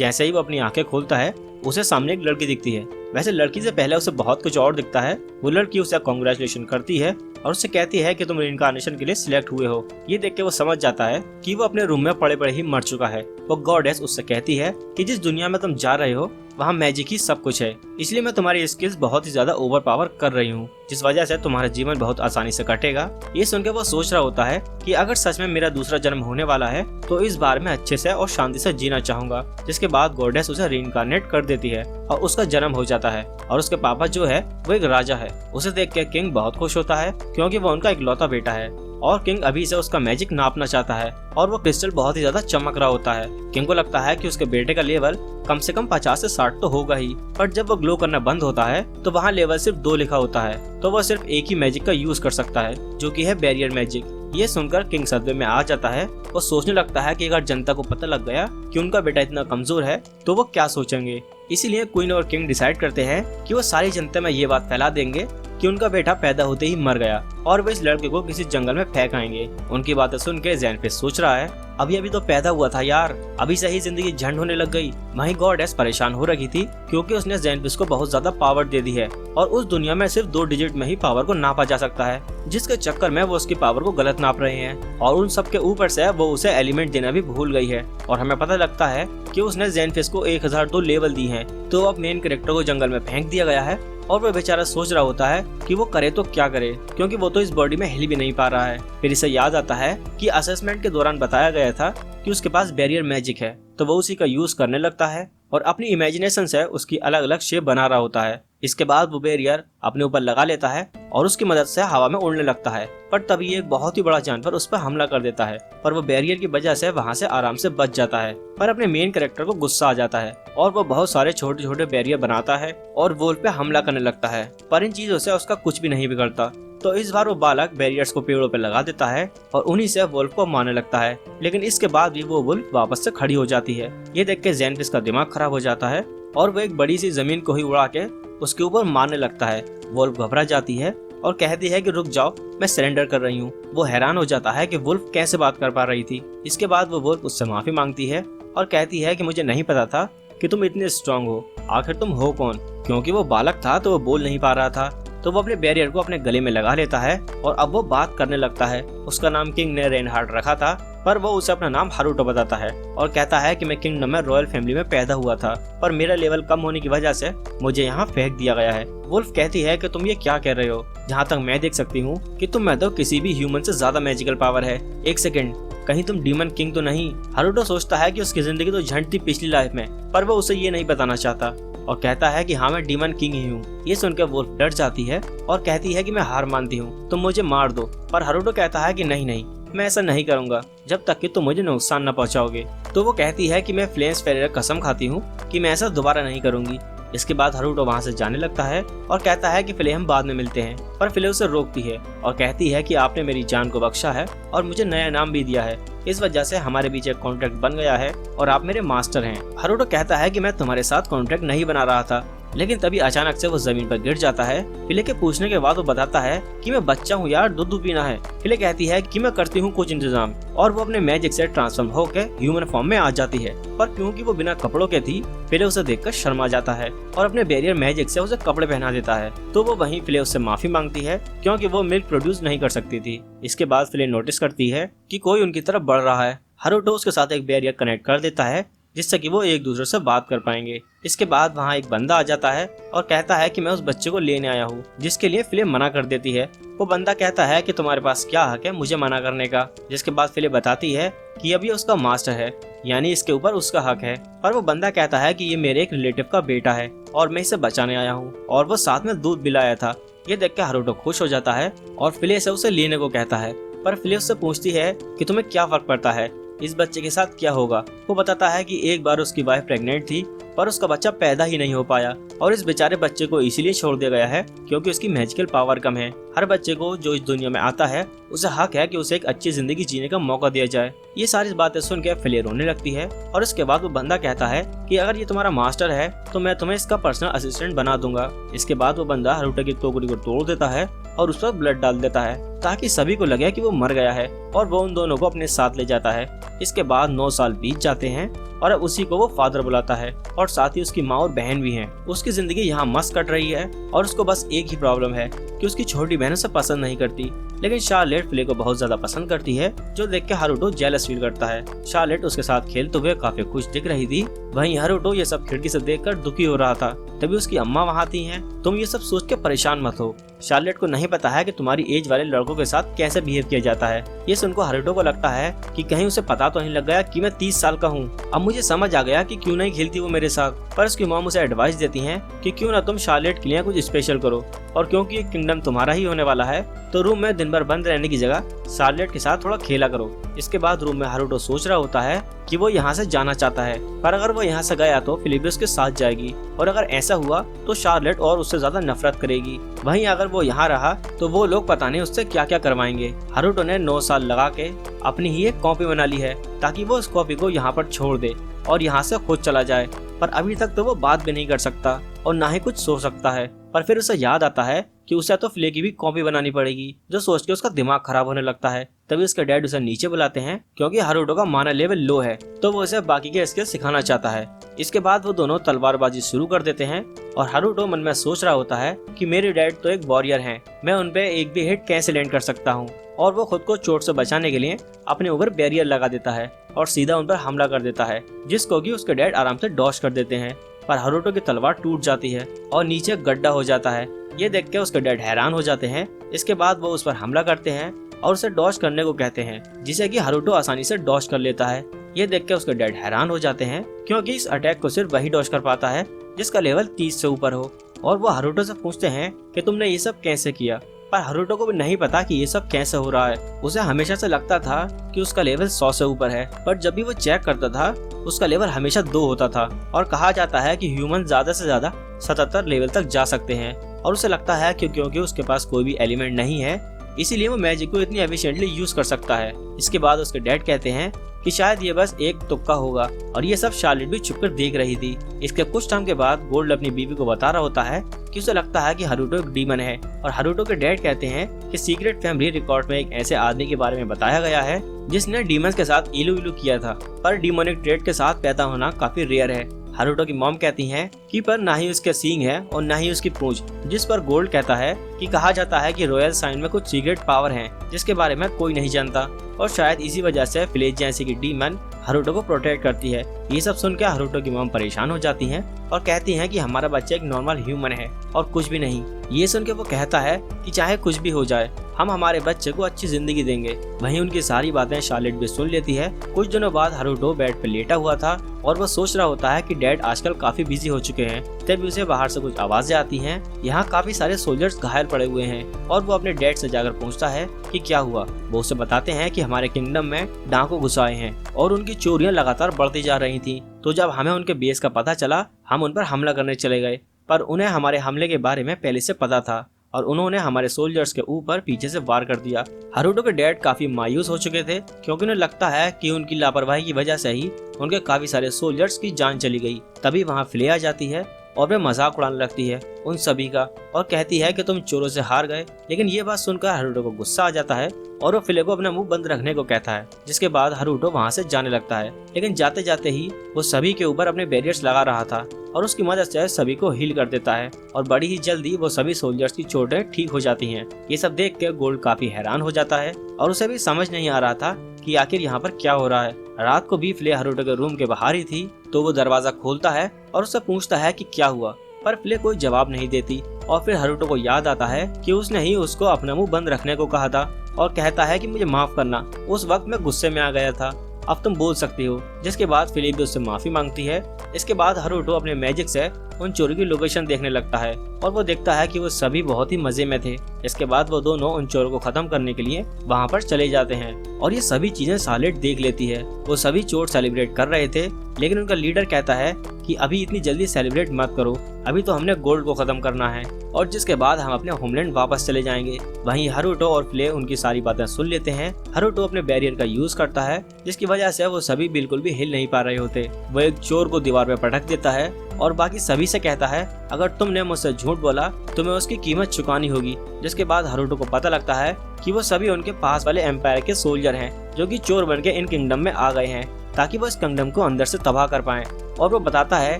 जैसे ही वो अपनी आंखें खोलता है उसे सामने एक लड़की दिखती है। वैसे लड़की से पहले उसे बहुत कुछ और दिखता है। वो लड़की उसे कॉन्ग्रेचुलेशन करती है और उससे कहती है कि तुम रिइंकार्नेशन के लिए सिलेक्ट हुए हो। ये देख के वो समझ जाता है कि वो अपने रूम में पड़े पड़े ही मर चुका है। वो गॉडेस उससे कहती है कि जिस दुनिया में तुम जा रहे हो वहाँ मैजिक ही सब कुछ है, इसलिए मैं तुम्हारी स्किल्स बहुत ही ज्यादा ओवर पावर कर रही हूँ, जिस वजह से तुम्हारा जीवन बहुत आसानी से कटेगा। ये सुनकर वो सोच रहा होता है कि अगर सच में मेरा दूसरा जन्म होने वाला है तो इस बार मैं अच्छे से और शांति से जीना चाहूंगा। जिसके बाद गॉडेस उसे रीइंकार्नेट कर देती है और उसका जन्म हो जाता है। और उसके पापा जो है वो एक राजा है। उसे देख के किंग बहुत खुश होता है क्योंकि वो उनका इकलौता बेटा है और किंग अभी से उसका मैजिक नापना चाहता है और वो क्रिस्टल बहुत ही ज्यादा चमक रहा होता है। किंग को लगता है कि उसके बेटे का लेवल कम से कम 50 से 60 तो होगा ही, पर जब वो ग्लो करना बंद होता है तो वहाँ लेवल सिर्फ 2 लिखा होता है। तो वो सिर्फ एक ही मैजिक का यूज कर सकता है जो कि है बैरियर मैजिक। ये सुनकर किंग सदमे में आ जाता है। वो सोचने लगता है कि अगर जनता को पता लग गया कि उनका बेटा इतना कमजोर है तो वो क्या सोचेंगे। इसीलिए क्वीन और किंग डिसाइड करते हैं कि वो सारी जनता में ये बात फैला देंगे कि उनका बेटा पैदा होते ही मर गया और वो इस लड़के को किसी जंगल में फेंक आएंगे। उनकी बातें सुन के ज़ेनफिश सोच रहा है अभी अभी तो पैदा हुआ था यार, अभी से ही जिंदगी झंड होने लग गई। वहीं गॉडेस परेशान हो रही थी क्योंकि उसने ज़ेनफिश को बहुत ज्यादा पावर दे दी है और उस दुनिया में सिर्फ 2 डिजिट में ही पावर को नापा जा सकता है, जिसके चक्कर में वो उसकी पावर को गलत नाप रहे हैं। और उन सब के ऊपर से वो उसे एलिमेंट देना भी भूल गई है। और हमें पता लगता है कि उसने ज़ेनफिश को 1002 लेवल दी है। तो अब मेन कैरेक्टर को जंगल में फेंक दिया गया है और वो बेचारा सोच रहा होता है कि वो करे तो क्या करे, क्योंकि वो तो इस बॉडी में हिल भी नहीं पा रहा है। फिर इसे याद आता है कि असेसमेंट के दौरान बताया गया था कि उसके पास बैरियर मैजिक है, तो वो उसी का यूज करने लगता है और अपनी इमेजिनेशन से उसकी अलग अलग शेप बना रहा होता है। इसके बाद वो बैरियर अपने ऊपर लगा लेता है और उसकी मदद से हवा में उड़ने लगता है। पर तभी एक बहुत ही बड़ा जानवर उस पर हमला कर देता है, पर वो बैरियर की वजह से वहाँ से आराम से बच जाता है। पर अपने मेन कैरेक्टर को गुस्सा आ जाता है और वो बहुत सारे छोटे छोटे बैरियर बनाता है और वुल्फ पे हमला करने लगता है, पर इन चीजों से उसका कुछ भी नहीं बिगड़ता। तो इस बार वो बालक बैरियर्स को पेड़ों पे लगा देता है और उन्हीं से वुल्फ को मारने लगता है। लेकिन इसके बाद भी वो वुल्फ वापस से खड़ी हो जाती है। ये देख के ज़ेनफिश का दिमाग खराब हो जाता है और वो एक बड़ी सी जमीन को ही उड़ा के उसके ऊपर मारने लगता है। वुल्फ घबरा जाती है और कहती है कि रुक जाओ, मैं सरेंडर कर रही हूँ। वो हैरान हो जाता है कि वुल्फ कैसे बात कर पा रही थी। इसके बाद वो वुल्फ उससे माफी मांगती है और कहती है कि मुझे नहीं पता था कि तुम इतने स्ट्रांग हो, आखिर तुम हो कौन। क्योंकि वो बालक था तो वो बोल नहीं पा रहा था, तो वो अपने बैरियर को अपने गले में लगा लेता है और अब वो बात करने लगता है। उसका नाम किंग ने रेनहार्ड रखा था, पर वो उसे अपना नाम हारूटो बताता है और कहता है कि मैं किंगडम में रॉयल फैमिली में पैदा हुआ था, पर मेरा लेवल कम होने की वजह से मुझे यहाँ फेंक दिया गया है। वुल्फ कहती है कि तुम ये क्या कह रहे हो, जहाँ तक मैं देख सकती हूँ कि तुम में तो किसी भी ह्यूमन से ज्यादा मैजिकल पावर है। एक सेकंड, कहीं तुम डीमन किंग तो नहीं। हारूटो सोचता है कि उसकी जिंदगी तो झंड थी पिछली लाइफ में, पर वो उसे ये नहीं बताना चाहता और कहता है कि हाँ मैं डीमन किंग ही हूँ। ये सुनकर वुल्फ डर जाती है और कहती है कि मैं हार मानती हूँ, तुम मुझे मार दो। पर हारूटो कहता है कि नहीं नहीं, मैं ऐसा नहीं करूंगा जब तक कि तुम मुझे नुकसान न पहुंचाओगे। तो वो कहती है कि मैं फ्लेम्स फेरेर कसम खाती हूँ कि मैं ऐसा दोबारा नहीं करूंगी। इसके बाद हारूटो वहाँ से जाने लगता है और कहता है कि फिले हम बाद में मिलते हैं, पर फिले उसे रोकती है और कहती है कि आपने मेरी जान को बख्शा है और मुझे नया नाम भी दिया है, इस वजह से हमारे बीच एक कॉन्ट्रैक्ट बन गया है और आप मेरे मास्टर हैं। हारूटो कहता है कि मैं तुम्हारे साथ कॉन्ट्रैक्ट नहीं बना रहा था, लेकिन तभी अचानक से वो जमीन पर गिर जाता है। फिले के पूछने के बाद वो बताता है कि मैं बच्चा हूँ यार, दूध पीना है। फिले कहती है कि मैं करती हूँ कुछ इंतजाम, और वो अपने मैजिक से ट्रांसफॉर्म होकर ह्यूमन फॉर्म में आ जाती है। पर क्योंकि वो बिना कपड़ों के थी, फिले उसे देखकर शर्मा जाता है और अपने बैरियर मैजिक से उसे कपड़े पहना देता है। तो वो वहीं फिले उससे माफी मांगती है क्योंकि वो मिल्क प्रोड्यूस नहीं कर सकती थी। इसके बाद फिले नोटिस करती है कि कोई उनकी तरफ बढ़ रहा है। हारूटो उसके साथ एक बैरियर कनेक्ट कर देता है जिससे कि वो एक दूसरे से बात कर पाएंगे। इसके बाद वहाँ एक बंदा आ जाता है और कहता है कि मैं उस बच्चे को लेने आया हूँ, जिसके लिए फिले मना कर देती है। वो बंदा कहता है कि तुम्हारे पास क्या हक है मुझे मना करने का। जिसके बाद फिले बताती है कि अब ये उसका मास्टर है, यानी इसके ऊपर उसका हक है। पर वो बंदा कहता है कि ये मेरे एक रिलेटिव का बेटा है और मैं इसे बचाने आया हूँ, और वो साथ में दूध भी लाया था। ये देख के हारूटो खुश हो जाता है और फिले से उसे लेने को कहता है। पर फिले उससे पूछती है कि तुम्हें क्या फर्क पड़ता है, इस बच्चे के साथ क्या होगा। वो बताता है कि एक बार उसकी वाइफ प्रेग्नेंट थी पर उसका बच्चा पैदा ही नहीं हो पाया, और इस बेचारे बच्चे को इसीलिए छोड़ दिया गया है क्योंकि उसकी मैजिकल पावर कम है। हर बच्चे को जो इस दुनिया में आता है उसे हक है कि उसे एक अच्छी जिंदगी जीने का मौका दिया जाए। ये सारी बातें सुन के फिले रोने लगती है और उसके बाद वो बंदा कहता है कि अगर ये तुम्हारा मास्टर है तो मैं तुम्हें इसका पर्सनल असिस्टेंट बना दूंगा। इसके बाद वो बंदा हारूटो की टोकरी को तोड़ देता है और उस पर ब्लड डाल देता है ताकि सभी को लगे कि वो मर गया है, और वो उन दोनों को अपने साथ ले जाता है। इसके बाद 9 साल बीत जाते हैं और अब उसी को वो फादर बुलाता है और साथ ही उसकी माँ और बहन भी हैं। उसकी जिंदगी यहाँ मस्त कट रही है और उसको बस एक ही प्रॉब्लम है कि उसकी छोटी बहन उसे पसंद नहीं करती। लेकिन शार्लेट फ्ले को बहुत ज्यादा पसंद करती है, जो देख के हारुटो जेलस फील करता है। शार्लेट उसके साथ खेलते हुए काफी खुश दिख रही थी। वहीं हारुटो ये सब खिड़की से देखकर दुखी हो रहा था। तभी उसकी अम्मा वहाँ आती हैं। तुम ये सब सोच के परेशान मत हो, शार्लेट को नहीं पता है कि तुम्हारी एज वाले लड़कों के साथ कैसे बिहेव किया जाता है। ये सुनकर हारुटो को लगता है कि कहीं उसे पता तो नहीं लग गया कि मैं 30 साल का हूँ। अब मुझे समझ आ गया कि क्यों नहीं खेलती वो मेरे साथ। पर उसकी मॉम उसे एडवाइस देती हैं कि क्यों ना तुम शार्लेट के लिए कुछ स्पेशल करो, और क्योंकि ये किंगडम तुम्हारा ही होने वाला है तो रूम में दिन भर बंद रहने की जगह शार्लेट के साथ थोड़ा खेला करो। इसके बाद रूम में हारुटो सोच रहा होता है कि वो यहाँ से जाना चाहता है, पर अगर वो यहाँ से गया तो फिलिप उसके साथ जाएगी, और अगर ऐसा हुआ तो शार्लेट और उससे ज्यादा नफरत करेगी। वहीं अगर वो यहाँ रहा तो वो लोग पता नहीं उससे क्या क्या करवाएंगे। हारुटो ने 9 साल लगा के अपनी ही एक कॉपी बना ली है ताकि वो उस कॉपी को यहाँ पर छोड़ दे और यहाँ से खुद चला जाए। पर अभी तक तो वो बात भी नहीं कर सकता और ना ही कुछ सोच सकता है। पर फिर उसे याद आता है कि उसे तो फ्ले की भी कॉपी बनानी पड़ेगी, जो सोच के उसका दिमाग खराब होने लगता है। तभी उसके डैड उसे नीचे बुलाते हैं क्योंकि हारुटो का माना लेवल लो है, तो वो उसे बाकी के स्किल सिखाना चाहता है। इसके बाद वो दोनों तलवारबाजी शुरू कर देते हैं और हारुटो मन में सोच रहा होता है कि मेरे डैड तो एक वॉरियर हैं, मैं उन पे एक भी हिट कैसे लैंड कर सकता हूँ। और वो खुद को चोट से बचाने के लिए अपने ऊपर बैरियर लगा देता है और सीधा उन पर हमला कर देता है, जिसको कि उसके डैड आराम से डॉज कर देते हैं। पर हारुटो की तलवार टूट जाती है और नीचे गड्ढा हो जाता है। ये देख के उसके डैड हैरान हो जाते हैं। इसके बाद वो उस पर हमला करते हैं और उसे डॉज करने को कहते हैं, जिसे कि हारुटो आसानी से डॉज कर लेता है। ये देख के उसके डैड हैरान हो जाते हैं क्योंकि इस अटैक को सिर्फ वही डॉज कर पाता है जिसका लेवल 30 से ऊपर हो। और वो हारुटो से पूछते हैं कि तुमने ये सब कैसे किया। पर हारुटो को भी नहीं पता कि ये सब कैसे हो रहा है। उसे हमेशा से लगता था कि उसका लेवल 100 से ऊपर है, पर जब भी वो चेक करता था उसका लेवल हमेशा 2 होता था। और कहा जाता है कि ह्यूमन ज्यादा से ज्यादा 77 लेवल तक जा सकते हैं। और उसे लगता है कि क्योंकि उसके पास कोई भी एलिमेंट नहीं है, इसीलिए वो मैजिक को इतनी एफिशिएंटली यूज कर सकता है। इसके बाद उसके डैड कहते हैं कि शायद ये बस एक तुक्का होगा, और ये सब शार्लेट भी छुपकर देख रही थी। इसके कुछ टाइम के बाद गोल्ड अपनी बीवी को बता रहा होता है कि उसे लगता है कि हारुटो एक डीमन है। और हारुटो के डैड कहते हैं कि सीक्रेट फैमिली रिकॉर्ड में एक ऐसे आदमी के बारे में बताया गया है जिसने डीमंस के साथ इलू इलू किया था, पर डीमोनिक ट्रेड के साथ पैदा होना काफी रेयर है। हारुटो की मॉम कहती हैं कि पर ना ही उसके सींग है और ना ही उसकी पूंछ, जिस पर गोल्ड कहता है कि कहा जाता है कि रॉयल साइन में कुछ सीक्रेट पावर हैं जिसके बारे में कोई नहीं जानता, और शायद इसी वजह से फ्लेज जैसी की डीमन हारुटो को प्रोटेक्ट करती है। ये सब सुनकर हारुटो की मॉम परेशान हो जाती हैं और कहती हैं कि हमारा बच्चा एक नॉर्मल ह्यूमन है और कुछ भी नहीं। ये सुनकर वो कहता है कि चाहे कुछ भी हो जाए हम हमारे बच्चे को अच्छी जिंदगी देंगे। वहीं उनकी सारी बातें शार्लेट भी सुन लेती है। कुछ दिनों बाद हारुटो बेड पर लेटा हुआ था और वो सोच रहा होता है कि डैड आजकल काफी बिजी हो चुके हैं। तभी उसे बाहर से कुछ आवाजें आती हैं। यहाँ काफी सारे सोल्जर्स घायल पड़े हुए हैं और वो अपने डैड से जाकर पूछता है कि क्या हुआ। वो उसे बताते हैं कि हमारे किंगडम में डाकू घुस आए हैं और उनकी चोरियां लगातार बढ़ती जा रही थी। तो जब हमें उनके बेस का पता चला हम उन पर हमला करने चले गए, पर उन्हें हमारे हमले के बारे में पहले से पता था और उन्होंने हमारे सोल्जर्स के ऊपर पीछे से वार कर दिया। हारुटो के डैड काफी मायूस हो चुके थे क्योंकि उन्हें लगता है कि उनकी लापरवाही की वजह से ही उनके काफी सारे सोल्जर्स की जान चली गई। तभी वहाँ फ्ले आ जाती है और वे मजाक उड़ाने लगती है उन सभी का और कहती है कि तुम चोरों से हार गए। लेकिन ये बात सुनकर हारुटो को गुस्सा आ जाता है और वो फ्ले को अपना मुंह बंद रखने को कहता है, जिसके बाद हारुटो वहाँ से जाने लगता है। लेकिन जाते जाते ही वो सभी के ऊपर अपने बैरियर्स लगा रहा था और उसकी मदद से सभी को हील कर देता है और बड़ी ही जल्दी वो सभी सोल्जर्स की चोटें ठीक हो जाती हैं। ये सब देख के गोल्ड काफी हैरान हो जाता है और उसे भी समझ नहीं आ रहा था कि आखिर यहाँ पर क्या हो रहा है। रात को भी फ्ले हारुटो के रूम के बाहर ही थी, तो वो दरवाजा खोलता है और उससे पूछता है कि क्या हुआ, पर फ्ले कोई जवाब नहीं देती। और फिर हारुटो को याद आता है कि उसने ही उसको अपना मुंह बंद रखने को कहा था और कहता है कि मुझे माफ करना, उस वक्त मैं गुस्से में आ गया था, अब तुम बोल सकती हो। जिसके बाद फिलिप भी उससे माफी मांगती है। इसके बाद हारुटो अपने मैजिक से उन चोरों की लोकेशन देखने लगता है और वो देखता है कि वो सभी बहुत ही मजे में थे। इसके बाद वो दोनों उन चोरों को खत्म करने के लिए वहाँ पर चले जाते हैं और ये सभी चीजें शार्लेट देख लेती है। वो सभी चोर सेलिब्रेट कर रहे थे, लेकिन उनका लीडर कहता है कि अभी इतनी जल्दी सेलिब्रेट मत करो, अभी तो हमने गोल्ड को खत्म करना है और जिसके बाद हम अपने होमलैंड वापस चले जाएंगे। वहीं हारुटो और फ्ले उनकी सारी बातें सुन लेते हैं। हारुटो अपने बैरियर का यूज करता है, जिसकी वजह से वो सभी बिल्कुल भी हिल नहीं पा रहे होते। वो एक चोर को दीवार पे पटक देता है और बाकी सभी से कहता है अगर तुमने मुझसे झूठ बोला तुम्हें उसकी कीमत चुकानी होगी। जिसके बाद हारुटो को पता लगता है कि वो सभी उनके पास वाले एम्पायर के सोल्जर हैं जो कि चोर बन के इन किंगडम में आ गए हैं ताकि वो इस किंगडम को अंदर से तबाह कर पाए। और वो बताता है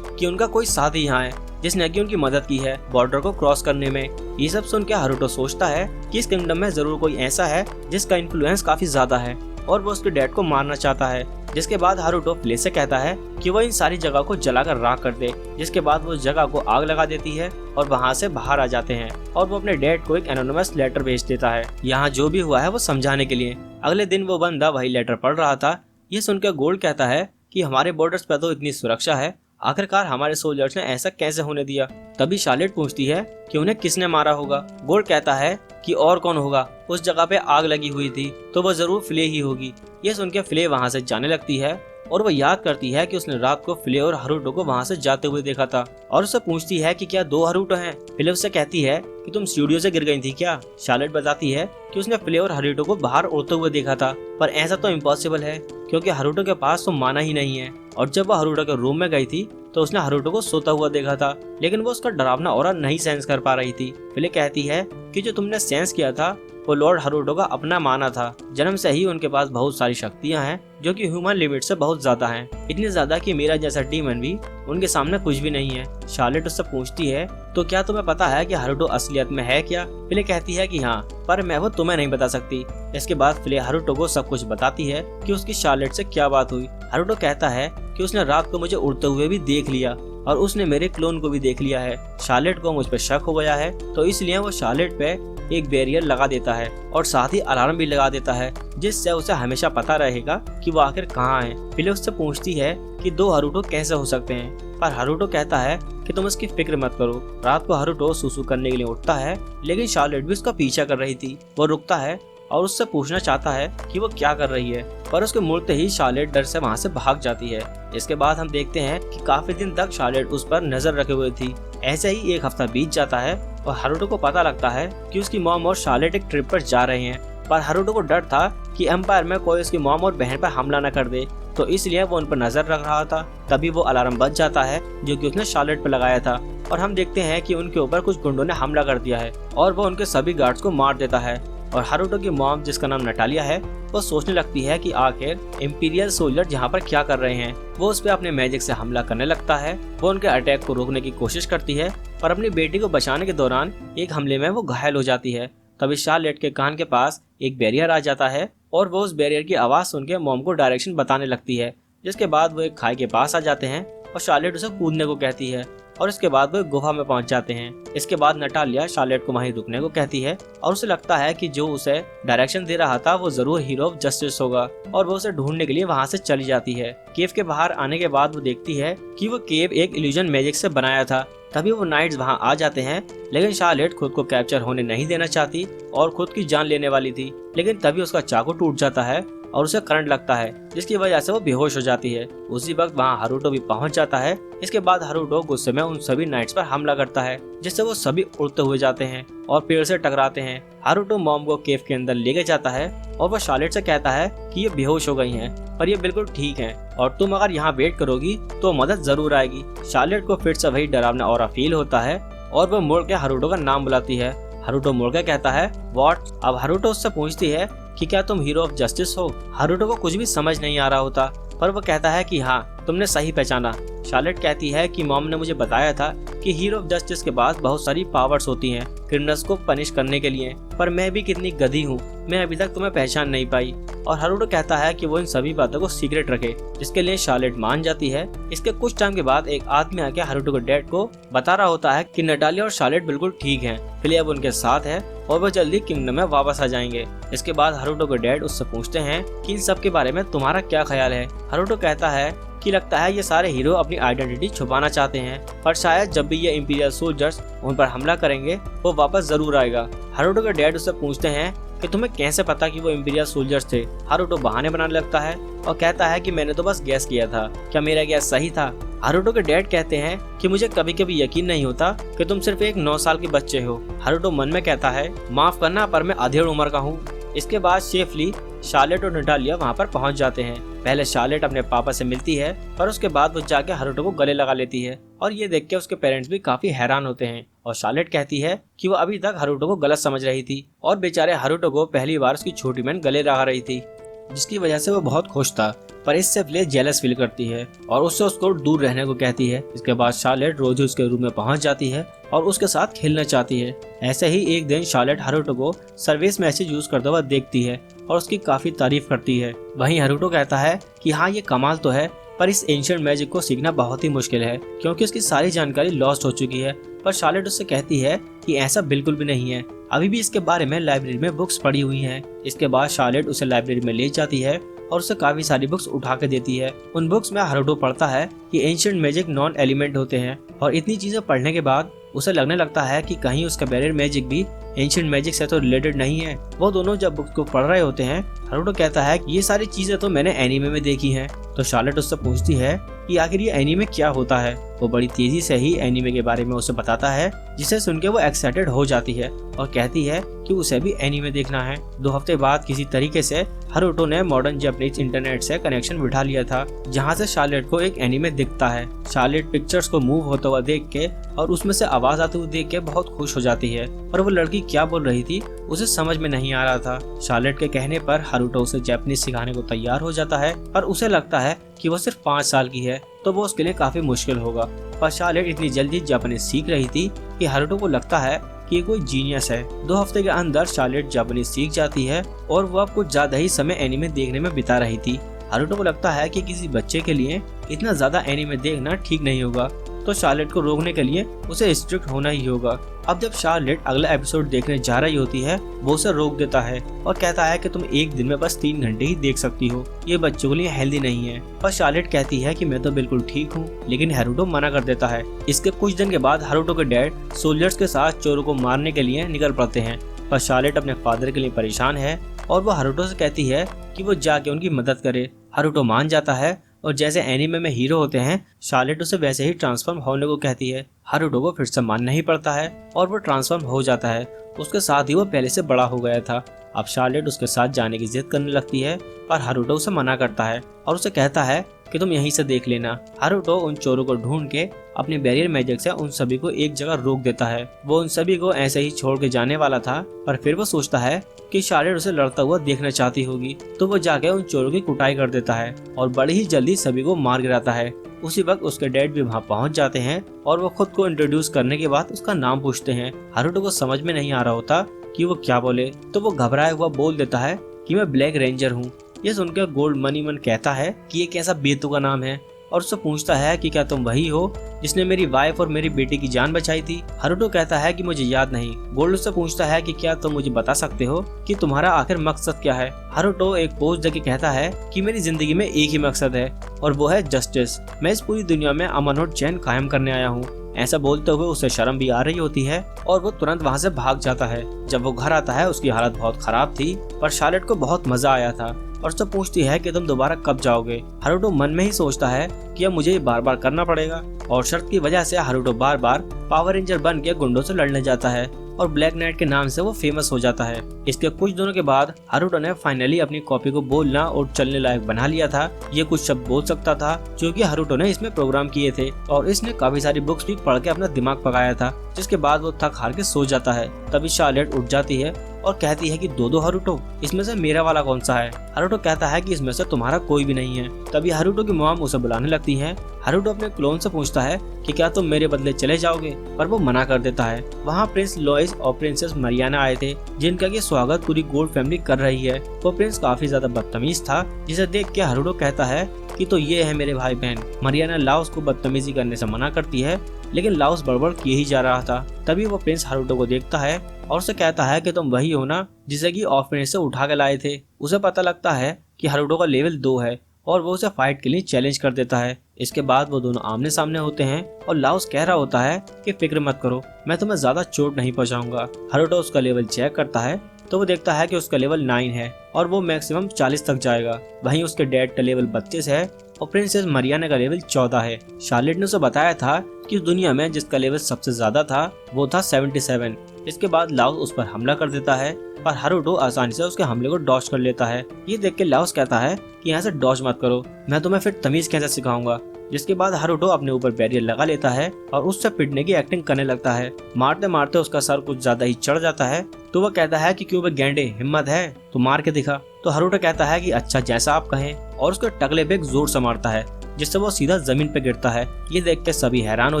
कि उनका कोई साथी यहाँ है जिसने कि उनकी मदद की है बॉर्डर को क्रॉस करने में। ये सब सुन के हारुतो सोचता है कि इस किंगडम में जरूर कोई ऐसा है जिसका इन्फ्लुएंस काफी ज्यादा है और वो उसके डैड को मारना चाहता है। जिसके बाद हारुतो फ्ले से कहता है कि वो इन सारी जगह को जलाकर राख कर दे। जिसके बाद वो उस जगह को आग लगा देती है और वहाँ से बाहर आ जाते हैं और वो अपने डैड को एक एनोनिमस लेटर भेज देता है यहाँ जो भी हुआ है वो समझाने के लिए। अगले दिन वो बंदा वही लेटर पढ़ रहा था। ये सुनकर गोल्ड कहता है कि हमारे बॉर्डर्स पे तो इतनी सुरक्षा है, आखिरकार हमारे सोल्जर्स ने ऐसा कैसे होने दिया। तभी शार्लेट पूछती है कि उन्हें किसने मारा होगा। गोल्ड कहता है कि और कौन होगा, उस जगह पे आग लगी हुई थी तो वो जरूर फ्ले ही होगी। ये सुन के फ्ले वहाँ से जाने लगती है और वो याद करती है कि उसने रात को फ्ले और हारुतो को वहाँ से जाते हुए देखा था और उससे पूछती है कि क्या 2 हारुतो हैं। फ्ले उससे कहती है कि तुम स्टूडियो से गिर गई थी क्या। शार्लेट बताती है कि उसने फ्ले और हारुतो को बाहर उड़ते हुए देखा था, पर ऐसा तो इम्पॉसिबल है क्योंकि हारुतो के पास तो माना ही नहीं है। और जब वो हारुतो के रूम में गई थी तो उसने हारुतो को सोता हुआ देखा था, लेकिन वो उसका डरावना ऑरा नहीं सेंस कर पा रही थी। फ्ले कहती है कि जो तुमने सेंस किया था वो लॉर्ड हारुतो का अपना माना था। जन्म से ही उनके पास बहुत सारी शक्तियां हैं जो कि ह्यूमन लिमिट से बहुत ज्यादा हैं, इतनी ज्यादा कि मेरा जैसा डीमन भी उनके सामने कुछ भी नहीं है। शार्लेट उससे पूछती है तो क्या तुम्हें पता है कि हारुतो असलियत में है क्या। फ्ले कहती है कि हाँ, पर मैं वो तुम्हें नहीं बता सकती। इसके बाद फ्ले हारुतो को सब कुछ बताती है कि उसकी शार्लेट से क्या बात हुई। हारुतो कहता है कि उसने रात को मुझे उड़ते हुए भी देख लिया और उसने मेरे क्लोन को भी देख लिया है। शार्लेट को मुझ पर शक हो गया है तो इसलिए वो शार्लेट पे एक बैरियर लगा देता है और साथ ही अलार्म भी लगा देता है जिससे उसे हमेशा पता रहेगा कि वो आखिर कहाँ है। फिर उससे पूछती है कि 2 हारुतो कैसे हो सकते हैं, पर हारुतो कहता है कि तुम इसकी फिक्र मत करो। रात को हारुतो सुसु करने के लिए उठता है लेकिन शार्लेट भी उसका पीछा कर रही थी। वो रुकता है और उससे पूछना चाहता है कि वो क्या कर रही है, पर उसके मुड़ते ही शार्लेट डर से वहाँ से भाग जाती है। इसके बाद हम देखते हैं कि काफी दिन तक शार्लेट उस पर नजर रखे हुए थी। ऐसे ही 1 हफ्ता बीत जाता है और हारुतो को पता लगता है कि उसकी मॉम और शार्लेट एक ट्रिप पर जा रहे हैं, पर हारुतो को डर था कि एम्पायर में कोई उसकी मॉम और बहन पर हमला न कर दे, तो इसलिए वो उन पर नजर रख रहा था। तभी वो अलार्म बज जाता है जो कि उसने शार्लेट पर लगाया था और हम देखते हैं कि उनके ऊपर कुछ गुंडों ने हमला कर दिया है और वो उनके सभी गार्ड्स को मार देता है। और हारुतो की मॉम, जिसका नाम नटालिया है, वो सोचने लगती है कि आखिर इंपीरियल सोल्जर यहाँ पर क्या कर रहे हैं। वो उस पर अपने मैजिक से हमला करने लगता है। वो उनके अटैक को रोकने की कोशिश करती है पर अपनी बेटी को बचाने के दौरान एक हमले में वो घायल हो जाती है। तभी शार्लेट के कान के पास एक बैरियर आ जाता है और वो उस बैरियर की आवाज सुन के मॉम को डायरेक्शन बताने लगती है। जिसके बाद वो एक खाई के पास आ जाते हैं और शार्लेट उसे कूदने को कहती है और इसके बाद वो एक गुफा में पहुंच जाते हैं। इसके बाद नटालिया शार्लेट को वहीं रुकने को कहती है और उसे लगता है कि जो उसे डायरेक्शन दे रहा था वो जरूर हीरो ऑफ जस्टिस होगा और वो उसे ढूंढने के लिए वहां से चली जाती है। केव के बाहर आने के बाद वो देखती है कि वो केव एक इल्यूजन मैजिक से बनाया था। तभी वो नाइट्स वहां आ जाते हैं लेकिन शार्लेट खुद को कैप्चर होने नहीं देना चाहती और खुद की जान लेने वाली थी, लेकिन तभी उसका चाकू टूट जाता है और उसे करंट लगता है जिसकी वजह से वो बेहोश हो जाती है। उसी वक्त वहाँ हारुतो भी पहुंच जाता है। इसके बाद हारुतो गुस्से में उन सभी नाइट्स पर हमला करता है जिससे वो सभी उड़ते हुए जाते हैं और पेड़ से टकराते हैं। हारुतो मॉम को केव के अंदर लेके जाता है और वो शार्लेट से कहता है कि ये बेहोश हो गई हैं पर ये बिल्कुल ठीक हैं और तुम अगर यहाँ वेट करोगी तो मदद जरूर आएगी। शार्लेट को फिर से वही डरावना ऑरा फील होता है और वो मुड़ के हारुतो का नाम बुलाती है। हारुतो मुड़ के कहता है व्हाट। अब हारुतो उससे पूछती है कि क्या तुम हीरो ऑफ जस्टिस हो। हारुतो को कुछ भी समझ नहीं आ रहा होता पर वो कहता है कि हाँ, तुमने सही पहचाना। शार्लेट कहती है कि मॉम ने मुझे बताया था कि हीरो ऑफ जस्टिस के पास बहुत सारी पावर्स होती हैं क्रिमिनल्स को पनिश करने के लिए, पर मैं भी कितनी गधी हूँ, मैं अभी तक तुम्हें पहचान नहीं पाई। और हारुतो कहता है कि वो इन सभी बातों को सीक्रेट रखे, जिसके लिए शार्लेट मान जाती है। इसके कुछ टाइम के बाद एक आदमी आके हारुतो के डैड को बता रहा होता है कि नटालिया और शार्लेट बिल्कुल ठीक हैं, फिले अब उनके साथ है और वो जल्दी किंगडम में वापस आ जाएंगे। इसके बाद हारुतो के डैड उससे पूछते हैं कि इन सब के बारे में तुम्हारा क्या ख्याल है। हारुतो कहता है कि लगता है ये सारे हीरो अपनी आइडेंटिटी छुपाना चाहते हैं, पर शायद जब भी ये इंपीरियल सोल्जर्स उन पर हमला करेंगे वो वापस जरूर आएगा। हारुतो के डैड उससे पूछते हैं कि तुम्हें कैसे पता कि वो इंपीरियल सोल्जर्स थे। हारुतो बहाने बनाने लगता है और कहता है कि मैंने तो बस गैस किया था, क्या मेरा गैस सही था। हारुतो के डैड कहते हैं कि मुझे कभी कभी यकीन नहीं होता कि तुम सिर्फ एक 9 साल के बच्चे हो। हारुतो मन में कहता है माफ करना पर मैं अधेड़ उम्र का हूँ। इसके बाद सेफली शार्लेट और नटालिया वहाँ पर पहुँच जाते हैं। पहले शार्लेट अपने पापा से मिलती है पर उसके बाद वो जाके हारुतो को गले लगा लेती है और ये देख के उसके पेरेंट्स भी काफी हैरान होते हैं। और शार्लेट कहती है कि वो अभी तक हारुतो को गलत समझ रही थी और बेचारे हारुतो को पहली बार उसकी छोटी बहन गले लगा रही थी। जिसकी वजह से वो बहुत खुश था, पर इससे फ्लेयर जेलस फील करती है और उससे उसको दूर रहने को कहती है। इसके बाद शार्लेट रोज उसके रूम में पहुंच जाती है और उसके साथ खेलना चाहती है। ऐसे ही एक दिन शार्लेट हारुतो को सर्विस मैसेज यूज करता हुआ देखती है और उसकी काफी तारीफ करती है। वहीं हारुतो कहता है कि हाँ, ये कमाल तो है, पर इस एंशिएंट मैजिक को सीखना बहुत ही मुश्किल है क्योंकि उसकी सारी जानकारी लॉस्ट हो चुकी है। पर शार्लेट उससे कहती है कि ऐसा बिल्कुल भी नहीं है, अभी भी इसके बारे में लाइब्रेरी में बुक्स पड़ी हुई हैं। इसके बाद शार्लेट उसे लाइब्रेरी में ले जाती है और उसे काफी सारी बुक्स उठा के देती है। उन बुक्स में हारुतो पढ़ता है कि एंशिएंट मैजिक नॉन एलिमेंट होते हैं और इतनी चीजें पढ़ने के बाद उसे लगने लगता है कि कहीं उसका बैरियर मैजिक भी एंशिएंट मैजिक से तो रिलेटेड नहीं है। वो दोनों जब बुक को पढ़ रहे होते हैं, हारुतो कहता है कि ये सारी चीजें तो मैंने एनीमे में देखी हैं। तो शार्लेट उससे पूछती है कि आखिर ये एनीमे क्या होता है। वो बड़ी तेजी से ही एनीमे के बारे में उसे बताता है, जिसे सुन के वो एक्साइटेड हो जाती है और कहती है कि उसे भी एनीमे देखना है। 2 हफ्ते बाद किसी तरीके से हारुतो ने मॉडर्न जापानीज इंटरनेट से कनेक्शन बिठा लिया था, जहाँ से शार्लेट को एक एनीमे दिखता है। शार्लेट पिक्चर्स को मूव होता हुआ देख के और उसमें से आवाज आते हुए देख के बहुत खुश हो जाती है, पर वो लड़की क्या बोल रही थी उसे समझ में नहीं आ रहा था। शार्लेट के कहने पर हारुतो उसे जापानीज सिखाने को तैयार हो जाता है, पर उसे लगता है कि वो सिर्फ 5 साल की है तो वो उसके लिए काफी मुश्किल होगा। पर शार्लेट इतनी जल्दी जापानीज सीख रही थी कि हारुतो को लगता है कि ये कोई जीनियस है। 2 हफ्ते के अंदर शार्लेट जापानीज सीख जाती है और वो अब कुछ ज्यादा ही समय एनीमे देखने में बिता रही थी। हारुतो को लगता है कि किसी बच्चे के लिए इतना ज्यादा एनीमे देखना ठीक नहीं होगा, तो शार्लेट को रोकने के लिए उसे स्ट्रिक्ट होना ही होगा। अब जब शार्लेट अगला एपिसोड देखने जा रही होती है, वो उसे रोक देता है और कहता है कि तुम एक दिन में बस 3 घंटे ही देख सकती हो, ये बच्चों के लिए हेल्दी नहीं है। पर शार्लेट कहती है कि मैं तो बिल्कुल ठीक हूँ, लेकिन हारुतो मना कर देता है। इसके कुछ दिन के बाद हारुतो के डैड सोल्जर्स के साथ चोरों को मारने के लिए निकल पड़ते हैं, पर शार्लेट अपने फादर के लिए परेशान है और वो हारुतो से कहती है कि वो जाके उनकी मदद करे। हारुतो मान जाता है और जैसे एनीमे में हीरो होते हैं, शार्लेट उसे वैसे ही ट्रांसफॉर्म होने को कहती है। हारुतो को फिर से मानना ही पड़ता है और वो ट्रांसफॉर्म हो जाता है। उसके साथ ही वो पहले से बड़ा हो गया था। अब शार्लेट उसके साथ जाने की जिद करने लगती है, पर हारुतो उसे मना करता है और उसे कहता है कि तुम यहीं से देख लेना। हारुतो उन चोरों को ढूंढ के अपने बैरियर मैजिक से उन सभी को एक जगह रोक देता है। वो उन सभी को ऐसे ही छोड़ के जाने वाला था, पर फिर वो सोचता है कि शार्लेट उसे लड़ता हुआ देखना चाहती होगी, तो वो जाके उन चोरों की कुटाई कर देता है और बड़ी ही जल्दी सभी को मार गिराता है। उसी वक्त उसके डैड भी वहाँ पहुँच जाते हैं और वो खुद को इंट्रोड्यूस करने के बाद उसका नाम पूछते हैं। हारुतो को समझ में नहीं आ रहा होता कि वो क्या बोले, तो वो घबराया हुआ बोल देता है कि मैं ब्लैक रेंजर हूँ। ये सुनकर गोल्ड मनी मन कहता है कि ये कैसा बेतुका नाम है और उससे पूछता है कि क्या तुम वही हो जिसने मेरी वाइफ और मेरी बेटी की जान बचाई थी। हारुतो कहता है कि मुझे याद नहीं। गोल्ड उससे पूछता है कि क्या तुम मुझे बता सकते हो कि तुम्हारा आखिर मकसद क्या है। हारुतो एक पोज देके कहता है कि मेरी जिंदगी में एक ही मकसद है और वो है जस्टिस। मैं इस पूरी दुनिया में अमन और चैन कायम करने आया हूँ। ऐसा बोलते हुए उसे शर्म भी आ रही होती है और वो तुरंत वहाँ से भाग जाता है। जब वो घर आता है उसकी हालत बहुत खराब थी, पर शार्लेट को बहुत मजा आया था और उससे पूछती है कि तुम दोबारा कब जाओगे। हारुतो मन में ही सोचता है कि अब मुझे ये बार बार करना पड़ेगा और शर्त की वजह से हारुतो बार बार पावर रेंजर बन के गुंडों से लड़ने जाता है और ब्लैक नाइट के नाम से वो फेमस हो जाता है। इसके कुछ दिनों के बाद हारुतो ने फाइनली अपनी कॉपी को बोलना और चलने लायक बना लिया था। ये कुछ शब्द बोल सकता था जो कि हारुतो ने इसमें प्रोग्राम किए थे और इसने काफी सारी बुक्स भी पढ़ के अपना दिमाग पकाया था, जिसके बाद वो थक हार के सो जाता है। तभी शार्लेट उठ जाती है और कहती है कि दो हारुतो, इसमें से मेरा वाला कौन सा है। हारुतो कहता है कि इसमें से तुम्हारा कोई भी नहीं है। तभी हारुतो की मॉम उसे बुलाने लगती है। हारुतो अपने क्लोन से पूछता है कि क्या तुम मेरे बदले चले जाओगे, पर वो मना कर देता है। वहाँ प्रिंस लोइस और प्रिंसेस मरियाना आए थे, जिनका की स्वागत पूरी गोल्ड फैमिली कर रही है। वो प्रिंस काफी ज्यादा बदतमीज था, जिसे देख के हारुतो कहता है कि तो ये है मेरे भाई बहन। मरियाना लाओस को बदतमीजी करने से मना करती है, लेकिन लाओस बड़बड़ किए ही जा रहा था। तभी वो प्रिंस हारुतो को देखता है और उसे कहता है कि तुम वही हो ना जिसे कि ऑर्फनेज से उठा के लाए थे। उसे पता लगता है कि हारुतो का लेवल 2 है और वो उसे फाइट के लिए चैलेंज कर देता है। इसके बाद वो दोनों आमने सामने होते हैं और लाओस कह रहा होता है कि फिक्र मत करो, मैं तुम्हें ज्यादा चोट नहीं पहुंचाऊंगा। हारुतो उसका लेवल चेक करता है तो वो देखता है कि उसका लेवल 9 है और वो मैक्सिमम 40 तक जाएगा। वहीं उसके डैड का लेवल 32 है और प्रिंसेस मरियाना का लेवल 14 है। शार्लेट ने उसे बताया था कि इस दुनिया में जिसका लेवल सबसे ज्यादा था वो था 77। इसके बाद लाओस उस पर हमला कर देता है, पर हारुतो आसानी से उसके हमले को डॉज कर लेता है। ये देख के लाओस कहता है कि यहाँ से डॉज मत करो, मैं तुम्हें फिर तमीज कैसे सिखाऊंगा। जिसके बाद हारुतो अपने ऊपर बैरियर लगा लेता है और उससे पिटने की एक्टिंग करने लगता है। मारते मारते उसका सर कुछ ज्यादा ही चढ़ जाता है, तो वह कहता है कि क्यों बे गैंडे, हिम्मत है तो मार के दिखा। तो हारुतो कहता है कि अच्छा जैसा आप कहें, और उसके टकले पे एक जोर से मारता है जिससे वो सीधा जमीन पे गिरता है। ये देख के सभी हैरान हो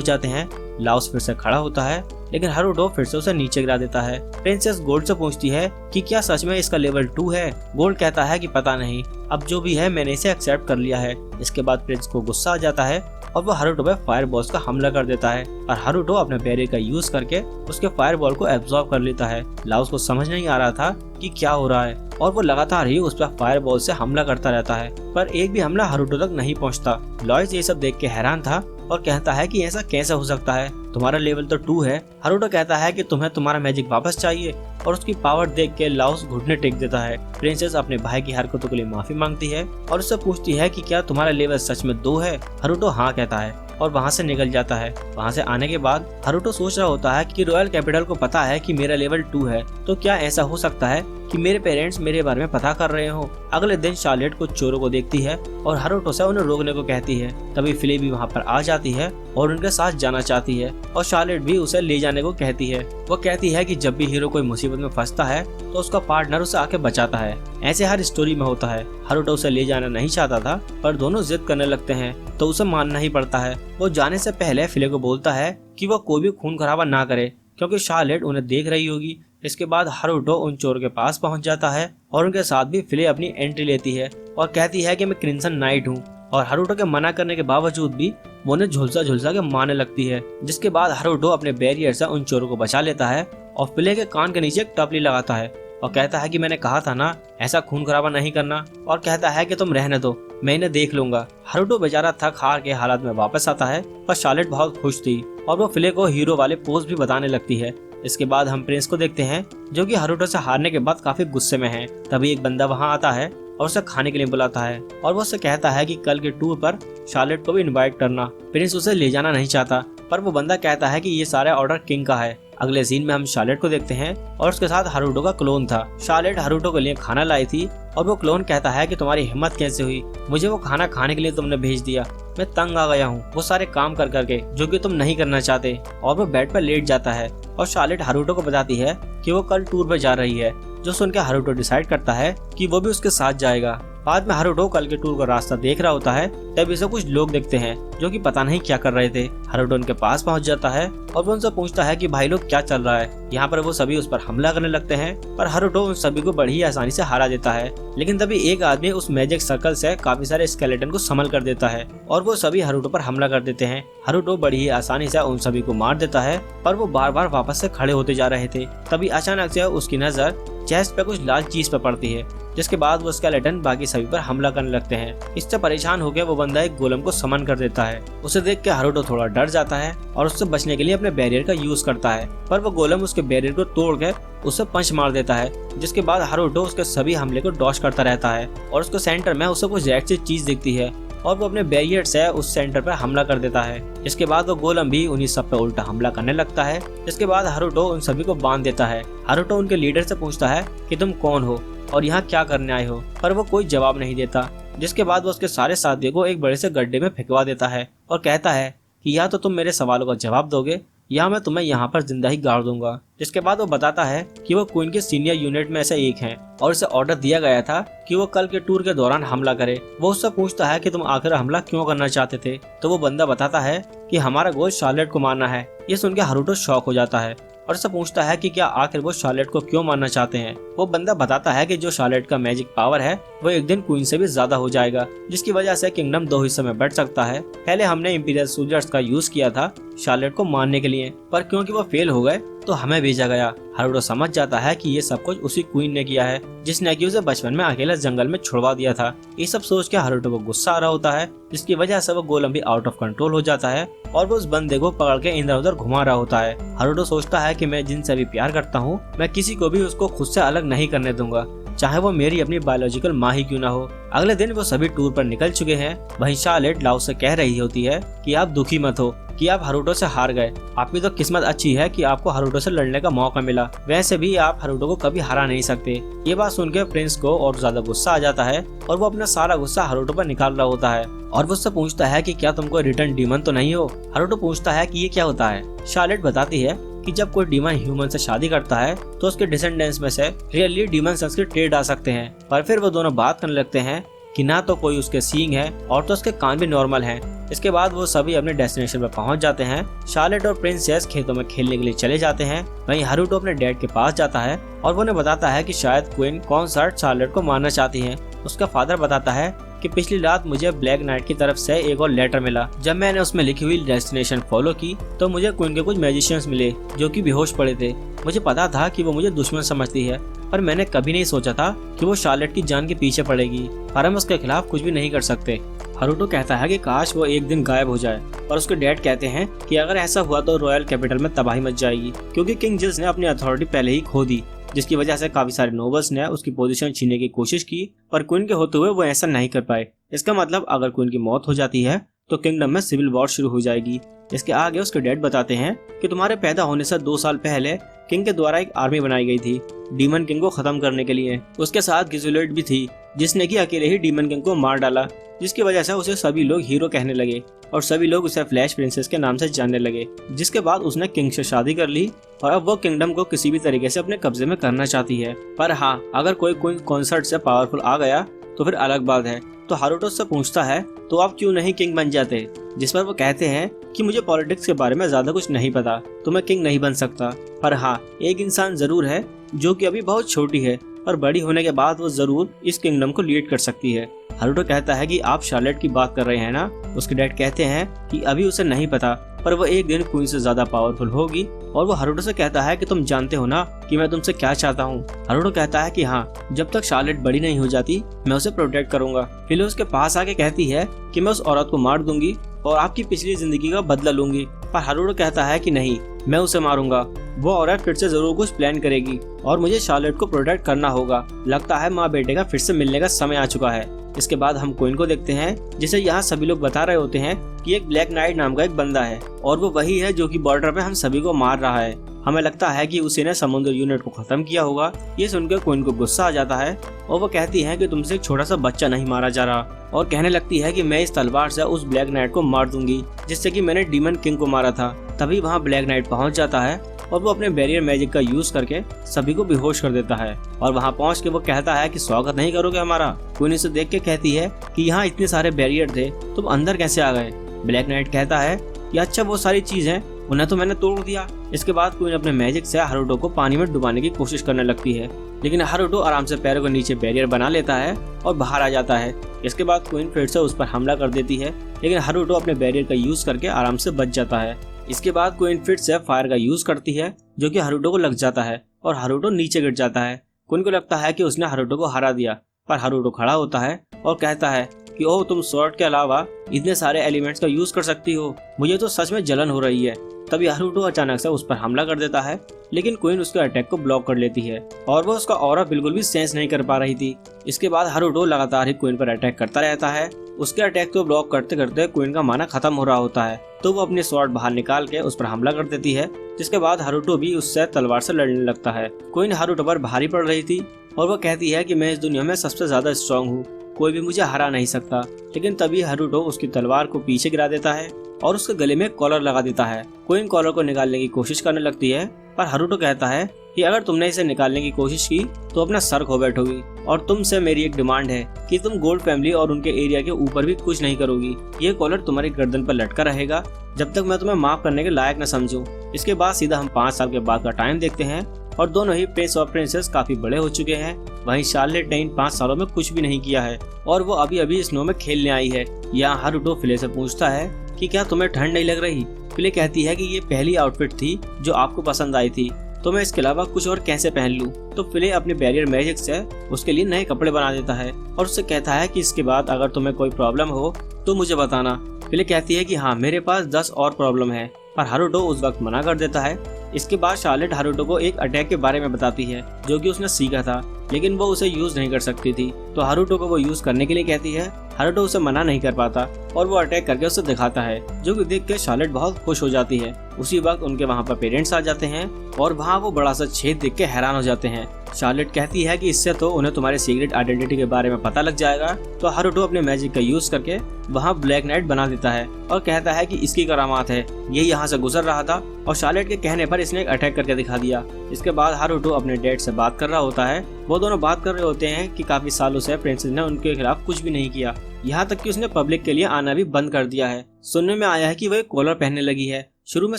जाते हैं। लाओस फिर से खड़ा होता है लेकिन हारुतो फिर से उसे नीचे गिरा देता है। प्रिंसेस गोल्ड से पूछती है कि क्या सच में इसका लेवल 2 है। गोल्ड कहता है कि पता नहीं, अब जो भी है मैंने इसे एक्सेप्ट कर लिया है। इसके बाद प्रिंस को गुस्सा आ जाता है और वो हारुतो पे फायर बॉल्स का हमला कर देता है और हारुतो अपने बैरियर का यूज करके उसके फायर बॉल को एब्जॉर्ब कर लेता है। लाओस को समझ नहीं आ रहा था कि क्या हो रहा है और वो लगातार ही उस पर फायर बॉल से हमला करता रहता है, पर एक भी हमला हारुतो तक नहीं पहुंचता। लॉइस ये सब देख के हैरान था और कहता है कि ऐसा कैसे हो सकता है, तुम्हारा लेवल तो 2 है। हारुतो कहता है कि तुम्हें तुम्हारा मैजिक वापस चाहिए और उसकी पावर देख के लाओस घुटने टेक देता है। प्रिंसेस अपने भाई की हरकतों के लिए माफी मांगती है और उससे पूछती है कि क्या तुम्हारा लेवल सच में 2 है। हारुतो हाँ कहता है और वहाँ से निकल जाता है। वहाँ से आने के बाद हारुतो सोच रहा होता है कि रॉयल कैपिटल को पता है कि मेरा लेवल 2 है, तो क्या ऐसा हो सकता है कि मेरे पेरेंट्स मेरे बारे में पता कर रहे हो। अगले दिन शार्लेट कुछ चोरों को देखती है और हारुतो से उन्हें रोकने को कहती है। तभी फिले भी वहाँ पर आ जाती है और उनके साथ जाना चाहती है और शार्लेट भी उसे ले जाने को कहती है। वो कहती है कि जब भी हीरो कोई मुसीबत में फंसता है तो उसका पार्टनर उसे आके बचाता है। ऐसे हर स्टोरी में होता है। हारुतो उसे ले जाना नहीं चाहता था पर दोनों जिद करने लगते हैं तो उसे मानना ही पड़ता है। वो जाने से पहले फिले को बोलता है कि वो कोई भी खून खराबा ना करे क्योंकि शार्लेट उन्हें देख रही होगी। इसके बाद हारुतो उन चोर के पास पहुंच जाता है और उनके साथ भी फिले अपनी एंट्री लेती है और कहती है कि मैं क्रिम्सन नाइट हूँ, और हारुतो के मना करने के बावजूद भी वो उन्हें झुलसा झुलसा के मारने लगती है। जिसके बाद हारुतो अपने बैरियर से उन चोरों को बचा लेता है और फिले के कान के नीचे एक टपली लगाता है और कहता है कि मैंने कहा था ना ऐसा खून खराबा नहीं करना, और कहता है कि तुम रहने दो, मैं इन्हें देख लूंगा। हारुतो बेचारा थक हार के हालात में वापस आता है पर शार्लेट बहुत खुश थी और वो फिले को हीरो वाले पोज भी बताने लगती है। इसके बाद हम प्रिंस को देखते हैं जो कि हारुतो से हारने के बाद काफी गुस्से में है। तभी एक बंदा वहां आता है और उसे खाने के लिए बुलाता है और वो उससे कहता है कि कल के टूर पर शार्लेट को भी इनवाइट करना। प्रिंस उसे ले जाना नहीं चाहता पर वो बंदा कहता है कि ये सारा ऑर्डर किंग का है। अगले सीन में हम शार्लेट को देखते हैं और उसके साथ हारुतो का क्लोन था। शार्लेट हारुतो के लिए खाना लाई थी और वो क्लोन कहता है कि तुम्हारी हिम्मत कैसे हुई, मुझे वो खाना खाने के लिए तुमने भेज दिया, मैं तंग आ गया हूँ वो सारे काम कर करके जो कि तुम नहीं करना चाहते। और वो बेड पर लेट जाता है और शार्लेट हारुतो को बताती है कि वो कल टूर पर जा रही है, जो सुनकर हारुतो डिसाइड करता है कि वो भी उसके साथ जाएगा। बाद में हारुतो कल के टूर का रास्ता देख रहा होता है तब इसे कुछ लोग देखते हैं जो कि पता नहीं क्या कर रहे थे। हारुतो उनके पास पहुंच जाता है और वो उनसे पूछता है कि भाई लोग क्या चल रहा है। यहाँ पर वो सभी उस पर हमला करने लगते हैं पर हारुतो उन सभी को बड़ी आसानी से हरा देता है। लेकिन तभी एक आदमी उस मैजिक सर्कल से काफी सारे स्केलेटन को संभल कर देता है और वो सभी हारुतो पर हमला कर देते हैं। हारुतो बड़ी ही आसानी से उन सभी को मार देता है पर वो बार बार वापस से खड़े होते जा रहे थे। तभी अचानक से उसकी नजर चेस्ट पे कुछ लाल चीज पे पड़ती है, जिसके बाद वो स्केलेटन बाकी सभी पर हमला करने लगते हैं। इससे परेशान होकर वो बंदा एक गोलम को समन कर देता है। उसे देख के हारुतो थोड़ा डर जाता है और उससे बचने के लिए अपने बैरियर का यूज करता है पर वो गोलम उसके बैरियर को तोड़कर उसे पंच मार देता है। जिसके बाद हारुतो उसके सभी हमले को डॉज करता रहता है और उसके सेंटर में उसे कुछ रेड सी चीज दिखती है और वो अपने बैरियर से उस सेंटर पर हमला कर देता है। इसके बाद वो गोलम भी उन्हीं सब पे उल्टा हमला करने लगता है। जिसके बाद हारुतो उन सभी को बांध देता है। हारुतो उनके लीडर से पूछता है कि तुम कौन हो और यहाँ क्या करने आए हो, पर वो कोई जवाब नहीं देता। जिसके बाद वो उसके सारे साथियों को एक बड़े से गड्ढे में फेंकवा देता है और कहता है कि या तो तुम मेरे सवालों का जवाब दोगे या मैं तुम्हें यहाँ पर जिंदा ही गाड़ दूंगा। जिसके बाद वो बताता है कि वो क्वीन के सीनियर यूनिट में से एक हैं और इसे ऑर्डर दिया गया था कि वो कल के टूर के दौरान हमला करे। वो उससे पूछता है कि तुम आखिर हमला क्यों करना चाहते थे, तो वो बंदा बताता है कि हमारा गोल शार्लेट को मारना है। ये सुनकर हारुतो शॉक हो जाता है और उससे पूछता है कि क्या आखिर वो शार्लेट को क्यों मारना चाहते हैं। वो बंदा बताता है कि जो शार्लेट का मैजिक पावर है वो एक दिन क्वीन से भी ज्यादा हो जाएगा, जिसकी वजह से किंगडम 2 हिस्सों में बढ़ सकता है। पहले हमने इंपीरियल सोल्जर्स का यूज किया था शार्लेट को मारने के लिए, पर क्योंकि वो फेल हो गए तो हमें भेजा गया। हारुतो समझ जाता है कि ये सब कुछ उसी क्वीन ने किया है जिसने कि उसे बचपन में अकेला जंगल में छुड़वा दिया था। ये सब सोच के हारुतो को गुस्सा आ रहा होता है, जिसकी वजह से वो गोलम भी आउट ऑफ कंट्रोल हो जाता है और वो उस बंदे को पकड़ के इधर उधर घुमा रहा होता है। हारुतो सोचता है कि मैं जिनसे भी प्यार करता हूँ मैं किसी को भी उसको खुद से अलग नहीं करने दूंगा, चाहे वो मेरी अपनी बायोलॉजिकल माँ ही क्यों ना हो। अगले दिन वो सभी टूर पर निकल चुके हैं। वहीं शार्लेट लाओस से कह रही होती है कि आप दुखी मत हो कि आप हारुतो से हार गए, आपकी तो किस्मत अच्छी है कि आपको हारुतो से लड़ने का मौका मिला, वैसे भी आप हारुतो को कभी हरा नहीं सकते। ये बात सुनकर प्रिंस को और ज्यादा गुस्सा आ जाता है और वो अपना सारा गुस्सा हारुतो पर निकाल रहा होता है और वो उससे पूछता है कि क्या तुम कोई रिटर्न डीमन तो नहीं हो। हारुतो पूछता है कि ये क्या होता है। शार्लेट बताती है कि जब कोई डीमन ह्यूमन से शादी करता है तो उसके डिसेंडेंट्स में से रियली डीमन सन्स के ट्रेड आ सकते हैं। पर फिर वो दोनों बात करने लगते हैं कि ना तो कोई उसके सींग है और तो उसके कान भी नॉर्मल हैं। इसके बाद वो सभी अपने डेस्टिनेशन पर पहुंच जाते हैं। शार्लेट और प्रिंसेस खेतों में खेलने के लिए चले जाते हैं। वहीं हारुतो अपने डैड के पास जाता है और वो उन्हें बताता है कि शायद क्वीन कॉन्सर्ट शार्लेट को मारना चाहती है। उसका फादर बताता है कि पिछली रात मुझे ब्लैक नाइट की तरफ से एक और लेटर मिला। जब मैंने उसमें लिखी हुई डेस्टिनेशन फॉलो की तो मुझे क्वीन के कुछ मैजिशियंस मिले जो कि बेहोश पड़े थे। मुझे पता था कि वो मुझे दुश्मन समझती है, पर मैंने कभी नहीं सोचा था कि वो शार्लेट की जान के पीछे पड़ेगी और हम उसके खिलाफ कुछ भी नहीं कर सकते। हारुतो कहता है कि काश वो एक दिन गायब हो जाए, और उसके डैड कहते हैं कि अगर ऐसा हुआ तो रॉयल कैपिटल में तबाही मच जाएगी, क्योंकि किंग जिल्स ने अपनी अथॉरिटी पहले ही खो दी, जिसकी वजह से काफी सारे नोबल्स ने उसकी पोजीशन छीनने की कोशिश की, पर क्वीन के होते हुए वो ऐसा नहीं कर पाए। इसका मतलब अगर क्वीन की मौत हो जाती है तो किंगडम में सिविल वॉर शुरू हो जाएगी। इसके आगे उसके डैड बताते हैं कि तुम्हारे पैदा होने से 2 साल पहले किंग के द्वारा एक आर्मी बनाई गई थी डीमन किंग को खत्म करने के लिए। उसके साथ गिजुलेट भी थी जिसने कि अकेले ही डीमन किंग को मार डाला, जिसकी वजह से उसे सभी लोग हीरो कहने लगे और सभी लोग उसे फ्लैश प्रिंसेस के नाम से जानने लगे। जिसके बाद उसने किंग से शादी कर ली और अब वो किंगडम को किसी भी तरीके से अपने कब्जे में करना चाहती है। पर हाँ, अगर कोई कॉन्सर्ट से पावरफुल आ गया तो फिर अलग बात है। तो हारुतो से पूछता है तो आप क्यों नहीं किंग बन जाते, जिस पर वो कहते हैं कि मुझे पॉलिटिक्स के बारे में ज्यादा कुछ नहीं पता तो मैं किंग नहीं बन सकता। पर हाँ, एक इंसान जरूर है जो कि अभी बहुत छोटी है और बड़ी होने के बाद वो जरूर इस किंगडम को लीड कर सकती है। हारुतो कहता है कि आप शार्लेट की बात कर रहे हैं ना। उसके डैड कहते हैं कि अभी उसे नहीं पता, पर वो एक दिन क्वीन से ज्यादा पावरफुल होगी। और वो हारुतो से कहता है कि तुम जानते हो ना कि मैं तुमसे क्या चाहता हूँ। हारुतो कहता है कि हाँ, जब तक शार्लेट बड़ी नहीं हो जाती मैं उसे प्रोटेक्ट करूंगा। फिलिस उसके पास आके कहती है कि मैं उस औरत को मार दूंगी और आपकी पिछली जिंदगी का बदला लूंगी। पर हारुतो कहता है कि नहीं, मैं उसे मारूंगा। वो औरत फिर से जरूर कुछ प्लान करेगी और मुझे शार्लेट को प्रोटेक्ट करना होगा। लगता है माँ बेटे का फिर से मिलने का समय आ चुका है। इसके बाद हम क्वीन को देखते हैं, जिसे यहाँ सभी लोग बता रहे होते हैं कि एक ब्लैक नाइट नाम का एक बंदा है और वो वही है जो कि बॉर्डर पे हम सभी को मार रहा है। हमें लगता है कि उसी ने समुद्र यूनिट को खत्म किया होगा। ये सुनकर क्वीन को गुस्सा आ जाता है और वो कहती है कि तुमसे एक छोटा सा बच्चा नहीं मारा जा रहा, और कहने लगती है कि मैं इस तलवार से उस ब्लैक नाइट को मार दूंगी जिससे कि मैंने डीमन किंग को मारा था। तभी वहाँ ब्लैक नाइट पहुँच जाता है और वो अपने बैरियर मैजिक का यूज करके सभी को बेहोश कर देता है। और वहाँ पहुँच के वो कहता है कि स्वागत नहीं करोगे हमारा। क्वीन इसे देख के कहती है कि यहाँ इतने सारे बैरियर थे, तुम अंदर कैसे आ गए। ब्लैक नाइट कहता है कि अच्छा, वो सारी चीजें उन्हें तो मैंने तोड़ दिया। इसके बाद क्वीन अपने मैजिक से हारुतो को पानी में डुबाने की कोशिश करने लगती है, लेकिन हारुतो आराम से पैरों के नीचे बैरियर बना लेता है और बाहर आ जाता है। इसके बाद क्वीन फिर से उस पर हमला कर देती है, लेकिन हारुतो अपने बैरियर का यूज करके आराम से बच जाता है। इसके बाद क्वीन फिर से फायर का यूज करती है जो कि हारुतो को लग जाता है और हारुतो नीचे गिर जाता है। क्वीन को लगता है कि उसने हारुतो को हरा दिया, पर हारुतो खड़ा होता है और कहता है कि ओह, तुम स्वॉर्ड के अलावा इतने सारे एलिमेंट्स का यूज कर सकती हो, मुझे तो सच में जलन हो रही है। तभी हारुतो अचानक से उस पर हमला कर देता है, लेकिन क्वीन उसके अटैक को ब्लॉक कर लेती है और वो उसका ऑरा बिल्कुल भी सेंस नहीं कर पा रही थी। इसके बाद हारुतो लगातार ही क्वीन पर अटैक करता रहता है। उसके अटैक को ब्लॉक करते करते क्वीन का माना खत्म हो रहा होता है, तो वो अपने स्वॉर्ड बाहर निकाल के उस पर हमला कर देती है, जिसके बाद हारुतो भी उससे तलवार से लड़ने लगता है। क्वीन हारुतो पर भारी पड़ रही थी और वो कहती है कि मैं इस दुनिया में सबसे ज्यादा स्ट्रॉन्ग हूँ, कोई भी मुझे हरा नहीं सकता। लेकिन तभी हारुतो उसकी तलवार को पीछे गिरा देता है और उसके गले में कॉलर लगा देता है। क्वीन कॉलर को निकालने की कोशिश करने लगती है, पर हारुतो कहता है कि अगर तुमने इसे निकालने की कोशिश की तो अपना सर खो बैठोगी, और तुमसे मेरी एक डिमांड है कि तुम गोल्ड फैमिली और उनके एरिया के ऊपर भी कुछ नहीं करोगी। ये कॉलर तुम्हारी गर्दन पर लटका रहेगा जब तक मैं तुम्हें माफ करने के लायक न समझूं। इसके बाद सीधा हम 5 साल के बाद का टाइम देखते हैं और दोनों ही प्रिंस और प्रिंसेस काफी बड़े हो चुके हैं। वहीं शार्लेट ने इन 5 सालों में कुछ भी नहीं किया है और वो अभी अभी स्नो में खेलने आई है। यहाँ हारुतो फिले से पूछता है कि क्या तुम्हें ठंड नहीं लग रही। फिले कहती है कि ये पहली आउटफिट थी जो आपको पसंद आई थी, तो मैं इसके अलावा कुछ और कैसे पहन लूं। तो फिले अपने बैरियर मैजिक से उसके लिए नए कपड़े बना देता है और उससे कहता है कि इसके बाद अगर तुम्हें कोई प्रॉब्लम हो तो मुझे बताना। फिले कहती है कि हाँ, मेरे पास 10 और प्रॉब्लम है, पर हारुतो उस वक्त मना कर देता है। इसके बाद शार्लेट हारुतो को एक अटैक के बारे में बताती है जो कि उसने सीखा था, लेकिन वो उसे यूज नहीं कर सकती थी, तो हारुतो को वो यूज करने के लिए कहती है। हारुतो उसे मना नहीं कर पाता और वो अटैक करके उसे दिखाता है, जो कि देख के शार्लेट बहुत खुश हो जाती है। उसी वक्त उनके वहाँ पर पेरेंट्स आ जाते हैं और वहाँ वो बड़ा सा छेद देख के हैरान हो जाते हैं। शार्लेट कहती है कि इससे तो उन्हें तुम्हारे सीक्रेट आइडेंटिटी के बारे में पता लग जाएगा। तो हारुतो अपने मैजिक का यूज करके वहाँ ब्लैक नाइट बना देता है और कहता है कि इसकी करामात है, ये यहाँ से गुजर रहा था और शार्लेट के कहने पर इसने एक अटैक करके दिखा दिया। इसके बाद हारुतो अपने डैड से बात कर रहा होता है। वो दोनों बात कर रहे होते हैं कि काफी सालों से प्रिंसेस ने उनके खिलाफ कुछ भी नहीं किया, यहाँ तक कि उसने पब्लिक के लिए आना भी बंद कर दिया है। सुनने में आया है कि वो एक कॉलर पहनने लगी है। शुरू में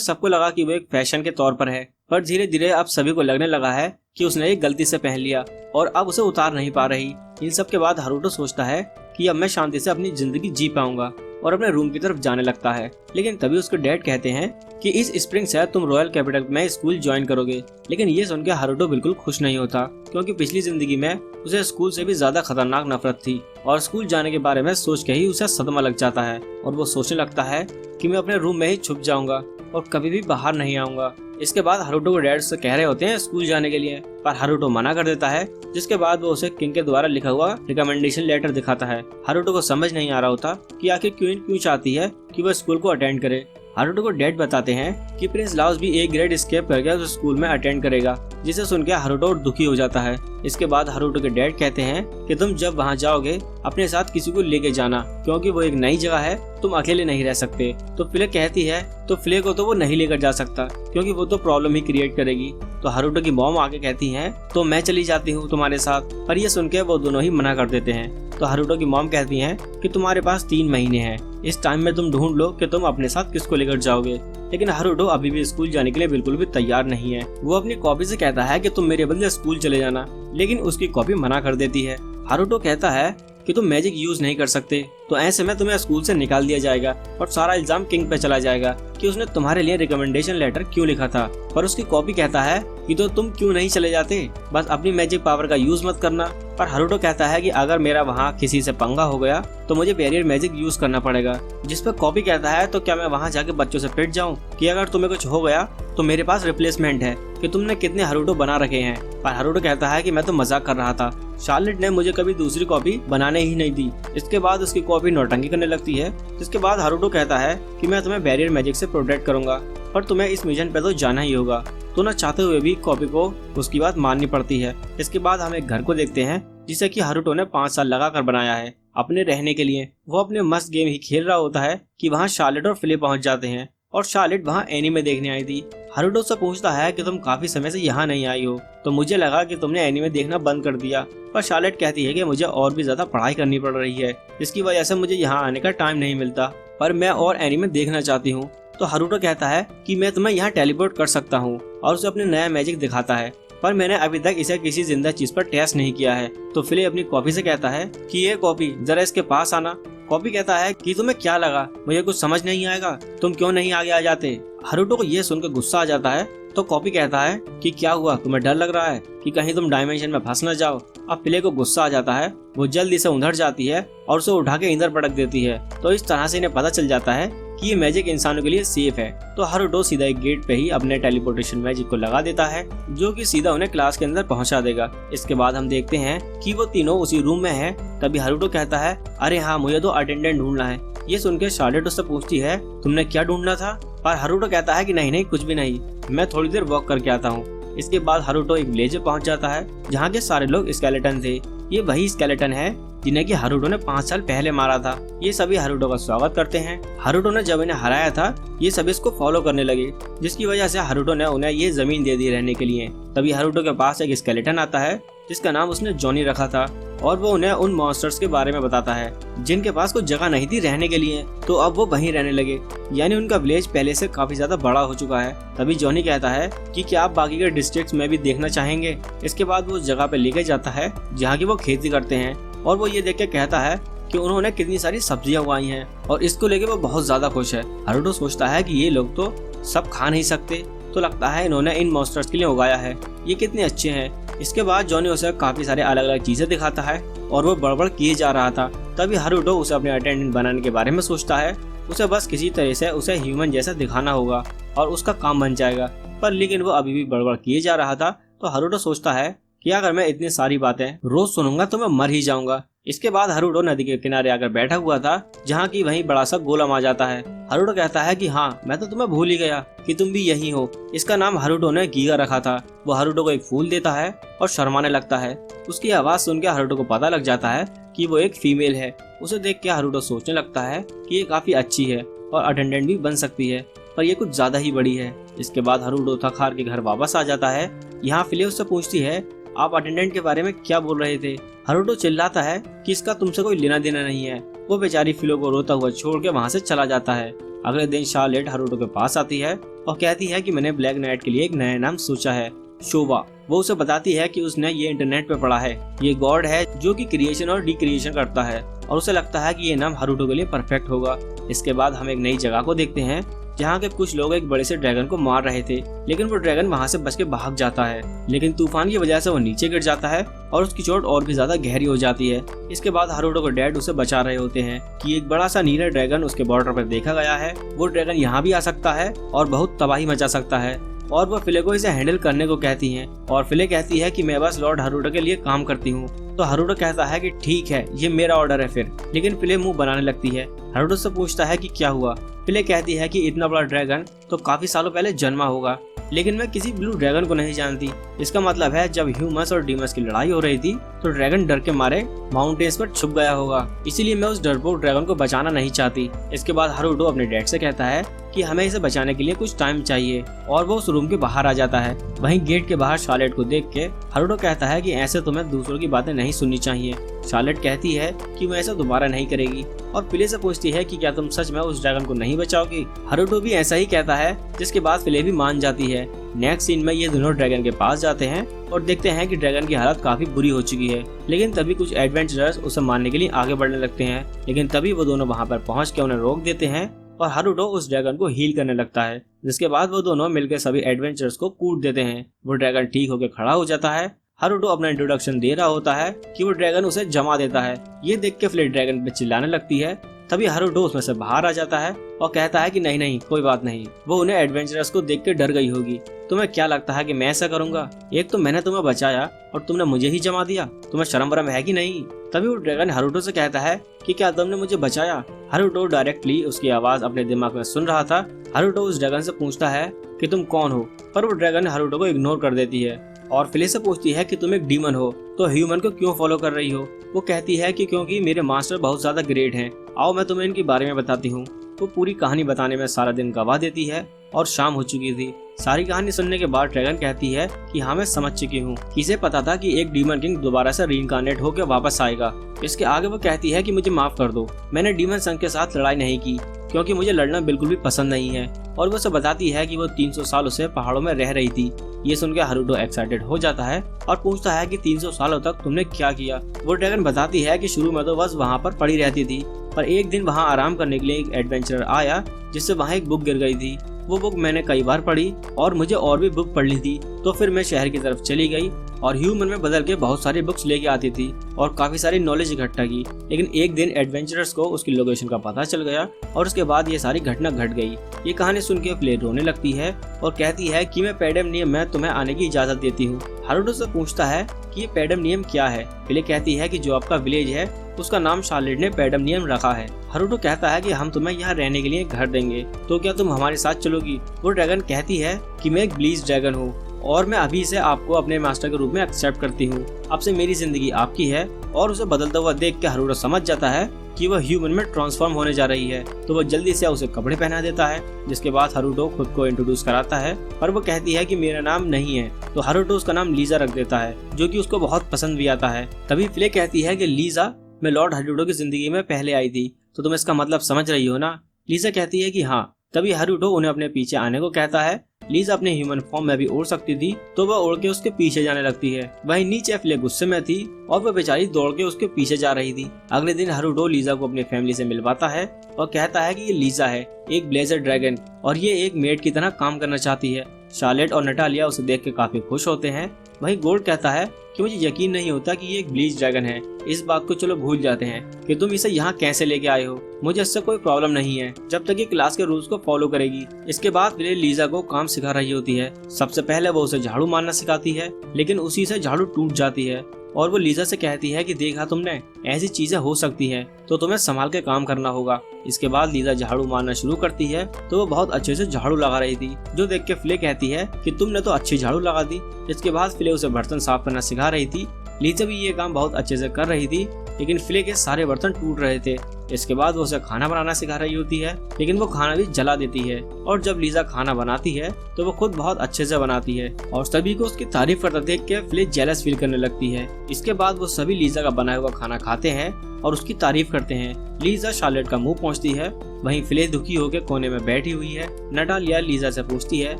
सबको लगा कि वो एक फैशन के तौर पर है, पर धीरे धीरे अब सभी को लगने लगा है कि उसने एक गलती से पहन लिया और अब उसे उतार नहीं पा रही। इन सब के बाद हारुतो सोचता है कि अब मैं शांति से अपनी जिंदगी जी पाऊंगा और अपने रूम की तरफ जाने लगता है। लेकिन तभी उसके डैड कहते हैं कि इस स्प्रिंग से तुम रॉयल कैपिटल में स्कूल ज्वाइन करोगे। लेकिन ये सुनकर हारुतो बिल्कुल खुश नहीं होता, क्योंकि पिछली जिंदगी में उसे स्कूल से भी ज्यादा खतरनाक नफरत थी और स्कूल जाने के बारे में सोच के ही उसे सदमा लग जाता है और वो सोचने लगता है कि मैं अपने रूम में ही छुप जाऊंगा और कभी भी बाहर नहीं आऊंगा। इसके बाद हारुतो को डैड से कह रहे होते हैं स्कूल जाने के लिए, पर हारुतो मना कर देता है, जिसके बाद वो उसे किंग के द्वारा लिखा हुआ रिकमेंडेशन लेटर दिखाता है। हारुतो को समझ नहीं आ रहा होता कि आखिर क्वीन क्यों चाहती है कि वह स्कूल को अटेंड करे। हारुतो को डैड बताते हैं कि प्रिंस लाओस भी एक ग्रेड स्केप करके उस स्कूल में अटेंड करेगा, जिसे सुनकर हारुतो दुखी हो जाता है। इसके बाद हारुतो के डैड कहते हैं कि तुम जब वहाँ जाओगे अपने साथ किसी को लेके जाना, क्योंकि वो एक नई जगह है, तुम अकेले नहीं रह सकते। तो फ्ले कहती है तो फ्ले को तो वो नहीं लेकर जा सकता, क्योंकि वो तो प्रॉब्लम ही क्रिएट करेगी। तो हारुतो की मॉम आके कहती है तो मैं चली जाती हूँ तुम्हारे साथ, पर ये सुनकर वो दोनों ही मना कर देते हैं। तो हारुतो की मॉम कहती है कि तुम्हारे पास 3 महीने हैं, इस टाइम में तुम ढूंढ लो कि तुम अपने साथ किसको लेकर जाओगे। लेकिन हारुतो अभी भी स्कूल जाने के लिए बिल्कुल भी तैयार नहीं है। वो अपनी कॉपी से कहता है कि तुम मेरे बदले स्कूल चले जाना, लेकिन उसकी कॉपी मना कर देती है। हारुतो कहता है कि तुम मैजिक यूज नहीं कर सकते, तो ऐसे में तुम्हें स्कूल से निकाल दिया जाएगा और सारा इल्जाम किंग पे चला जाएगा कि उसने तुम्हारे लिए रिकमेंडेशन लेटर क्यों लिखा था। पर उसकी कॉपी कहता है कि तो तुम क्यों नहीं चले जाते, बस अपनी मैजिक पावर का यूज मत करना। पर हारुतो कहता है कि अगर मेरा वहाँ किसी से पंगा हो गया तो मुझे बैरियर मैजिक यूज करना पड़ेगा। जिस पर कॉपी कहता है तो क्या मैं वहाँ जाके बच्चों से पिट जाऊँ कि अगर तुम्हें कुछ हो गया तो मेरे पास रिप्लेसमेंट है, कि तुमने कितने हारुतो बना रखे हैं। पर हारुतो कहता है कि मैं तो मजाक कर रहा था, शार्लेट ने मुझे कभी दूसरी कॉपी बनाने ही नहीं दी। इसके बाद उसकी कॉपी नौटंकी करने लगती है। जिसके बाद हारुतो कहता है कि मैं तुम्हें बैरियर मैजिक से प्रोटेक्ट करूंगा, पर तुम्हें इस मिशन पे तो जाना ही होगा। तो न चाहते हुए भी कॉपी को उसकी बात माननी पड़ती है। इसके बाद हम एक घर को देखते हैं जिसे कि हारुतो ने 5 साल लगा कर बनाया है अपने रहने के लिए। वो अपने मस्त गेम ही खेल रहा होता है कि वहाँ शार्लेट और फिले पहुँच जाते हैं और शार्लेट वहाँ एनीमे देखने आई थी। हारुतो से पूछता है कि तुम काफी समय से यहाँ नहीं आई हो, तो मुझे लगा कि तुमने एनीमे देखना बंद कर दिया। पर शार्लेट कहती है कि मुझे और भी ज्यादा पढ़ाई करनी पड़ रही है, इसकी वजह से मुझे यहाँ आने का टाइम नहीं मिलता, पर मैं और एनीमे देखना चाहती हूँ। तो हारुतो कहता है कि मैं तुम्हें यहाँ टेलीपोर्ट कर सकता हूँ और उसे अपने नया मैजिक दिखाता है, पर मैंने अभी तक इसे किसी जिंदा चीज पर टेस्ट नहीं किया है। तो फिले अपनी कॉपी से कहता है कि ये कॉपी जरा इसके पास आना। कॉपी कहता है कि तुम्हें क्या लगा, मुझे कुछ समझ नहीं आएगा, तुम क्यों नहीं आगे आ जाते। हारुतो को ये सुनकर गुस्सा आ जाता है। तो कॉपी कहता है कि क्या हुआ, तुम्हें डर लग रहा है कि कहीं तुम डायमेंशन में फंस न जाओ। अब फिले को गुस्सा आ जाता है, वो जल्दी से उधर जाती है और उसे उठा के इधर पटक देती है। तो इस तरह से इन्हें पता चल जाता है कि ये मैजिक इंसानों के लिए सेफ है। तो हारुतो सीधा एक गेट पे ही अपने टेलीपोर्टेशन मैजिक को लगा देता है, जो कि सीधा उन्हें क्लास के अंदर पहुंचा देगा। इसके बाद हम देखते हैं कि वो तीनों उसी रूम में हैं। तभी हारुतो कहता है अरे हाँ, मुझे तो अटेंडेंट ढूंढना है। ये सुनकर शार्लेट उससे पूछती है तुमने क्या ढूंढना था, पर हारुतो कहता है कि नहीं कुछ भी नहीं, मैं थोड़ी देर वॉक करके आता हूँ। इसके बाद हारुतो एक विलेज में पहुंच जाता है जहाँ के सारे लोग स्केलेटन थे। ये वही स्केलेटन है जिन्हें कि हारुतो ने 5 साल पहले मारा था। ये सभी हारुतो का स्वागत करते हैं। हारुतो ने जब इन्हें हराया था ये सभी इसको फॉलो करने लगे, जिसकी वजह से हारुतो ने उन्हें ये जमीन दे दी रहने के लिए। तभी हारुतो के पास एक स्केलेटन आता है जिसका नाम उसने जॉनी रखा था और वो उन्हें उन मॉन्स्टर्स के बारे में बताता है जिनके पास कोई जगह नहीं थी रहने के लिए, तो अब वो वहीं रहने लगे, यानी उनका विलेज पहले से काफी ज्यादा बड़ा हो चुका है। तभी जॉनी कहता है कि क्या आप बाकी के डिस्ट्रिक्ट्स में भी देखना चाहेंगे। इसके बाद वो उस जगह पे लेके जाता है जहाँ की वो खेती करते हैं और वो ये देख के कहता है कि उन्होंने कितनी सारी सब्जियां उगाई हैं और इसको लेके वो बहुत ज्यादा खुश है। हारुतो सोचता है कि ये लोग तो सब खा नहीं सकते, तो लगता है इन्होंने इन मॉन्स्टर्स के लिए उगाया है, ये कितने अच्छे हैं। इसके बाद जॉनी उसे काफी सारे अलग अलग चीजें दिखाता है और वो बड़बड़ किए जा रहा था। तभी हारुतो उसे अपने अटेंडेंट बनाने के बारे में सोचता है। उसे बस किसी तरह से उसे ह्यूमन जैसा दिखाना होगा और उसका काम बन जाएगा। पर लेकिन वो अभी भी बड़बड़ किए जा रहा था। तो हारुतो सोचता है कि अगर मैं इतनी सारी बातें रोज सुनूंगा तो मैं मर ही जाऊंगा, इसके बाद हारुतो नदी के किनारे आकर बैठा हुआ था, जहाँ की वहीं बड़ा सा गोलम आ जाता है। हारुतो कहता है कि हाँ, मैं तो तुम्हें भूल ही गया कि तुम भी यही हो। इसका नाम हारुतो ने गीगा रखा था। वो हारुतो को एक फूल देता है और शर्माने लगता है। उसकी आवाज सुन के हारुतो को पता लग जाता है कि वो एक फीमेल है। उसे देख के हारुतो सोचने लगता है कि ये काफी अच्छी है और अटेंडेंट भी बन सकती है, पर ये कुछ ज्यादा ही बड़ी है। इसके बाद हारुतो थक हार के घर वापस आ जाता है। यहाँ फिले उससे पूछती है, आप अटेंडेंट के बारे में क्या बोल रहे थे? हारुतो चिल्लाता है कि इसका तुमसे कोई लेना देना नहीं है। वो बेचारी फिलो को रोता हुआ छोड़ के वहाँ से चला जाता है। अगले दिन शार्लेट हारुतो के पास आती है और कहती है कि मैंने ब्लैक नाइट के लिए एक नया नाम सोचा है, शोबा। वो उसे बताती है कि उसने ये इंटरनेट पे पढ़ा है, ये गॉड है जो कि क्रिएशन और डिक्रिएशन करता है, और उसे लगता है कि ये नाम हारुतो के लिए परफेक्ट होगा। इसके बाद हम एक नई जगह को देखते हैं, जहाँ के कुछ लोग एक बड़े से ड्रैगन को मार रहे थे, लेकिन वो ड्रैगन वहाँ से बच के भाग जाता है। लेकिन तूफान की वजह से वो नीचे गिर जाता है और उसकी चोट और भी ज्यादा गहरी हो जाती है। इसके बाद हारुतो को डैड उसे बचा रहे होते हैं कि एक बड़ा सा नीला ड्रैगन उसके बॉर्डर पर देखा गया है। वो ड्रैगन यहाँ भी आ सकता है और बहुत तबाही मचा सकता है, और वो फिले को इसे हैंडल करने को कहती हैं। और फिले कहती है कि मैं बस लॉर्ड हारुतो के लिए काम करती हूँ। तो हारुतो कहता है कि ठीक है, ये मेरा ऑर्डर है फिर। लेकिन फिले मुंह बनाने लगती है। हारुतो से पूछता है कि क्या हुआ। फिले कहती है कि इतना बड़ा ड्रैगन तो काफी सालों पहले जन्मा होगा, लेकिन मैं किसी ब्लू ड्रैगन को नहीं जानती। इसका मतलब है जब ह्यूमंस और डीमंस की लड़ाई हो रही थी तो ड्रैगन डर के मारे माउंटेन्स पर छुप गया होगा, इसीलिए मैं उस डरपोक ड्रैगन को बचाना नहीं चाहती। इसके बाद हारुतो अपने डैड से कहता है कि हमें इसे बचाने के लिए कुछ टाइम चाहिए, और वो उस रूम के बाहर आ जाता है। वहीं गेट के बाहर शार्लेट को देख के हारुतो कहता है कि ऐसे तुम्हें दूसरों की बातें नहीं सुननी चाहिए। शार्लेट कहती है कि वो ऐसा दोबारा नहीं करेगी, और फिले से पूछती है कि क्या तुम सच में उस ड्रैगन को नहीं बचाओगी। हारुतो भी ऐसा ही कहता है, जिसके बाद फिले भी मान जाती है। नेक्स्ट सीन में ये दोनों ड्रैगन के पास जाते हैं और देखते हैं कि ड्रैगन की हालत काफी बुरी हो चुकी है। लेकिन तभी कुछ एडवेंचरर्स उसे मारने के लिए आगे बढ़ने लगते हैं, लेकिन तभी वो दोनों वहाँ पर पहुँच के उन्हें रोक देते हैं और हारुतो उस ड्रैगन को हील करने लगता है। जिसके बाद वो दोनों मिलकर सभी एडवेंचरर्स को कूट देते हैं। वो ड्रैगन ठीक होकर खड़ा हो जाता है। हारुतो अपना इंट्रोडक्शन दे रहा होता है कि वो ड्रैगन उसे जमा देता है। ये देख के फिले ड्रैगन पे चिल्लाने लगती है। तभी हारुतो उसमें से बाहर आ जाता है और कहता है कि नहीं नहीं, कोई बात नहीं। वो उन्हें एडवेंचरर्स को देख के डर गई होगी। तुम्हें क्या लगता है कि मैं ऐसा करूंगा? एक तो मैंने तुम्हें बचाया और तुमने मुझे ही जमा दिया। तुम्हें शर्म वरम है कि नहीं? तभी वो ड्रैगन हारुतो से कहता है कि क्या तुमने मुझे बचाया? हारुतो डायरेक्टली उसकी आवाज अपने दिमाग में सुन रहा था। हारुतो उस ड्रैगन से पूछता है कि तुम कौन हो, पर वो ड्रैगन हारुतो को इग्नोर कर देती है और फिले से पूछती है कि तुम एक डीमन हो तो ह्यूमन को क्यों फॉलो कर रही हो। वो कहती है कि क्योंकि मेरे मास्टर बहुत ज्यादा ग्रेट हैं, आओ मैं तुम्हें इनके बारे में बताती हूँ। वो पूरी कहानी बताने में सारा दिन गवा देती है और शाम हो चुकी थी। सारी कहानी सुनने के बाद ड्रैगन कहती है कि हाँ, मैं समझ चुकी हूँ। इसे पता था कि एक डीमन किंग दोबारा से रीइंकार्नेट होकर वापस आएगा। इसके आगे वो कहती है कि मुझे माफ कर दो, मैंने डीमन संघ के साथ लड़ाई नहीं की क्योंकि मुझे लड़ना बिल्कुल भी पसंद नहीं है। और वो उसे बताती है कि वो 300 सालों से पहाड़ों में रह रही थी। ये सुनकर हारुतो एक्साइटेड हो जाता है और पूछता है कि 300 सालों तक तुमने क्या किया। वो ड्रैगन बताती है कि शुरू में तो बस वहाँ पर पड़ी रहती थी, पर एक दिन वहाँ आराम करने के लिए एक एडवेंचरर आया जिससे वहाँ एक बुक गिर गई थी। वो बुक मैंने कई बार पढ़ी और मुझे और भी बुक पढ़नी थी, तो फिर मैं शहर की तरफ चली गई और ह्यूमन में बदल के बहुत सारी बुक्स लेके आती थी और काफी सारी नॉलेज इकट्ठा की। लेकिन एक दिन एडवेंचरर्स को उसकी लोकेशन का पता चल गया और उसके बाद ये सारी घटना घट गई। ये कहानी सुन के फिले रोने लगती है और कहती है कि मैं पैडम नियम में तुम्हें आने की इजाजत देती हूँ। हारुतो से पूछता है कि ये पैडम नियम क्या है। फिले कहती है कि जो आपका विलेज है उसका नाम शार्लेट ने पैडम नियम रखा है। हारुतो कहता है कि हम तुम्हें यहाँ रहने के लिए घर देंगे, तो क्या तुम हमारे साथ चलोगी? वो ड्रैगन कहती है कि मैं एक ब्लीच ड्रैगन हूँ और मैं अभी से आपको अपने मास्टर के रूप में एक्सेप्ट करती हूँ। अब से मेरी जिंदगी आपकी है। और उसे बदलता हुआ देख के हारुतो समझ जाता है कि वह ह्यूमन में ट्रांसफॉर्म होने जा रही है, तो वह जल्दी से उसे कपड़े पहना देता है। जिसके बाद हारुतो खुद को इंट्रोड्यूस कराता है, पर वो कहती है कि मेरा नाम नहीं है, तो हारुतो उसका नाम लीजा रख देता है, जो कि उसको बहुत पसंद भी आता है। तभी फिले कहती है कि लीजा, मैं लॉर्ड हारुतो की जिंदगी में पहले आई थी, तो तुम इसका मतलब समझ रही हो ना? लीजा कहती है कि हाँ। तभी हारुतो उन्हें अपने पीछे आने को कहता है। लीजा अपने ह्यूमन फॉर्म में भी उड़ सकती थी, तो वह उड़ के उसके पीछे जाने लगती है। वहीं नीचे फिले गुस्से में थी और वह बेचारी दौड़ के उसके पीछे जा रही थी। अगले दिन हारुतो लीजा को अपनी फैमिली से मिलवाता है और कहता है कि ये लीजा है, एक ब्लेजर ड्रैगन, और ये एक मेड की तरह काम करना चाहती है। शार्लेट और नटालिया उसे देख के काफी खुश होते हैं। वहीं गोल्ड कहता है कि मुझे यकीन नहीं होता कि ये एक ब्लीच ड्रैगन है, इस बात को चलो भूल जाते हैं। कि तुम इसे यहाँ कैसे लेके आए हो, मुझे इससे कोई प्रॉब्लम नहीं है जब तक ये क्लास के रूल्स को फॉलो करेगी। इसके बाद फिले लीजा को काम सिखा रही होती है। सबसे पहले वो उसे झाड़ू मारना सिखाती है, लेकिन उसी से झाड़ू टूट जाती है और वो लीजा से कहती है कि देखा तुमने, ऐसी चीजें हो सकती है तो तुम्हें संभाल के काम करना होगा। इसके बाद लीजा झाड़ू मारना शुरू करती है तो वो बहुत अच्छे से झाड़ू लगा रही थी, जो देख के फिले कहती है कि तुमने तो अच्छी झाड़ू लगा दी। इसके बाद फिले उसे बर्तन साफ करना सिखा रही थी। लीजा भी ये काम बहुत अच्छे से कर रही थी, लेकिन फिले के सारे बर्तन टूट रहे थे। इसके बाद वो उसे खाना बनाना सिखा रही होती है, लेकिन वो खाना भी जला देती है। और जब लीजा खाना बनाती है तो वो खुद बहुत अच्छे से बनाती है और सभी को उसकी तारीफ करता देख के फिले जेलस फील करने लगती है। इसके बाद वो सभी लीजा का बनाया हुआ खाना खाते हैं और उसकी तारीफ करते हैं। लीजा शार्लेट का मुंह पहुंचती है, वहीं फिले दुखी होकर कोने में बैठी हुई है। नटालिया लीजा से पूछती है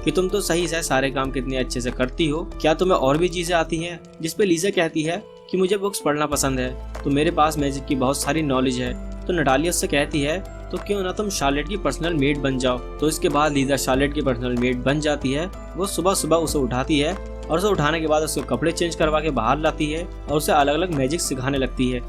कि तुम तो सही से सारे काम कितने अच्छे से करती हो, क्या तुम्हें और भी चीजें आती हैं? जिस पे लीजा कहती है कि मुझे बुक्स पढ़ना पसंद है, तो मेरे पास मैजिक की बहुत सारी नॉलेज है। तो नटालिया उससे कहती है तो क्यों ना तुम शार्लेट की पर्सनल मेड बन जाओ। तो इसके बाद लीजा शार्लेट की पर्सनल मेड बन जाती है। वो सुबह सुबह उसे उठाती है और उसे उठाने के बाद उसके कपड़े चेंज करवा के बाहर लाती है और उसे अलग अलग मैजिक सिखाने लगती है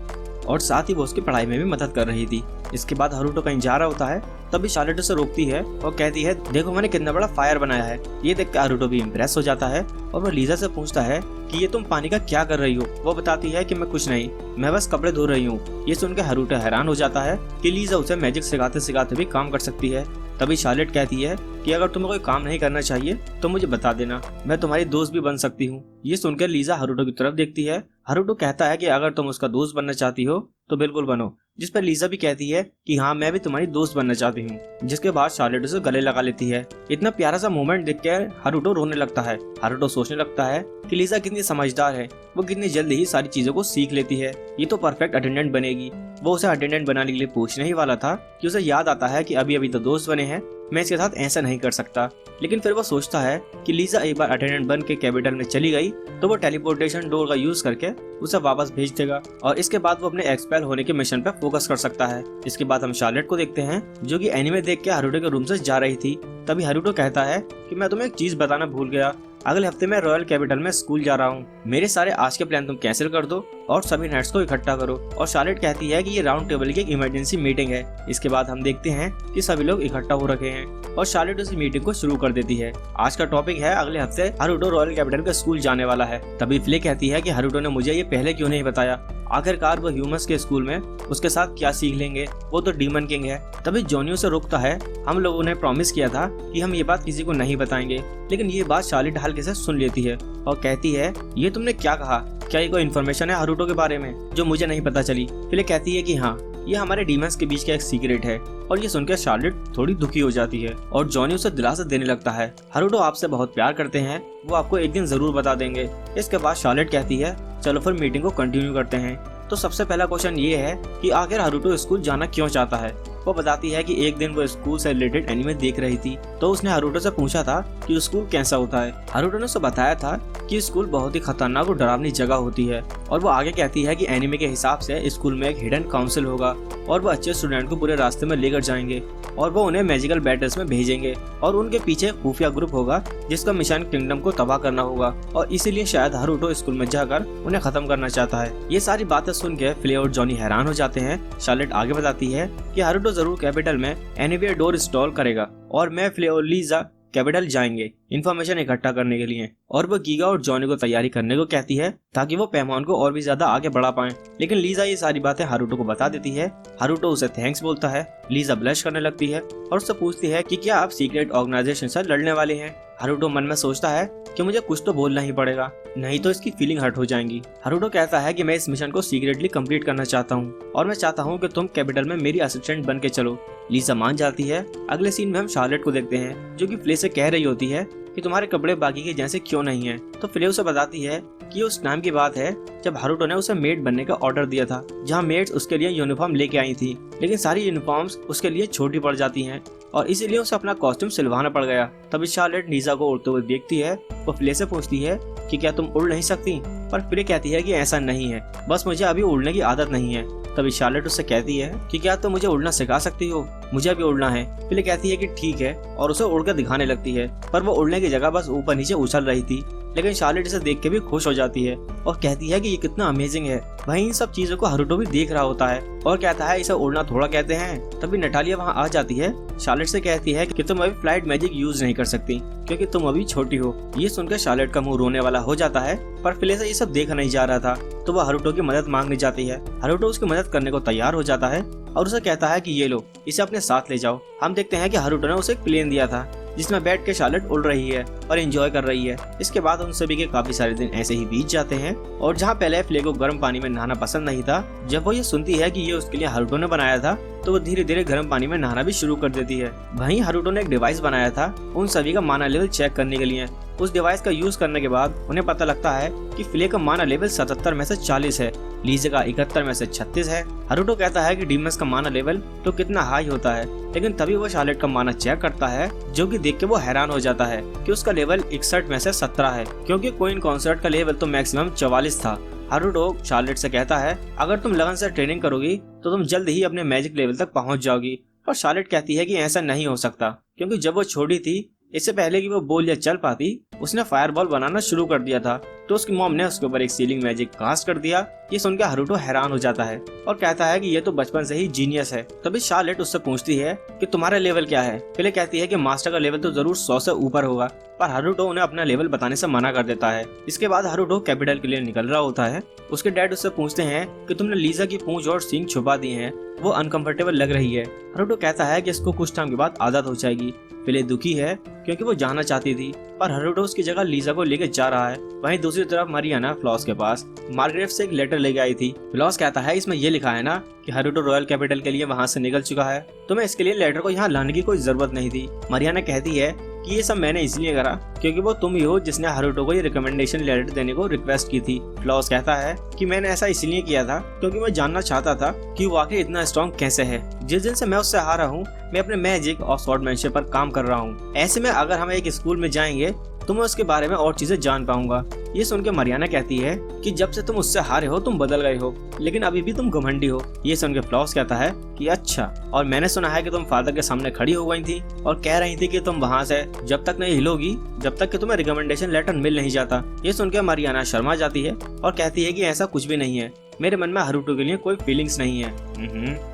और साथ ही वो उसकी पढ़ाई में भी मदद कर रही थी। इसके बाद हारुतो कहीं जा रहा होता है, तभी शार्लेट उसे रोकती है और कहती है देखो मैंने कितना बड़ा फायर बनाया है। ये देख कर हारुतो भी इम्प्रेस हो जाता है और वो लीजा से पूछता है कि ये तुम पानी का क्या कर रही हो। वो बताती है कि मैं कुछ नहीं, मैं बस कपड़े धो रही हूँ। ये सुनकर हारुतो हैरान हो जाता है कि लीजा उसे मैजिक सिखाते सिखाते भी काम कर सकती है। तभी शार्लेट कहती है कि अगर तुम्हें कोई काम नहीं करना चाहिए तो मुझे बता देना, मैं तुम्हारी दोस्त भी बन सकती हूँ। ये सुनकर लीजा हारुतो की तरफ देखती है। हारुतो कहता है कि अगर तुम उसका दोस्त बनना चाहती हो तो बिल्कुल बनो, जिस पर लीजा भी कहती है कि हाँ मैं भी तुम्हारी दोस्त बनना चाहती हूँ। जिसके बाद शार्लेट उसे गले लगा लेती है। इतना प्यारा सा मोमेंट देखकर हारुतो रोने लगता है। हारुतो सोचने लगता है कि लीजा कितनी समझदार है, वो कितनी जल्दी ही सारी चीजों को सीख लेती है, ये तो परफेक्ट अटेंडेंट बनेगी। वो उसे अटेंडेंट बनाने के लिए पूछने ही वाला था कि उसे याद आता है कि अभी अभी तो दोस्त बने हैं, मैं इसके साथ ऐसा नहीं कर सकता। लेकिन फिर वो सोचता है कि लीजा एक बार अटेंडेंट बन के कैपिटल में चली गई तो वो टेलीपोर्टेशन डोर का यूज करके उसे वापस भेज देगा और इसके बाद वो अपने एक्सपेल होने के मिशन पर फोकस कर सकता है। इसके बाद हम शार्लेट को देखते हैं जो कि एनीमे देख के हारुतो के रूम से जा रही थी। तभी हारुतो कहता है कि मैं तुम्हें एक चीज बताना भूल गया, अगले हफ्ते मैं रॉयल कैपिटल में स्कूल जा रहा हूँ। मेरे सारे आज के प्लान तुम कैंसिल कर दो और सभी नेट्स को इकट्ठा करो। और शार्लेट कहती है कि ये राउंड टेबल की एक इमरजेंसी मीटिंग है। इसके बाद हम देखते हैं कि सभी लोग इकट्ठा हो रखे हैं और शार्लेट उस मीटिंग को शुरू कर देती है। आज का टॉपिक है अगले हफ्ते हारुतो रॉयल कैपिटल के स्कूल जाने वाला है। तभी फ्ले कहती है कि हारुतो ने मुझे ये पहले क्यों नहीं बताया, आखिरकार वो ह्यूमंस के स्कूल में उसके साथ क्या सीख लेंगे, वो तो डीमन किंग है। तभी जॉनी उसे रोकता है, हम लोगों ने प्रॉमिस किया था कि हम ये बात किसी को नहीं बताएंगे। लेकिन ये बात शार्लेट हल्के से सुन लेती है और कहती है ये तुमने क्या कहा, क्या ये कोई इन्फॉर्मेशन है हारुतो के बारे में जो मुझे नहीं पता चली। फिर कहती है कि हाँ ये हमारे डीमंस के बीच का एक सीक्रेट है। और ये सुनकर शार्लेट थोड़ी दुखी हो जाती है और जॉनी उसे दिलासा देने लगता है, हारुतो आपसे बहुत प्यार करते हैं, वो आपको एक दिन जरूर बता देंगे। इसके बाद शार्लेट कहती है चलो फिर मीटिंग को कंटिन्यू करते हैं। तो सबसे पहला क्वेश्चन ये है कि आखिर हारुतो स्कूल जाना क्यों चाहता है। वो बताती है कि एक दिन वो स्कूल से रिलेटेड एनीमे देख रही थी तो उसने हारुतो से पूछा था कि स्कूल कैसा होता है। हारुतो ने उसे बताया था कि स्कूल बहुत ही खतरनाक और डरावनी जगह होती है। और वो आगे कहती है कि एनीमे के हिसाब से स्कूल में एक हिडन काउंसिल होगा और वो अच्छे स्टूडेंट को पूरे रास्ते में लेकर जाएंगे और वो उन्हें मैजिकल बैटल्स में भेजेंगे और उनके पीछे खुफिया ग्रुप होगा जिसका मिशन किंगडम को तबाह करना होगा और इसीलिए शायद हारुतो स्कूल में जाकर उन्हें खत्म करना चाहता है। ये सारी बातें सुन के फ्ले और जॉनी हैरान हो जाते हैं। शार्लेट आगे बताती है कि हारुतो जरूर कैपिटल में एनीवेयर डोर इंस्टॉल करेगा और मैं, फ्ले और लीजा कैपिटल जाएंगे इन्फॉर्मेशन इकट्ठा करने के लिए। और वो गीगा और जॉनी को तैयारी करने को कहती है ताकि वो पैमान को और भी ज्यादा आगे बढ़ा पाए। लेकिन लीजा ये सारी बातें हारुतो को बता देती है। हारुतो उसे थैंक्स बोलता है। लीजा ब्लश करने लगती है और उससे पूछती है कि क्या आप सीक्रेट ऑर्गेनाइजेशन से लड़ने वाले हैं। हारुतो मन में सोचता है कि मुझे कुछ तो बोलना ही पड़ेगा, नहीं तो इसकी फीलिंग हर्ट हो जाएंगी। हारुतो कहता है कि मैं इस मिशन को सीक्रेटली कंप्लीट करना चाहता हूँ और मैं चाहता हूँ कि तुम कैपिटल में मेरी असिस्टेंट बन के चलो। लीजा मान जाती है। अगले सीन में हम शार्लेट को देखते हैं जो कि फ्ले से कह रही होती है कि तुम्हारे कपड़े बाकी के जैसे क्यों नहीं है। तो फ्ले उसे बताती है कि उस टाइम की बात है जब हारुतो ने उसे मेड बनने का ऑर्डर दिया था, जहाँ मेड्स उसके लिए यूनिफॉर्म लेके आई थी, लेकिन सारी यूनिफॉर्म्स उसके लिए छोटी पड़ जाती हैं और इसीलिए उसे अपना कॉस्ट्यूम सिलवाना पड़ गया। तभी शार्लेट लीजा को उड़ते हुए देखती है। वो फ्ले से पूछती है कि क्या तुम उड़ नहीं सकती, पर फ्ले कहती है कि ऐसा नहीं है, बस मुझे अभी उड़ने की आदत नहीं है। तभी शार्लेट उससे कहती है कि क्या तुम मुझे उड़ना सिखा सकती हो, मुझे अभी उड़ना है। फ्ले कहती है कि ठीक है और उसे उड़कर दिखाने लगती है, पर वो उड़ने की जगह बस ऊपर नीचे उछल रही थी लेकिन शार्लेट इसे देख के भी खुश हो जाती है और कहती है कि ये कितना अमेजिंग है। वहीं इन सब चीजों को हारुतो भी देख रहा होता है और कहता है इसे उड़ना थोड़ा कहते हैं। तभी नटालिया वहाँ आ जाती है, शार्लेट से कहती है कि तुम अभी फ्लाइट मैजिक यूज नहीं कर सकती क्योंकि तुम अभी छोटी हो। ये सुनकर शार्लेट का मुंह रोने वाला हो जाता है, पर फिलेसा ये सब देख नहीं जा रहा था तो वह हारुतो की मदद मांगने जाती है। हारुतो उसकी मदद करने को तैयार हो जाता है और उसे कहता है कि ये लो, इसे अपने साथ ले जाओ। हम देखते हैं कि हारुतो ने उसे एक प्लेन दिया था जिसमें बैठ के शार्लेट उड़ रही है और एंजॉय कर रही है। इसके बाद उन सभी के काफी सारे दिन ऐसे ही बीत जाते हैं और जहाँ पहले फ्ले को गर्म पानी में नहाना पसंद नहीं था, जब वो ये सुनती है कि ये उसके लिए हारुतो ने बनाया था तो वो धीरे धीरे गर्म पानी में नहाना भी शुरू कर देती है। वहीं हारुतो ने एक डिवाइस बनाया था उन सभी का माना लेवल चेक करने के लिए। उस डिवाइस का यूज करने के बाद उन्हें पता लगता है कि फ्ले का माना लेवल 77 में से 40 है, लीजे का 71 में से 36 है। हारुतो कहता है कि डीमंस का माना लेवल तो कितना हाई होता है, लेकिन तभी वो शार्लेट का माना चेक करता है, जो कि देख के वो हैरान हो जाता है कि उसका लेवल 61 में से 17 है, क्योंकि क्वीन कॉन्सर्ट का लेवल तो मैक्सिमम 44 था। हारुतो शार्लेट से कहता है अगर तुम लगन से ट्रेनिंग करोगी तो तुम जल्द ही अपने मैजिक लेवल तक पहुंच जाओगी। और शार्लेट कहती है कि ऐसा नहीं हो सकता, क्योंकि जब वो छोटी थी, इससे पहले कि वो बोल या चल पाती, उसने फायरबॉल बनाना शुरू कर दिया था, तो उसकी मॉम ने उसके ऊपर एक सीलिंग मैजिक कास्ट कर दिया। ये सुनकर हारुतो हैरान हो जाता है और कहता है कि ये तो बचपन से ही जीनियस है। तभी शार्लेट उससे पूछती है कि तुम्हारा लेवल क्या है। फिले कहती है कि मास्टर का लेवल तो जरूर 100 से ऊपर होगा, पर हारुतो उन्हें अपना लेवल बताने से मना कर देता है। इसके बाद हारुतो कैपिटल के लिए निकल रहा होता है। उसके डैड उससे पूछते हैं कि तुमने लीजा की पूंछ और सींग छुपा दी हैं, वो अनकंफर्टेबल लग रही है। हारुतो कहता है कि इसको कुछ टाइम के बाद आदत हो जाएगी। फिले दुखी है क्योंकि वो जाना चाहती थी, पर हारुतो उसकी जगह लीजा को लेकर जा रहा है। वहीं दूसरी तरफ मारियाना फ्लॉस के पास मार्गरेट से एक लेटर लेके आई थी। फ्लॉस कहता है इसमें ये लिखा है ना कि हारुतो रॉयल कैपिटल के लिए वहाँ से निकल चुका है, तुम्हें इसके लिए लेटर को यहाँ लाने की कोई जरूरत नहीं थी। मारियाना कहती है कि ये सब मैंने इसलिए करा क्योंकि वो तुम ही हो जिसने हारुतो को ये रिकमेंडेशन लेटर देने को रिक्वेस्ट की थी। फ्लॉस कहता है कि मैंने ऐसा इसलिए किया था क्योंकि मैं जानना चाहता था कि वो आखिर इतना स्ट्रॉन्ग कैसे है। जिस दिन से मैं उससे हारा हूँ, मैं अपने मैजिक और स्वॉर्डमैनशिप पर काम कर रहा हूँ। ऐसे में अगर हम एक स्कूल में जाएंगे तो मैं उसके बारे में और चीजें जान पाऊंगा। ये सुन के मारियाना कहती है कि जब से तुम उससे हारे हो तुम बदल गए हो, लेकिन अभी भी तुम घमंडी हो। ये सुन के फ्लॉस कहता है कि अच्छा, और मैंने सुना है कि तुम फादर के सामने खड़ी हो गई थी और कह रही थी कि तुम वहाँ से जब तक नहीं हिलोगी जब तक कि तुम्हें रिकमेंडेशन लेटर मिल नहीं जाता। ये सुन के मारियाना शर्मा जाती है और कहती है कि ऐसा कुछ भी नहीं है, मेरे मन में हारुतो के लिए कोई फीलिंग्स नहीं है।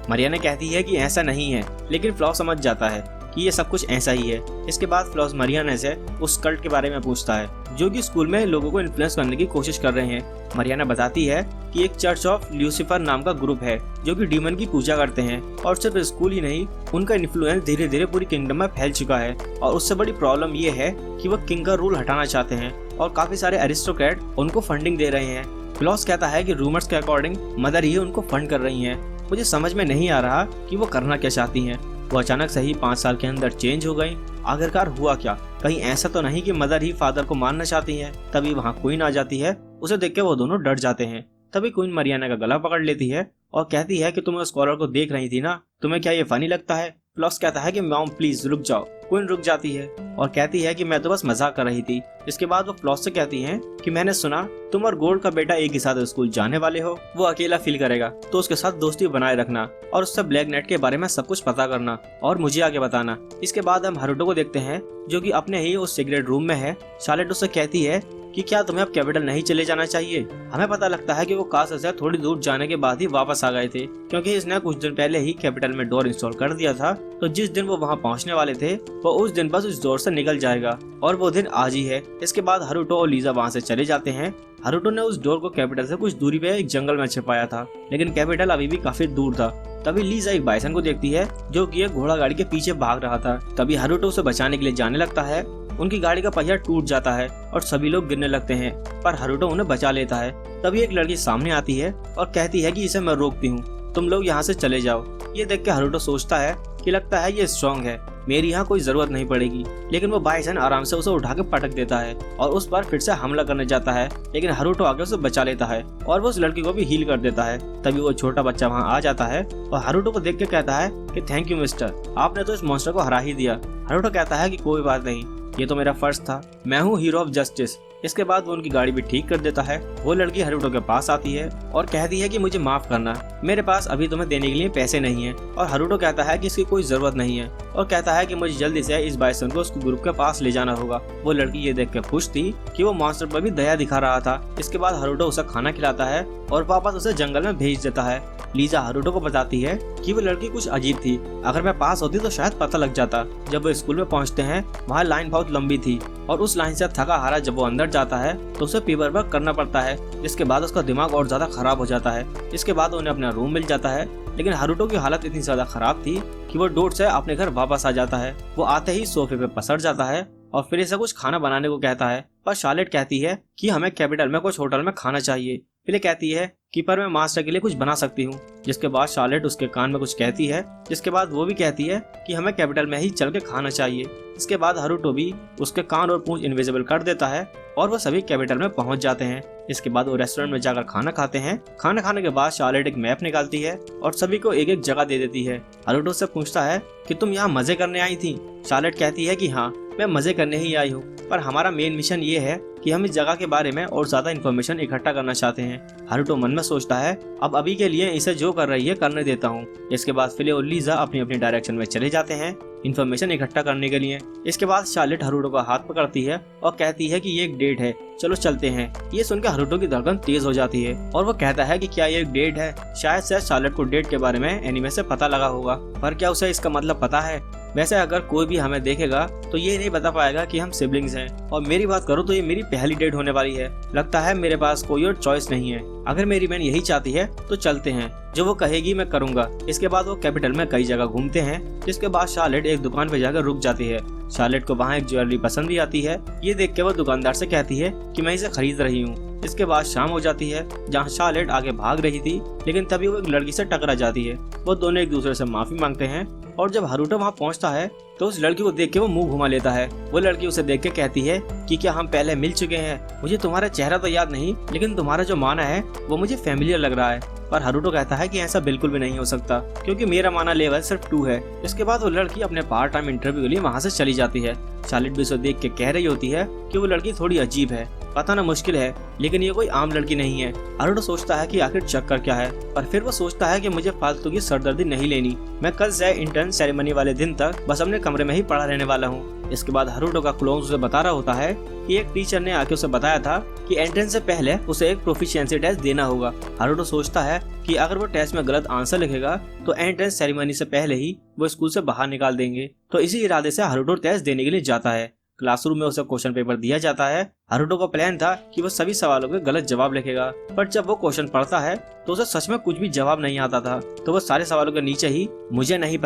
मारियाना कहती है कि ऐसा नहीं है, लेकिन फ्लॉस समझ जाता है कि ये सब कुछ ऐसा ही है। इसके बाद फ्लॉस मारियाना से उस कल्ट के बारे में पूछता है जो कि स्कूल में लोगों को इन्फ्लुएंस करने की कोशिश कर रहे हैं। मारियाना बताती है कि एक चर्च ऑफ ल्यूसीफर नाम का ग्रुप है जो कि डीमन की पूजा करते हैं, और सिर्फ स्कूल ही नहीं, उनका इन्फ्लुएंस धीरे धीरे पूरी किंगडम में फैल चुका है। और उससे बड़ी प्रॉब्लम ये है कि वो किंग का रूल हटाना चाहते हैं और काफी सारे एरिस्टोक्रेट उनको फंडिंग दे रहे हैं। फ्लॉस कहता है कि रूमर्स के अकॉर्डिंग मदर ही उनको फंड कर रही हैं। मुझे समझ में नहीं आ रहा कि वो करना क्या चाहती हैं। वो अचानक से ही 5 साल के अंदर चेंज हो गई। आखिरकार हुआ क्या? कहीं ऐसा तो नहीं कि मदर ही फादर को मारना चाहती हैं? तभी वहाँ क्वीन आ जाती है। उसे देख के वो दोनों डर जाते हैं। तभी क्वीन मारियाना का गला पकड़ लेती है और कहती है कि तुम उस स्कॉलर को देख रही थी ना, तुम्हें क्या ये फनी लगता है? फ्लॉस कहता है कि मॉम प्लीज रुक जाओ। क्वीन रुक जाती है और कहती है कि मैं तो बस मजाक कर रही थी। इसके बाद वो फ्लॉस से कहती हैं कि मैंने सुना तुम और गोल्ड का बेटा एक ही साथ स्कूल जाने वाले हो। वो अकेला फील करेगा तो उसके साथ दोस्ती बनाए रखना और उससे ब्लैक नाइट के बारे में सब कुछ पता करना और मुझे आगे बताना। इसके बाद हम हारुतो को देखते हैं जो कि अपने ही उस सीक्रेट रूम में है। शार्लेट उससे कहती है कि क्या तुम्हें अब कैपिटल नहीं चले जाना चाहिए? हमें पता लगता है कि वो कासल से थोड़ी दूर जाने के बाद ही वापस आ गए थे, क्योंकि इसने कुछ दिन पहले ही कैपिटल में डोर इंस्टॉल कर दिया था। तो जिस दिन वो वहाँ पहुँचने वाले थे वो उस दिन बस उस डोर से निकल जाएगा और वो दिन आज ही है। इसके बाद हारुतो और लीजा वहाँ से चले जाते हैं। हारुतो ने उस डोर को कैपिटल से कुछ दूरी पे एक जंगल में छिपाया था, लेकिन कैपिटल अभी भी काफी दूर था। तभी लीजा एक बाइसन को देखती है जो कि एक घोड़ा गाड़ी के पीछे भाग रहा था। तभी हारुतो उसे बचाने के लिए जाने लगता है। उनकी गाड़ी का पहिया टूट जाता है और सभी लोग गिरने लगते हैं, पर हारुतो उन्हें बचा लेता है। तभी एक लड़की सामने आती है और कहती है कि इसे मैं रोकती हूँ, तुम लोग यहाँ से चले जाओ। ये देख के हारुतो सोचता है कि लगता है ये स्ट्रॉन्ग है, मेरी यहाँ कोई जरूरत नहीं पड़ेगी। लेकिन वो बाइसन आराम से उसे उठा के पटक देता है और उस पर फिर से हमला करने जाता है, लेकिन हारुतो आगे उसे बचा लेता है और वो उस लड़की को भी हील कर देता है। तभी वो छोटा बच्चा वहाँ आ जाता है और हारुतो को देख के कहता है कि थैंक यू मिस्टर, आपने तो इस मॉन्स्टर को हरा ही दिया। हारुतो कहता है कि कोई बात नहीं, ये तो मेरा फर्ज था, मैं हूँ हीरो ऑफ जस्टिस। इसके बाद वो उनकी गाड़ी भी ठीक कर देता है। वो लड़की हरुटो के पास आती है और कहती है कि मुझे माफ करना, मेरे पास अभी तुम्हें देने के लिए पैसे नहीं है। और हरुटो कहता है कि इसकी कोई जरूरत नहीं है और कहता है कि मुझे जल्दी से इस बाइसन को उसके ग्रुप के पास ले जाना होगा। वो लड़की ये देख के खुश थी कि वो मॉन्स्टर पर भी दया दिखा रहा था। इसके बाद हरुटो उसे खाना खिलाता है और वापस उसे जंगल में भेज देता है। लीजा हरुटो को बताती है कि वो लड़की कुछ अजीब थी, अगर मैं पास होती तो शायद पता लग जाता। जब वो स्कूल में पहुंचते हैं वहाँ लाइन बहुत लंबी थी और उस लाइन से थका हारा जब वो अंदर जाता है तो उसे पेपर वर्क करना पड़ता है, जिसके बाद उसका दिमाग और ज्यादा खराब हो जाता है। इसके बाद उन्हें अपना रूम मिल जाता है, लेकिन हरुटो की हालत इतनी ज्यादा खराब थी कि वो डोट से अपने घर वापस आ जाता है। वो आते ही सोफे पे पसर जाता है और फिर इसे कुछ खाना बनाने को कहता है, पर शार्लेट कहती है कि हमें कैपिटल में कुछ होटल में खाना चाहिए। फिर कहती है कि पर मैं मास्टर के लिए कुछ बना सकती हूँ। जिसके बाद शार्लेट उसके कान में कुछ कहती है, जिसके बाद वो भी कहती है कि हमें कैपिटल में ही चल के खाना चाहिए। इसके बाद हरुटो भी उसके कान और पूंछ इनविजिबल कर देता है और वो सभी कैपिटल में पहुंच जाते हैं। इसके बाद वो रेस्टोरेंट में जाकर खाना खाते हैं। खाना खाने के बाद शार्लेट एक मैप निकालती है और सभी को एक एक जगह दे देती है। हरुटो से पूछता है कि तुम यहाँ मजे करने आई थी? शार्लेट कहती है कि हाँ, मैं मजे करने ही आई हूँ, पर हमारा मेन मिशन ये है कि हम इस जगह के बारे में और ज्यादा इन्फॉर्मेशन इकट्ठा करना चाहते हैं। हरुटो मन में सोचता है अब अभी के लिए इसे जो कर रही है करने देता हूँ। इसके बाद फिले और लीजा अपनी अपनी डायरेक्शन में चले जाते हैं इन्फॉर्मेशन इकट्ठा करने के लिए। इसके बाद शार्लेट हरुटो का हाथ पकड़ती है और कहती है कि ये एक डेट है, चलो चलते हैं। ये सुनकर हरुटो की धड़कन तेज हो जाती है और वो कहता है कि क्या ये एक डेट है। शायद से शार्लेट को डेट के बारे में एनीमे से पता लगा होगा, पर क्या उसे इसका मतलब पता है? वैसे अगर कोई भी हमें देखेगा तो ये नहीं बता पाएगा कि हम सिबलिंग्स हैं। और मेरी बात करूँ तो ये मेरी पहली डेट होने वाली है। लगता है मेरे पास कोई और चॉइस नहीं है। अगर मेरी बहन यही चाहती है तो चलते हैं, जो वो कहेगी मैं करूंगा। इसके बाद वो कैपिटल में कई जगह घूमते हैं। जिसके बाद शार्लेट एक दुकान पर जाकर रुक जाती है। शार्लेट को वहाँ एक ज्वेलरी पसंद भी आती है। ये देख के वो दुकानदार से कहती है कि मैं इसे खरीद रही हूँ। इसके बाद शाम हो जाती है, जहाँ शार्लेट आगे भाग रही थी, लेकिन तभी वो एक लड़की से टकरा जाती है। वो दोनों एक दूसरे से माफी मांगते हैं और जब हरुटो वहाँ पहुँचता है तो उस लड़की को देख के वो मुंह घुमा लेता है। वो लड़की उसे देख के कहती है कि क्या हम पहले मिल चुके हैं? मुझे तुम्हारा चेहरा तो याद नहीं, लेकिन तुम्हारा जो माना है वो मुझे फैमिलियर लग रहा है। पर हरुटो कहता है कि ऐसा बिल्कुल भी नहीं हो सकता, क्योंकि मेरा माना लेवल सिर्फ 2 है। इसके बाद वो लड़की अपने पार्ट टाइम इंटरव्यू के लिए वहाँ से चली जाती है। शार्लेट भी उसे देख के कह रही होती है कि वो लड़की थोड़ी अजीब है, पता ना मुश्किल है, लेकिन ये कोई आम लड़की नहीं है। हरुटो सोचता है कि आखिर चक्कर क्या है, पर फिर वो सोचता है कि मुझे फालतू की सरदर्दी नहीं लेनी। मैं कल से इंटर्न सेरेमनी वाले दिन तक बस अपने कमरे में ही पड़ा रहने वाला हूँ। इसके बाद हरुटो का क्लोन उसे बता रहा होता है कि एक टीचर ने आके उसे बताया था कि एंट्रेंस से पहले उसे एक प्रोफिशिएंसी टेस्ट देना होगा। हरुटो सोचता है कि अगर वो टेस्ट में गलत आंसर लिखेगा तो एंट्रेंस सेरेमनी से पहले ही वो स्कूल से बाहर निकाल देंगे। तो इसी इरादे से हरुटो टेस्ट देने के लिए जाता है। क्लासरूम में उसे क्वेश्चन पेपर दिया जाता है। हरुटो का प्लान था कि वो सभी सवालों के गलत जवाब लिखेगा, पर जब वो क्वेश्चन पढ़ता है तो उसे सच में कुछ भी जवाब नहीं आता था। तो वो सारे सवालों के नीचे ही मुझे नहीं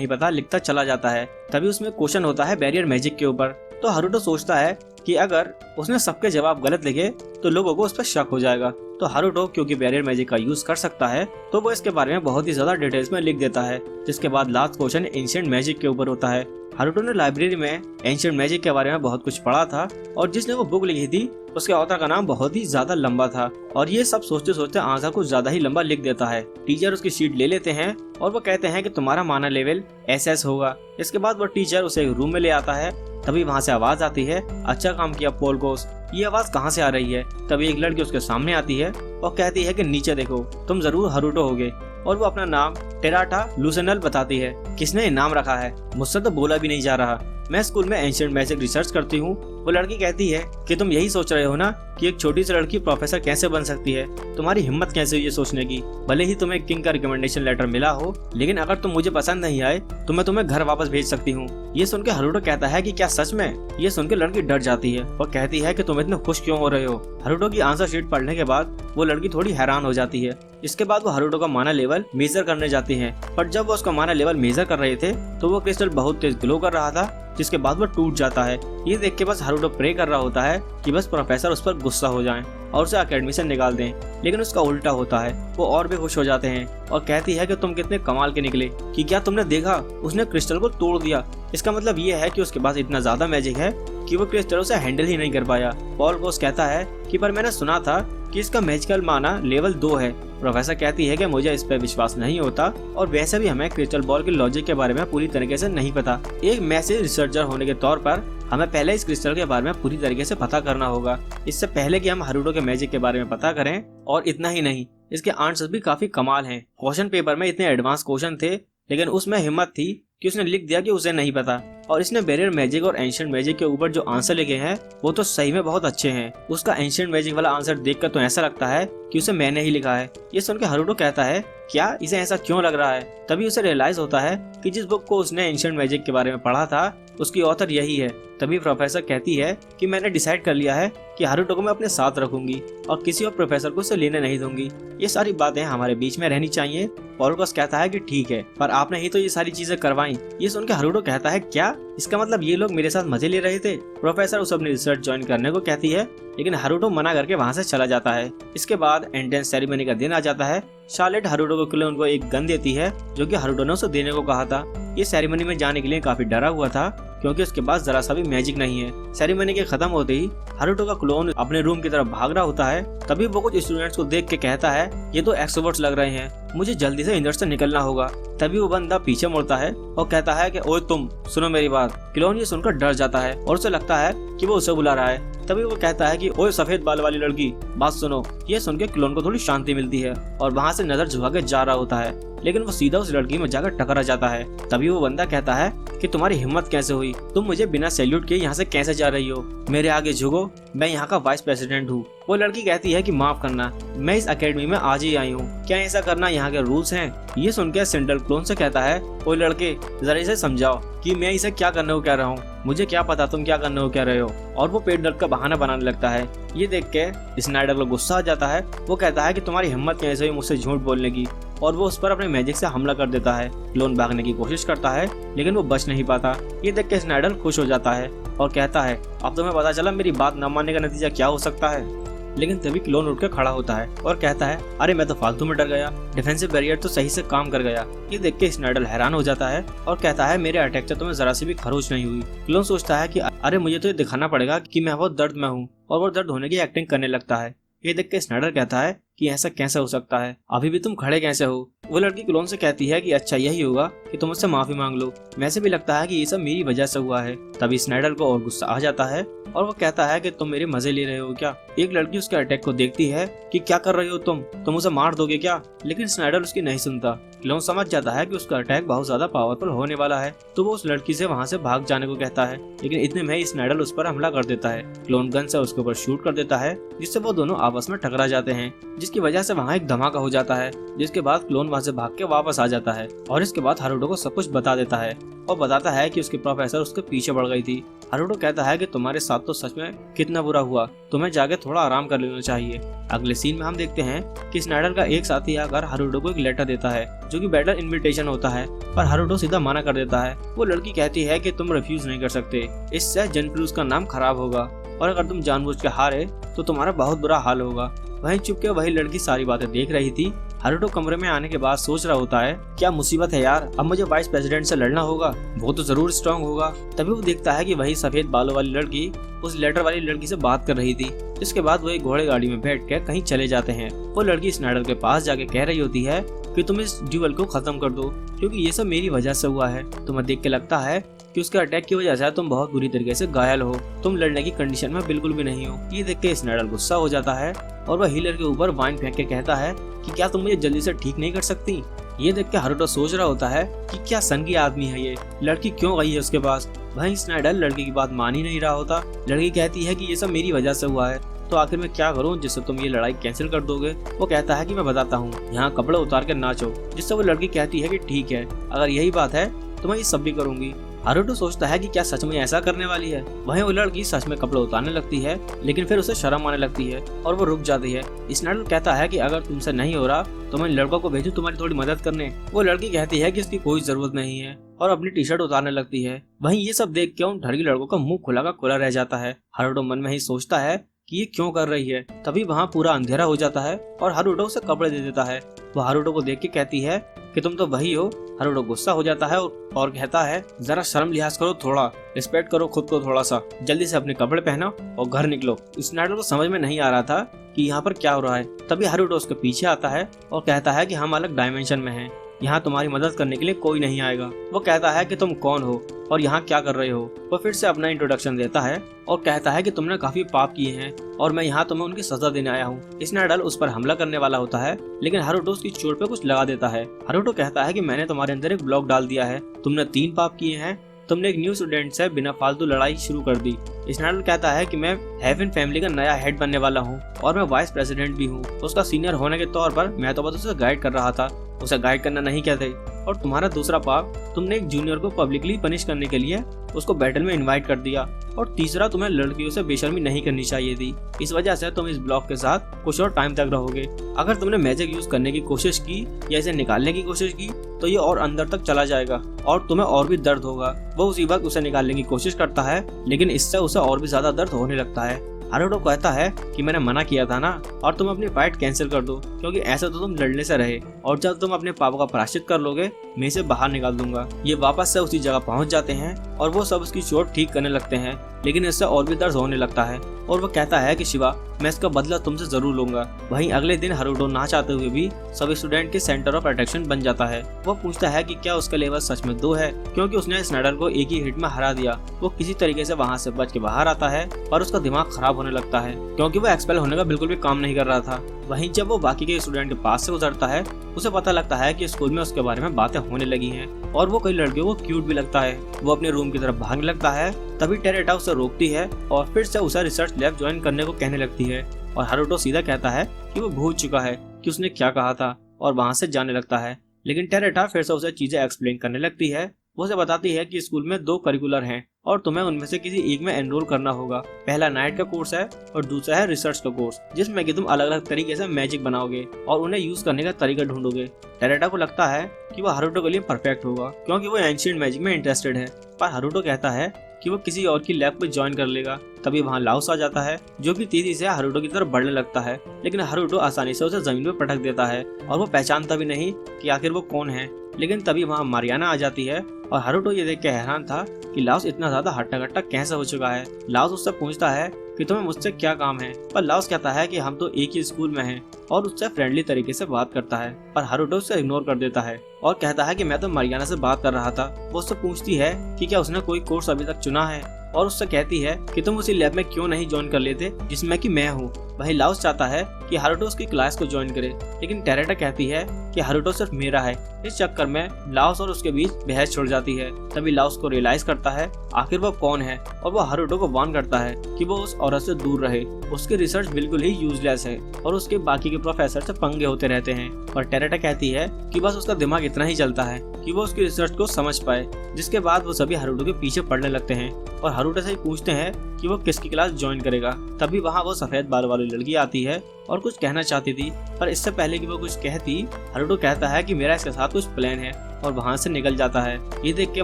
पता लिखता चला जाता है। तभी उसमें क्वेश्चन होता है बैरियर मैजिक के ऊपर। तो हरुटो सोचता है कि अगर उसने सबके जवाब गलत लिखे तो लोगों को उस पर शक हो जाएगा। तो हरुटो क्योंकि बैरियर मैजिक का यूज कर सकता है तो वो इसके बारे में बहुत ही ज्यादा डिटेल्स में लिख देता है। जिसके बाद लास्ट क्वेश्चन एंशिएंट मैजिक के ऊपर होता है। हरुटो ने लाइब्रेरी में एंशिएंट मैजिक के बारे में बहुत कुछ पढ़ा था और जिसने वो बुक लिखी थी उसके ऑथर का नाम बहुत ही ज्यादा लंबा था और ये सब सोचते सोचते आंसर कुछ ज्यादा ही लंबा लिख देता है। टीचर उसकी शीट ले लेते हैं और वो कहते हैं कि तुम्हारा माना लेवल SS होगा। इसके बाद वो टीचर उसे एक रूम में ले आता है। तभी वहाँ से आवाज आती है, अच्छा काम किया पोलकोस। ये आवाज कहाँ से आ रही है? तभी एक लड़की उसके सामने आती है और कहती है कि नीचे देखो, तुम जरूर हरुटो होगे। और वो अपना नाम टेराटा लूसेनल बताती है। किसने ये नाम रखा है? मुझसे तो बोला भी नहीं जा रहा। मैं स्कूल में एंशिएंट मैजिक रिसर्च करती हूँ। वो लड़की कहती है कि तुम यही सोच रहे हो ना कि एक छोटी सी लड़की प्रोफेसर कैसे बन सकती है? तुम्हारी हिम्मत कैसे हुई ये सोचने की? भले ही तुम्हें किंग का रिकमेंडेशन लेटर मिला हो, लेकिन अगर तुम मुझे पसंद नहीं आए तो मैं तुम्हें घर वापस भेज सकती हूँ। ये सुनकर हरुटो कहता है कि क्या सच में? ये सुनकर लड़की डर जाती है और कहती है कि तुम इतने खुश क्यों हो रहे हो? हरुटो की आंसर शीट पढ़ने के बाद वो लड़की थोड़ी हैरान हो जाती है। इसके बाद वो हरुटो का माना लेवल मेजर करने जाती हैं, पर जब वो उसका माना लेवल मेजर कर रहे थे तो वो क्रिस्टल बहुत तेज ग्लो कर रहा था, जिसके बाद वो टूट जाता है। ये देख के बस हरुटो प्रे कर रहा होता है कि बस प्रोफेसर उस पर गुस्सा हो जाएं और उसे अकेडमी से निकाल दें, लेकिन उसका उल्टा होता है। वो और भी खुश हो जाते हैं और कहती है कि तुम कितने कमाल के निकले, कि क्या तुमने देखा उसने क्रिस्टल को तोड़ दिया। इसका मतलब ये है कि उसके पास इतना ज्यादा मैजिक है कि वो क्रिस्टल उसे हैंडल ही नहीं कर पाया। पॉल कोस कहता है कि पर मैंने सुना था कि इसका मैजिकल माना लेवल 2 है। प्रोफेसर कहती है कि मुझे इस पर विश्वास नहीं होता और वैसे भी हमें क्रिस्टल बॉल के लॉजिक के बारे में पूरी तरीके से नहीं पता। एक मैसेज रिसर्चर होने के तौर पर हमें पहले इस क्रिस्टल के बारे में पूरी तरीके से पता करना होगा, इससे पहले कि हम हारुतो के मैजिक के बारे में पता करें। और इतना ही नहीं, इसके आंसर्स भी काफी कमाल हैं। क्वेश्चन पेपर में इतने एडवांस क्वेश्चन थे, लेकिन उसमें हिम्मत थी कि उसने लिख दिया कि उसे नहीं पता। और इसने बैरियर मैजिक और एंशिएंट मैजिक के ऊपर जो आंसर लिखे हैं वो तो सही में बहुत अच्छे हैं। उसका एंशिएंट मैजिक वाला आंसर देखकर तो ऐसा लगता है कि उसे मैंने ही लिखा है। ये सुनकर हारुतो कहता है क्या इसे ऐसा क्यों लग रहा है। तभी उसे रियलाइज होता है कि जिस बुक को उसने एंशिएंट मैजिक के बारे में पढ़ा था उसकी ऑथर यही है। तभी प्रोफेसर कहती है कि मैंने डिसाइड कर लिया है कि हारुतो को मैं अपने साथ रखूंगी और किसी और प्रोफेसर को उसे लेने नहीं दूंगी। ये सारी बातें हमारे बीच में रहनी चाहिए। पॉलकोस कहता है कि ठीक है, पर आपने ही तो ये सारी चीजें करवाई। ये सुनकर हारुतो कहता है क्या इसका मतलब ये लोग मेरे साथ मजे ले रहे थे। प्रोफेसर उसे अपनी रिसर्च ज्वाइन करने को कहती है, लेकिन हारुतो मना करके वहाँ से चला जाता है। इसके बाद एंट्रेंस सेरेमनी का दिन आ जाता है। शार्लेट हारुतो को क्लोन को एक गन देती है जो कि हारुतो ने उसे देने को कहा था। ये सेरेमनी में जाने के लिए काफी डरा हुआ था क्योंकि उसके पास जरा सा भी मैजिक नहीं है। सेरेमनी के खत्म होते ही हारुतो का क्लोन अपने रूम की तरफ भाग रहा होता है। तभी वो कुछ स्टूडेंट्स को देख के कहता है ये तो एक्सट्रोवर्ट्स लग रहे हैं, मुझे जल्दी से इधर से निकलना होगा। तभी वो बंदा पीछे मुड़ता है और कहता है कि ओए तुम सुनो मेरी बात। क्लोन ये सुनकर डर जाता है और उसे लगता है कि वो उसे बुला रहा है। तभी वो कहता है कि ओए सफेद बाल वाली लड़की बात सुनो। ये सुनकर क्लोन को थोड़ी शांति मिलती है और वहाँ से नजर झुका के जा रहा होता है, लेकिन वो सीधा उस लड़की में जाकर टकरा जाता है। तभी वो बंदा कहता है कि तुम्हारी हिम्मत कैसे हुई, तुम मुझे बिना सैल्यूट किए यहाँ से कैसे जा रही हो, मेरे आगे झुको, मैं यहाँ का वाइस प्रेसिडेंट हूँ। वो लड़की कहती है कि माफ करना, मैं इस एकेडमी में आज ही आई हूँ, क्या ऐसा करना यहाँ के रूल्स हैं। ये सुनकर सेंट्रल क्लोन से कहता है ओ लड़के जरा इसे समझाओ कि मैं इसे क्या करने को कह रहा हूँ, मुझे क्या पता तुम क्या करने को कह रहे हो। और वो पेट दर्द का बहाना बनाने लगता है। ये देख के स्नाइडर को गुस्सा आ जाता है। वो कहता है कि तुम्हारी हिम्मत कैसे हुई मुझसे झूठ बोलने की, और वो उस पर अपने मैजिक से हमला कर देता है। क्लोन भागने की कोशिश करता है लेकिन वो बच नहीं पाता। ये देख के स्नाइडर खुश हो जाता है और कहता है अब तुम्हें पता चला मेरी बात न मानने का नतीजा क्या हो सकता है। लेकिन तभी क्लोन उठ कर खड़ा होता है और कहता है अरे मैं तो फालतू में डर गया, डिफेंसिव बैरियर तो सही से काम कर गया। ये देख के स्नाइडर हैरान हो जाता है और कहता है मेरे अटैक से तुम्हें जरा सी भी खरोच नहीं हुई। क्लोन सोचता है कि अरे मुझे तो ये दिखाना पड़ेगा कि मैं बहुत दर्द में हूँ, और वो दर्द होने की एक्टिंग करने लगता है। ये देख के स्नाइडर कहता है कि ऐसा कैसे हो सकता है, अभी भी तुम खड़े कैसे हो। वो लड़की क्लोन से कहती है कि अच्छा यही होगा कि तुम मुझसे माफी मांग लो, वैसे भी लगता है कि ये सब मेरी वजह से हुआ है। तभी स्नाइडर को और गुस्सा आ जाता है और वो कहता है कि तुम मेरे मजे ले रहे हो क्या। एक लड़की उसके अटैक को देखती है कि क्या कर रही हो तुम उसे मार दोगे क्या। लेकिन स्नाइडर उसकी नहीं सुनता। क्लोन समझ जाता है कि उसका अटैक बहुत ज्यादा पावरफुल होने वाला है, तो वो उस लड़की से वहाँ से भाग जाने को कहता है। लेकिन इतने में ही स्नाइडर उस पर हमला कर देता है। क्लोन गन से उसके ऊपर शूट कर देता है जिससे वो दोनों आपस में टकरा जाते हैं, जिसकी वजह से वहाँ एक धमाका हो जाता है। जिसके बाद क्लोन वहाँ से भाग के वापस आ जाता है और इसके बाद हारुतो को सब कुछ बता देता है और बताता है कि उसकी प्रोफेसर उसके पीछे पड़ गई थी। हारुतो कहता है कि तुम्हारे साथ तो सच में कितना बुरा हुआ, तुम्हें जाके थोड़ा आराम कर लेना चाहिए। अगले सीन में हम देखते हैं कि स्नाइडर का एक साथी आकर हारुतो को एक लेटर देता है जो कि बैटल इनविटेशन होता है, पर हारुतो सीधा मना कर देता है। वो लड़की कहती है कि तुम रिफ्यूज नहीं कर सकते, इससे जनक्रूज का नाम खराब होगा और अगर तुम जानबूझ के हारे तो तुम्हारा बहुत बुरा हाल होगा। वहीं चुप के वही लड़की सारी बातें देख रही थी। हारुतो कमरे में आने के बाद सोच रहा होता है क्या मुसीबत है यार, अब मुझे वाइस प्रेसिडेंट से लड़ना होगा, वो तो जरूर स्ट्रांग होगा। तभी वो देखता है कि वही सफेद बालों वाली लड़की उस लेटर वाली लड़की से बात कर रही थी। इसके बाद वो एक घोड़े गाड़ी में बैठ कर कहीं चले जाते हैं। वो लड़की स्नाइडर के पास जाके कह रही होती है कि तुम इस ड्यूअल को खत्म कर दो क्योंकि ये सब मेरी वजह से हुआ है। तुम्हें देख के लगता है कि उसके अटैक की वजह से तुम बहुत बुरी तरीके से घायल हो, तुम लड़ने की कंडीशन में बिल्कुल भी नहीं हो। ये देख के स्नाइडर गुस्सा हो जाता है और वह हीलर के ऊपर वाइन फेंक के कहता है कि क्या तुम मुझे जल्दी से ठीक नहीं कर सकती। ये देख के हारुतो सोच रहा होता है कि क्या संगी आदमी है ये, लड़की क्यों गई है उसके पास। वहीं स्नाइडर लड़की की बात मान ही नहीं रहा होता। लड़की कहती है कि ये सब मेरी वजह से हुआ है, तो आखिर मैं क्या करूं जिससे तुम ये लड़ाई कैंसिल कर दोगे। वो कहता है कि मैं बताता हूँ, यहाँ कपड़े उतार के नाचो। जिससे वो लड़की कहती है कि ठीक है, अगर यही बात है तो मैं ये सब भी करूंगी। हारुतो सोचता है कि क्या सच में ऐसा करने वाली है। वहीं वो लड़की सच में कपड़े उतारने लगती है, लेकिन फिर उसे शर्म आने लगती है और वो रुक जाती है। स्नाइडर कहता है कि अगर तुमसे नहीं हो रहा तो मैं लड़कों को भेजूं तुम्हारी थोड़ी मदद करने। वो लड़की कहती है कि इसकी कोई जरूरत नहीं है और अपनी टी शर्ट उतारने लगती है। वहीं ये सब देख के उन ढरगी लड़कों का मुंह खुला का खुला रह जाता है। हारुतो मन में ही सोचता है कि ये क्यों कर रही है। तभी वहाँ पूरा अंधेरा हो जाता है और हारुतो उसे कपड़े दे देता है। वो हारुतो को देख के कहती है कि तुम तो वही हो। हारुतो गुस्सा हो जाता है और कहता है जरा शर्म लिहाज करो, थोड़ा रिस्पेक्ट करो खुद को, थोड़ा सा जल्दी से अपने कपड़े पहनो और घर निकलो। स्नाइडर को समझ में नहीं आ रहा था कि यहाँ पर क्या हो रहा है। तभी हारुतो उसके पीछे आता है और कहता है कि हम अलग डायमेंशन में हैं, यहाँ तुम्हारी मदद करने के लिए कोई नहीं आएगा। वो कहता है कि तुम कौन हो और यहाँ क्या कर रहे हो। वो फिर से अपना इंट्रोडक्शन देता है और कहता है कि तुमने काफी पाप किए हैं और मैं यहाँ तुम्हें उनकी सजा देने आया हूँ। स्नाइडर उस पर हमला करने वाला होता है, लेकिन हारुतो उसकी चोट पे कुछ लगा देता है। हारुतो कहता है कि मैंने तुम्हारे अंदर एक ब्लॉक डाल दिया है, तुमने 3 पाप किए हैं, तुमने एक न्यू स्टूडेंट से बिना फालतू लड़ाई शुरू कर दी। स्नाइडर कहता है कि मैं हेवन फैमिली का नया हेड बनने वाला हूँ और मैं वाइस प्रेसिडेंट भी हूँ। उसका सीनियर होने के तौर पर मैं तो बस उसे गाइड कर रहा था, उसे गाइड करना नहीं कहते। और तुम्हारा दूसरा पाप, तुमने एक जूनियर को पब्लिकली पनिश करने के लिए उसको बैटल में इनवाइट कर दिया। और तीसरा, तुम्हें लड़कियों से बेशर्मी नहीं करनी चाहिए थी, इस वजह से तुम इस ब्लॉक के साथ कुछ और टाइम तक रहोगे। अगर तुमने मैजिक यूज करने की कोशिश की या इसे निकालने की कोशिश की तो ये और अंदर तक चला जाएगा और तुम्हें और भी दर्द होगा। वो उसी वक्त उसे निकालने की कोशिश करता है, लेकिन इससे उसे और भी ज्यादा दर्द होने लगता है। हारुतो कहता है कि मैंने मना किया था ना, और तुम अपनी फाइट कैंसिल कर दो, क्योंकि ऐसा तो तुम लड़ने से रहे, और जब तुम अपने पापों का प्रायश्चित कर लोगे मैं इसे बाहर निकाल दूंगा। ये वापस से उसी जगह पहुंच जाते हैं और वो सब उसकी चोट ठीक करने लगते हैं, लेकिन इससे और भी दर्द होने लगता है। और वो कहता है कि शिवा, मैं इसका बदला तुमसे जरूर लूंगा। वहीं अगले दिन हारुतो ना चाहते हुए भी सभी स्टूडेंट के सेंटर ऑफ अट्रैक्शन बन जाता है। वो पूछता है कि क्या उसका लेवल सच में 2 है, क्योंकि उसने स्नाइडर को एक ही हिट में हरा दिया। वो किसी तरीके से वहाँ से बच के बाहर आता है और उसका दिमाग खराब होने लगता है, क्योंकि वो एक्सपेल होने का बिल्कुल भी काम नहीं कर रहा था। वहीं जब वो बाकी के स्टूडेंट के पास से गुजरता है, उसे पता लगता है कि स्कूल में उसके बारे में बातें होने लगी हैं और वो कई लड़कियों को क्यूट भी लगता है। वो अपने रूम की तरफ भागने लगता है, तभी टेरेटा उसे रोकती है और फिर से उसे रिसर्च लैब ज्वाइन करने को कहने लगती है। और हारुतो सीधा कहता है कि वो भूल चुका है कि उसने क्या कहा था और वहाँ से जाने लगता है। लेकिन टेरेटा फिर से उसे चीजें एक्सप्लेन करने लगती है। वो उसे बताती है कि स्कूल में 2 करिकुलर हैं और तुम्हें उनमें से किसी एक में एनरोल करना होगा। पहला नाइट का कोर्स है और दूसरा है रिसर्च का कोर्स, जिसमें कि तुम अलग अलग तरीके से मैजिक बनाओगे और उन्हें यूज करने का तरीका ढूंढोगे। टेरेटा को लगता है कि वो हारुतो के लिए परफेक्ट होगा, क्योंकि वो एंशिएंट मैजिक में इंटरेस्टेड है, पर हारुतो कहता है कि वो किसी और की लैब में ज्वाइन कर लेगा। तभी वहाँ लाउस आ जाता है, जो कि तेजी से हारुतो की तरफ बढ़ने लगता है, लेकिन हारुतो आसानी से उसे जमीन में पटक देता है और वो पहचानता भी नहीं कि आखिर वो कौन है। लेकिन तभी वहाँ मारियाना आ जाती है और हारुतो ये देख के हैरान था कि लाउस इतना ज्यादा हट्टा कट्टा कैसे हो चुका है। लाउस उससे पूछता है कि तुम्हें मुझसे क्या काम है, पर लाउस कहता है कि हम तो एक ही स्कूल में हैं और उससे फ्रेंडली तरीके से बात करता है, पर हारुतो उसे इग्नोर कर देता है और कहता है कि मैं तो मारियाना से बात कर रहा था। वो उससे पूछती है कि क्या उसने कोई कोर्स अभी तक चुना है और उससे कहती है कि तुम उसी लैब में क्यों नहीं ज्वाइन कर लेते जिसमें कि मैं हूँ। वही लाउस चाहता है कि हारुतो उसकी क्लास को ज्वाइन करे, लेकिन टेरेटा कहती है कि हारुतो सिर्फ मेरा है। इस चक्कर में लाउस और उसके बीच बहस छिड़ जाती है। तभी लाउस को रियलाइज करता है आखिर वो कौन है और वो हारुतो को वार्न करता है कि वो उस औरत से दूर रहे। उसकी रिसर्च बिल्कुल ही यूजलेस है और उसके बाकी के प्रोफेसर से पंगे होते रहते हैं। और टेरेटा कहती है कि बस उसका दिमाग इतना ही चलता है कि वो उसकी रिसर्च को समझ पाए। जिसके बाद वो सभी हारुतो के पीछे पड़ने लगते हैं और हारुतो से पूछते हैं कि वो किसकी क्लास ज्वाइन करेगा। तभी वहाँ वो सफेद बाल वाली लड़की आती है और कुछ कहना चाहती थी, पर इससे पहले कि वो कुछ कहती, हारुतो कहता है कि मेरा इसके साथ कुछ प्लान है और वहाँ से निकल जाता है। ये देख के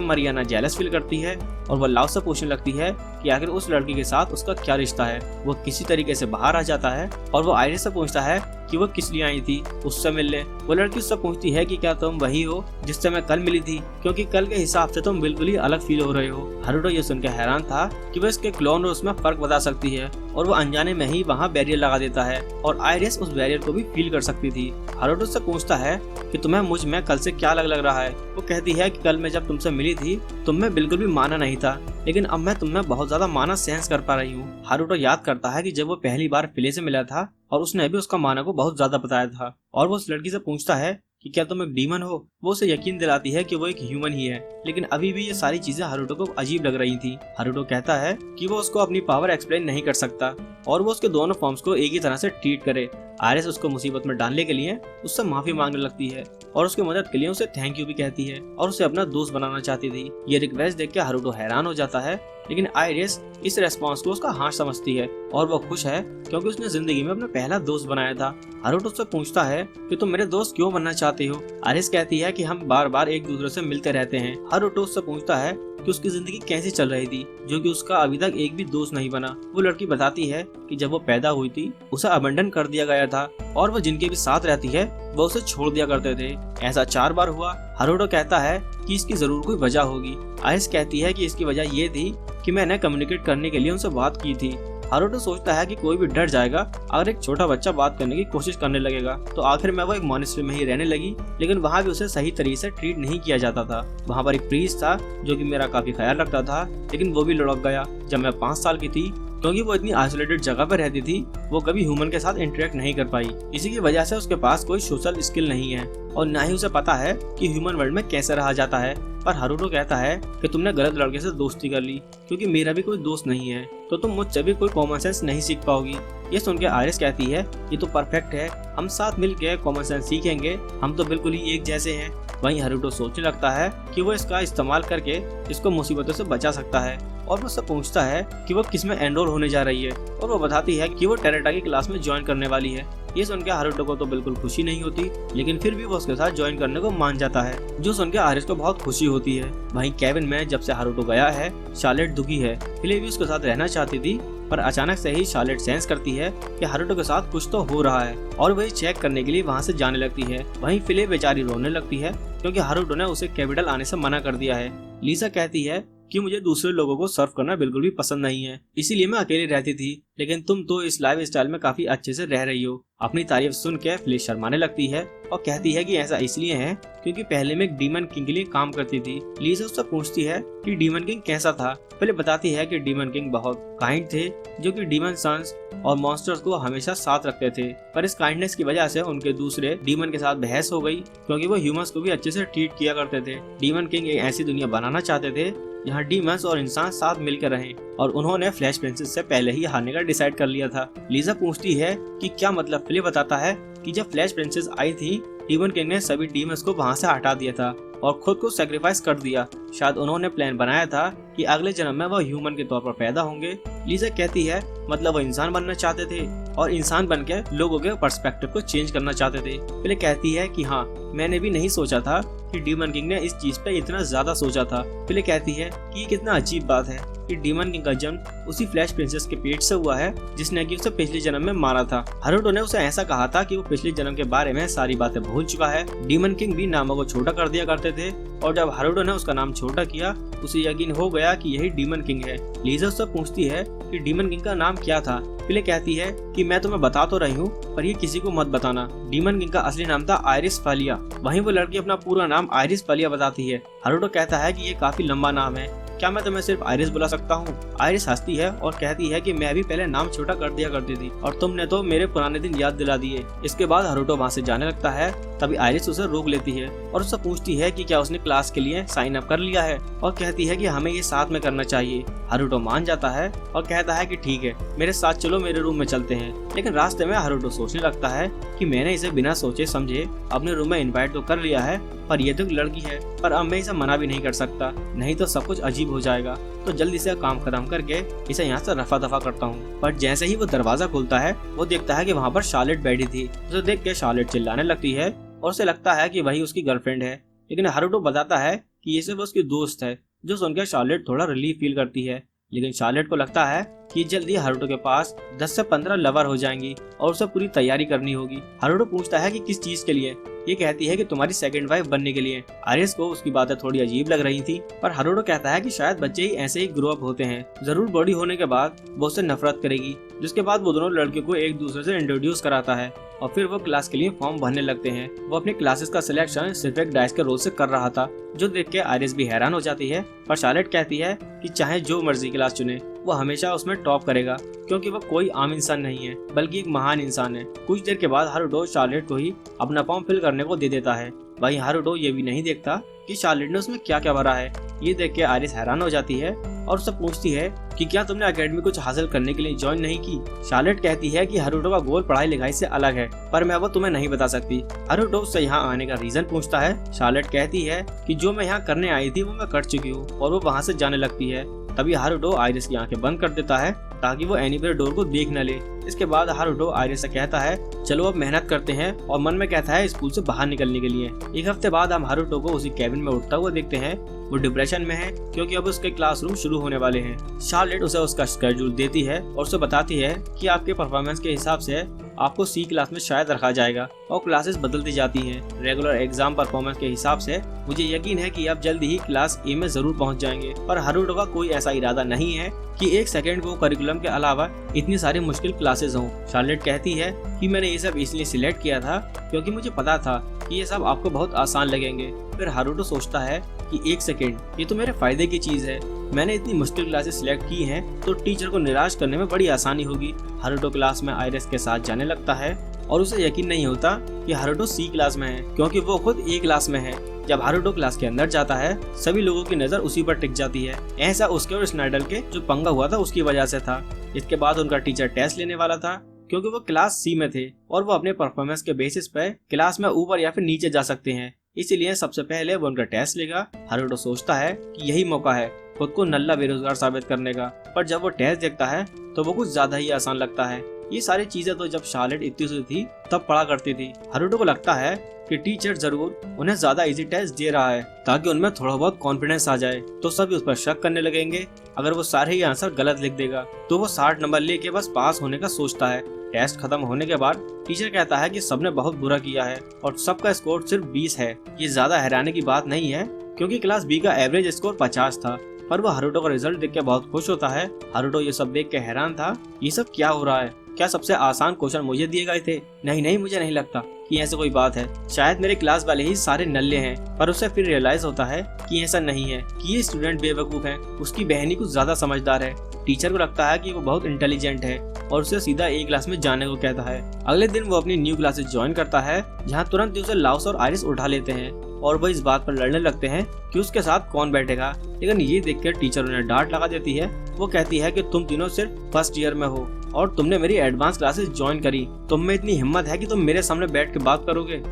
मारियाना जेलस फील करती है और वो लाउस से पूछने लगती है कि आखिर उस लड़की के साथ उसका क्या रिश्ता है। वो किसी तरीके से बाहर आ जाता है और वो आयरिस से पूछता है कि वो किस लिए आई थी उससे मिलने। वो लड़की उससे पूछती है कि क्या तुम वही हो जिससे मैं कल मिली थी, क्योंकि कल के हिसाब से तुम बिल्कुल ही अलग फील हो रहे हो। हारुतो ये सुनकर हैरान था कि वो इसके क्लोन और उसमें फर्क बता सकती है और वो अनजाने में ही वहाँ बैरियर लगा देता है और आयरिस उस बैरियर को भी फील कर सकती थी। हारुतो से पूछता है कि तुम्हें मुझ में कल से क्या अलग लग रहा है। वो कहती है कि कल मैं जब तुमसे मिली थी तुम में बिल्कुल भी माना नहीं था, लेकिन अब मैं तुम में बहुत ज्यादा माना सेंस कर पा रही हूँ। हारुतो याद करता है कि जब वो पहली बार फिले से मिला था और उसने भी उसका माना को बहुत ज्यादा बताया था, और वो उस लड़की से पूछता है कि क्या तुम एक डीमन हो। वो उसे यकीन दिलाती है कि वो एक ह्यूमन ही है, लेकिन अभी भी ये सारी चीजें हारुतो को अजीब लग रही थी। हारुतो कहता है कि वो उसको अपनी पावर एक्सप्लेन नहीं कर सकता और वो उसके दोनों फॉर्म्स को एक ही तरह से ट्रीट करे। आयरिस उसको मुसीबत में डालने के लिए उससे माफी मांगने लगती है और उसकी मदद के लिए उसे थैंक यू भी कहती है और उसे अपना दोस्त बनाना चाहती थी। ये रिक्वेस्ट देख के हारुतो हैरान हो जाता है, लेकिन आयरिस इस रेस्पॉन्स को उसका हाथ समझती है और वो खुश है क्योंकि उसने जिंदगी में अपना पहला दोस्त बनाया था। हारुतो उससे पूछता है कि तुम मेरे दोस्त क्यों बनना चाहते हो। आयरिस कहती है कि हम बार बार एक दूसरे से मिलते रहते हैं। हारुतो उससे पूछता है कि उसकी जिंदगी कैसे चल रही थी, जो कि उसका अभी तक एक भी दोस्त नहीं बना। वो लड़की बताती है कि जब वो पैदा हुई थी उसे अबंडन कर दिया गया था और वो जिनके भी साथ रहती है वो उसे छोड़ दिया करते थे। ऐसा 4 बार हुआ। हारुतो कहता है कि इसकी जरूर कोई वजह होगी। आइरिस कहती है कि इसकी वजह ये थी कि मैंने कम्युनिकेट करने के लिए उनसे बात की थी। हारुतो सोचता है कि कोई भी डर जाएगा अगर एक छोटा बच्चा बात करने की कोशिश करने लगेगा। तो आखिर में वो एक मॉनेस्ट्री में ही रहने लगी, लेकिन वहाँ भी उसे सही तरीके से ट्रीट नहीं किया जाता था। वहाँ पर एक प्रीस्ट था जो कि मेरा काफी ख्याल रखता था, लेकिन वो भी लुढ़क गया जब मैं 5 साल की थी। क्योंकि वो इतनी आइसोलेटेड जगह पर रहती थी, वो कभी ह्यूमन के साथ इंटरेक्ट नहीं कर पाई। इसी की वजह से उसके पास कोई सोशल स्किल नहीं है और ना ही उसे पता है कि ह्यूमन वर्ल्ड में कैसे रहा जाता है। पर हारुतो कहता है कि तुमने गलत लड़के से दोस्ती कर ली, क्योंकि मेरा भी कोई दोस्त नहीं है, तो तुम मुझसे भी कोई कॉमन सेंस नहीं सीख पाओगी। ये सुन के आइरिस कहती है ये तो परफेक्ट है, हम साथ मिलकर कॉमन सेंस सीखेंगे, हम तो बिल्कुल ही एक जैसे हैं। वहीं हारुतो सोचने लगता है कि वो इसका इस्तेमाल करके इसको मुसीबतों से बचा सकता है और वो उससे पूछता है कि वो किस में एनरोल होने जा रही है और वो बताती है कि वो टेरेटा की क्लास में ज्वाइन करने वाली है। ये सुन के हारुतो को तो बिल्कुल खुशी नहीं होती, लेकिन फिर भी वो उसके साथ ज्वाइन करने को मान जाता है, जो सुन के आइरिस को बहुत खुशी होती है। वहीं केविन में जब से हारुतो गया है, शार्लेट दुखी है। फिले भी उसके साथ रहना चाहती थी, पर अचानक से ही शार्लेट सेंस करती है कि हारुतो के साथ कुछ तो हो रहा है और वही चेक करने के लिए वहाँ से जाने लगती है। वहीं फिले बेचारी रोने लगती है क्योंकि हारुतो ने उसे कैपिटल आने से मना कर दिया है। लिसा कहती है कि मुझे दूसरे लोगों को सर्व करना बिल्कुल भी पसंद नहीं है, इसीलिए मैं अकेली रहती थी, लेकिन तुम तो इस लाइफ स्टाइल में काफी अच्छे से रह रही हो। अपनी तारीफ सुन के फिले शर्माने लगती है और कहती है कि ऐसा इसलिए है क्योंकि पहले मैं एक डीमन किंग के लिए काम करती थी। लिसा उससे पूछती है कि डीमन किंग कैसा था। फिले बताती है कि डीमन किंग बहुत काइंड थे, जो कि डीमन सन्स और मॉन्स्टर्स को हमेशा साथ रखते थे, पर इस काइंडनेस की वजह से उनके दूसरे डीमन के साथ बहस हो गई, क्योंकि वो ह्यूमंस को भी अच्छे से ट्रीट किया करते थे। डीमन किंग एक ऐसी दुनिया बनाना चाहते थे जहाँ डीमंस और इंसान साथ मिलकर रहें, और उन्होंने फ्लैश प्रिंसेस से पहले ही हारने का डिसाइड कर लिया था। लिसा पूछती है कि क्या मतलब। फिले बताता है कि जब फ्लैश प्रिंसेस आई थी, डीमन किंग ने सभी डीमंस को वहाँ से हटा दिया था और खुद को सैक्रिफाइस कर दिया। शायद उन्होंने प्लान बनाया था कि अगले जन्म में वह ह्यूमन के तौर पर पैदा होंगे। लिसा कहती है मतलब वो इंसान बनना चाहते थे और इंसान बन के लोगों के पर्सपेक्टिव को चेंज करना चाहते थे। फिले कहती है कि हाँ, मैंने भी नहीं सोचा था कि डीमन किंग ने इस चीज पे इतना ज्यादा सोचा था। फिले कहती है कि ये कितना अजीब बात है कि डीमन किंग का जन्म उसी फ्लैश प्रिंसेस के पेट से हुआ है जिसने कि उसे पिछले जन्म में मारा था। हारुतो ने उसे ऐसा कहा था कि वो पिछले जन्म के बारे में सारी बातें भूल चुका है। डीमन किंग भी नामों को छोटा कर दिया करते थे और जब हारुतो ने उसका नाम छोटा किया, उसे यकीन हो गया कि यही डीमन किंग है। लिसा उससे पूछती है कि डीमन किंग का नाम क्या था। फिले कहती है कि मैं तुम्हें बता तो रही हूँ, पर ये किसी को मत बताना। डीमन किंग का असली नाम था आइरिस फालिया। वहीं वो लड़की अपना पूरा नाम आइरिस फालिया बताती है। हारुतो कहता है कि ये काफी लंबा नाम है, क्या मैं तुम्हें सिर्फ आइरिस बुला सकता हूँ। आइरिस हंसती है और कहती है कि मैं भी पहले नाम छोटा कर दिया करती थी और तुमने तो मेरे पुराने दिन याद दिला दिए। इसके बाद हारुतो वहाँ से जाने लगता है, तभी आइरिस उसे रोक लेती है और उससे पूछती है कि क्या उसने क्लास के लिए साइन अप कर लिया है, और कहती है कि हमें ये साथ में करना चाहिए। हारुतो मान जाता है और कहता है कि ठीक है, मेरे साथ चलो, मेरे रूम में चलते हैं। लेकिन रास्ते में हारुतो सोचने लगता है कि मैंने इसे बिना सोचे समझे अपने रूम में इन्वाइट तो कर लिया है, पर ये तो लड़की है, पर अब मैं इसे मना भी नहीं कर सकता, नहीं तो सब कुछ अजीब हो जाएगा। तो जल्दी से काम खत्म करके इसे यहाँ से रफा दफा करता हूँ। पर जैसे ही वो दरवाजा खुलता है, वो देखता है कि वहाँ पर शार्लेट बैठी थी। उसे देख के शार्लेट चिल्लाने लगती है और उसे लगता है कि वही उसकी गर्लफ्रेंड है, लेकिन हारुतो बताता है कि ये सिर्फ उसकी दोस्त है, जो सुनकर शार्लेट थोड़ा रिलीफ फील करती है। लेकिन शार्लेट को लगता है कि जल्दी हारुतो के पास 10 से 15 लवर हो जाएंगी और उसे पूरी तैयारी करनी होगी। हारुतो पूछता है कि किस चीज के लिए। ये कहती है कि तुम्हारी सेकंड वाइफ बनने के लिए। आइरिस को उसकी बातें थोड़ी अजीब लग रही थी, पर हारुतो कहता है कि शायद बच्चे ही ऐसे ही ग्रो अप होते हैं, जरूर बड़ी होने के बाद वो उससे नफरत करेगी। जिसके बाद वो दोनों लड़कियों को एक दूसरे से इंट्रोड्यूस कराता है और फिर वो क्लास के लिए फॉर्म भरने लगते हैं। वो अपनी क्लासेस का सिलेक्शन सिर्फ एक डाइस के रोल से कर रहा था, जो देख के आइरिस भी हैरान हो जाती है। पर शार्लेट कहती है कि चाहे जो मर्जी क्लास चुने, वो हमेशा उसमें टॉप करेगा, क्योंकि वो कोई आम इंसान नहीं है बल्कि एक महान इंसान है। कुछ देर के बाद हारुतो शार्लेट को ही अपना फॉर्म फिल करने को दे देता है। वहीं हारुतो ये भी नहीं देखता कि शार्लेट ने उसमें क्या क्या भरा है। ये देख के आइरिस हैरान हो जाती है और उससे पूछती है कि क्या तुमने एकेडमी कुछ हासिल करने के लिए ज्वाइन नहीं की। शार्लेट कहती है कि हारुतो का गोल पढ़ाई लिखाई से अलग है, पर मैं वो तुम्हें नहीं बता सकती। हारुतो उससे यहाँ आने का रीजन पूछता है। शार्लेट कहती है कि जो मैं यहाँ करने आई थी वो मैं कर चुकी हूँ, और वो वहाँ से जाने लगती है। तभी हारुतो आइरिस की आंखें बंद कर देता है ताकि वो एनीवेयर डोर को देख न ले। इसके बाद हारुतो आइरिस से कहता है चलो अब मेहनत करते हैं, और मन में कहता है स्कूल से बाहर निकलने के लिए। एक हफ्ते बाद हम हारुतो को उसी कैबिन में उठता हुआ देखते हैं। वो डिप्रेशन में है क्योंकि अब उसके क्लासरूम शुरू होने वाले हैं। शार्लेट उसे उसका शेड्यूल देती है और उसे बताती है कि आपके परफॉर्मेंस के हिसाब से आपको सी क्लास में शायद रखा जाएगा, और क्लासेस बदलती जाती हैं। रेगुलर एग्जाम परफॉर्मेंस के हिसाब से मुझे यकीन है कि आप जल्दी ही क्लास ए में जरूर पहुंच जाएंगे। पर हारुतो का कोई ऐसा इरादा नहीं है कि एक सेकंड को करिकुलम के अलावा इतनी सारी मुश्किल क्लासेस हों। शार्लेट कहती है कि मैंने ये सब इसलिए सिलेक्ट किया था क्योंकि मुझे पता था कि ये सब आपको बहुत आसान लगेंगे। फिर हारुतो सोचता है कि एक सेकंड, ये तो मेरे फायदे की चीज है। मैंने इतनी मुश्किल क्लासेस सिलेक्ट की हैं तो टीचर को निराश करने में बड़ी आसानी होगी। हारुतो क्लास में आइरिस के साथ जाने लगता है और उसे यकीन नहीं होता कि हारुतो सी क्लास में है क्योंकि वो खुद ए क्लास में है। जब हारुतो क्लास के अंदर जाता है सभी लोगों की नजर उसी पर टिक जाती है। ऐसा उसके और स्नाइडर के जो पंगा हुआ था उसकी वजह से था। इसके बाद उनका टीचर टेस्ट लेने वाला था क्योंकि वो क्लास सी में थे और वो अपने परफॉर्मेंस के बेसिस पे क्लास में ऊपर या फिर नीचे जा सकते हैं। इसीलिए सबसे पहले वो उनका टेस्ट लेगा। हारुतो सोचता है कि यही मौका है खुद को नल्ला बेरोजगार साबित करने का, पर जब वो टेस्ट देखता है तो वो कुछ ज्यादा ही आसान लगता है। ये सारी चीजें तो जब शार्लेट इतनी सी थी तब पढ़ा करती थी। हारुतो को लगता है कि टीचर जरूर उन्हें ज्यादा इजी टेस्ट दे रहा है ताकि उनमें थोड़ा बहुत कॉन्फिडेंस आ जाए, तो सभी उस पर शक करने लगेंगे। अगर वो सारे ही आंसर गलत लिख देगा तो वो 60 नंबर लेके बस पास होने का सोचता है। टेस्ट खत्म होने के बाद टीचर कहता है कि सबने बहुत बुरा किया है और सबका स्कोर सिर्फ 20 है। ये ज्यादा हैरानी की बात नहीं है क्योंकि क्लास बी का एवरेज स्कोर 50 था। पर वो हारुतो का रिजल्ट देख के बहुत खुश होता है। हारुतो ये सब देख के हैरान था, ये सब क्या हो रहा है? क्या सबसे आसान क्वेश्चन मुझे दिए गए थे? नहीं, मुझे नहीं लगता कि ऐसा कोई बात है। शायद मेरे क्लास वाले ही सारे नल्ले हैं। पर उसे फिर रियलाइज होता है कि ऐसा नहीं है, कि ये स्टूडेंट बेवकूफ है। उसकी बहनी कुछ ज्यादा समझदार है। टीचर को लगता है कि वो बहुत इंटेलिजेंट है और उसे सीधा ए क्लास में जाने को कहता है। अगले दिन वो अपनी न्यू क्लासेस ज्वाइन करता है जहाँ तुरंत उसे लाउस और आइरिस उठा लेते हैं और वो इस बात पर लड़ने लगते हैं कि उसके साथ कौन बैठेगा। लेकिन ये देखकर टीचर उन्हें डांट लगा देती है। वो कहती है कि तुम तीनों सिर्फ फर्स्ट ईयर में हो और तुमने मेरी एडवांस क्लासेस ज्वाइन करी। तुम में इतनी हिम्मत है कि तुम मेरे सामने बैठ के बात करोगे?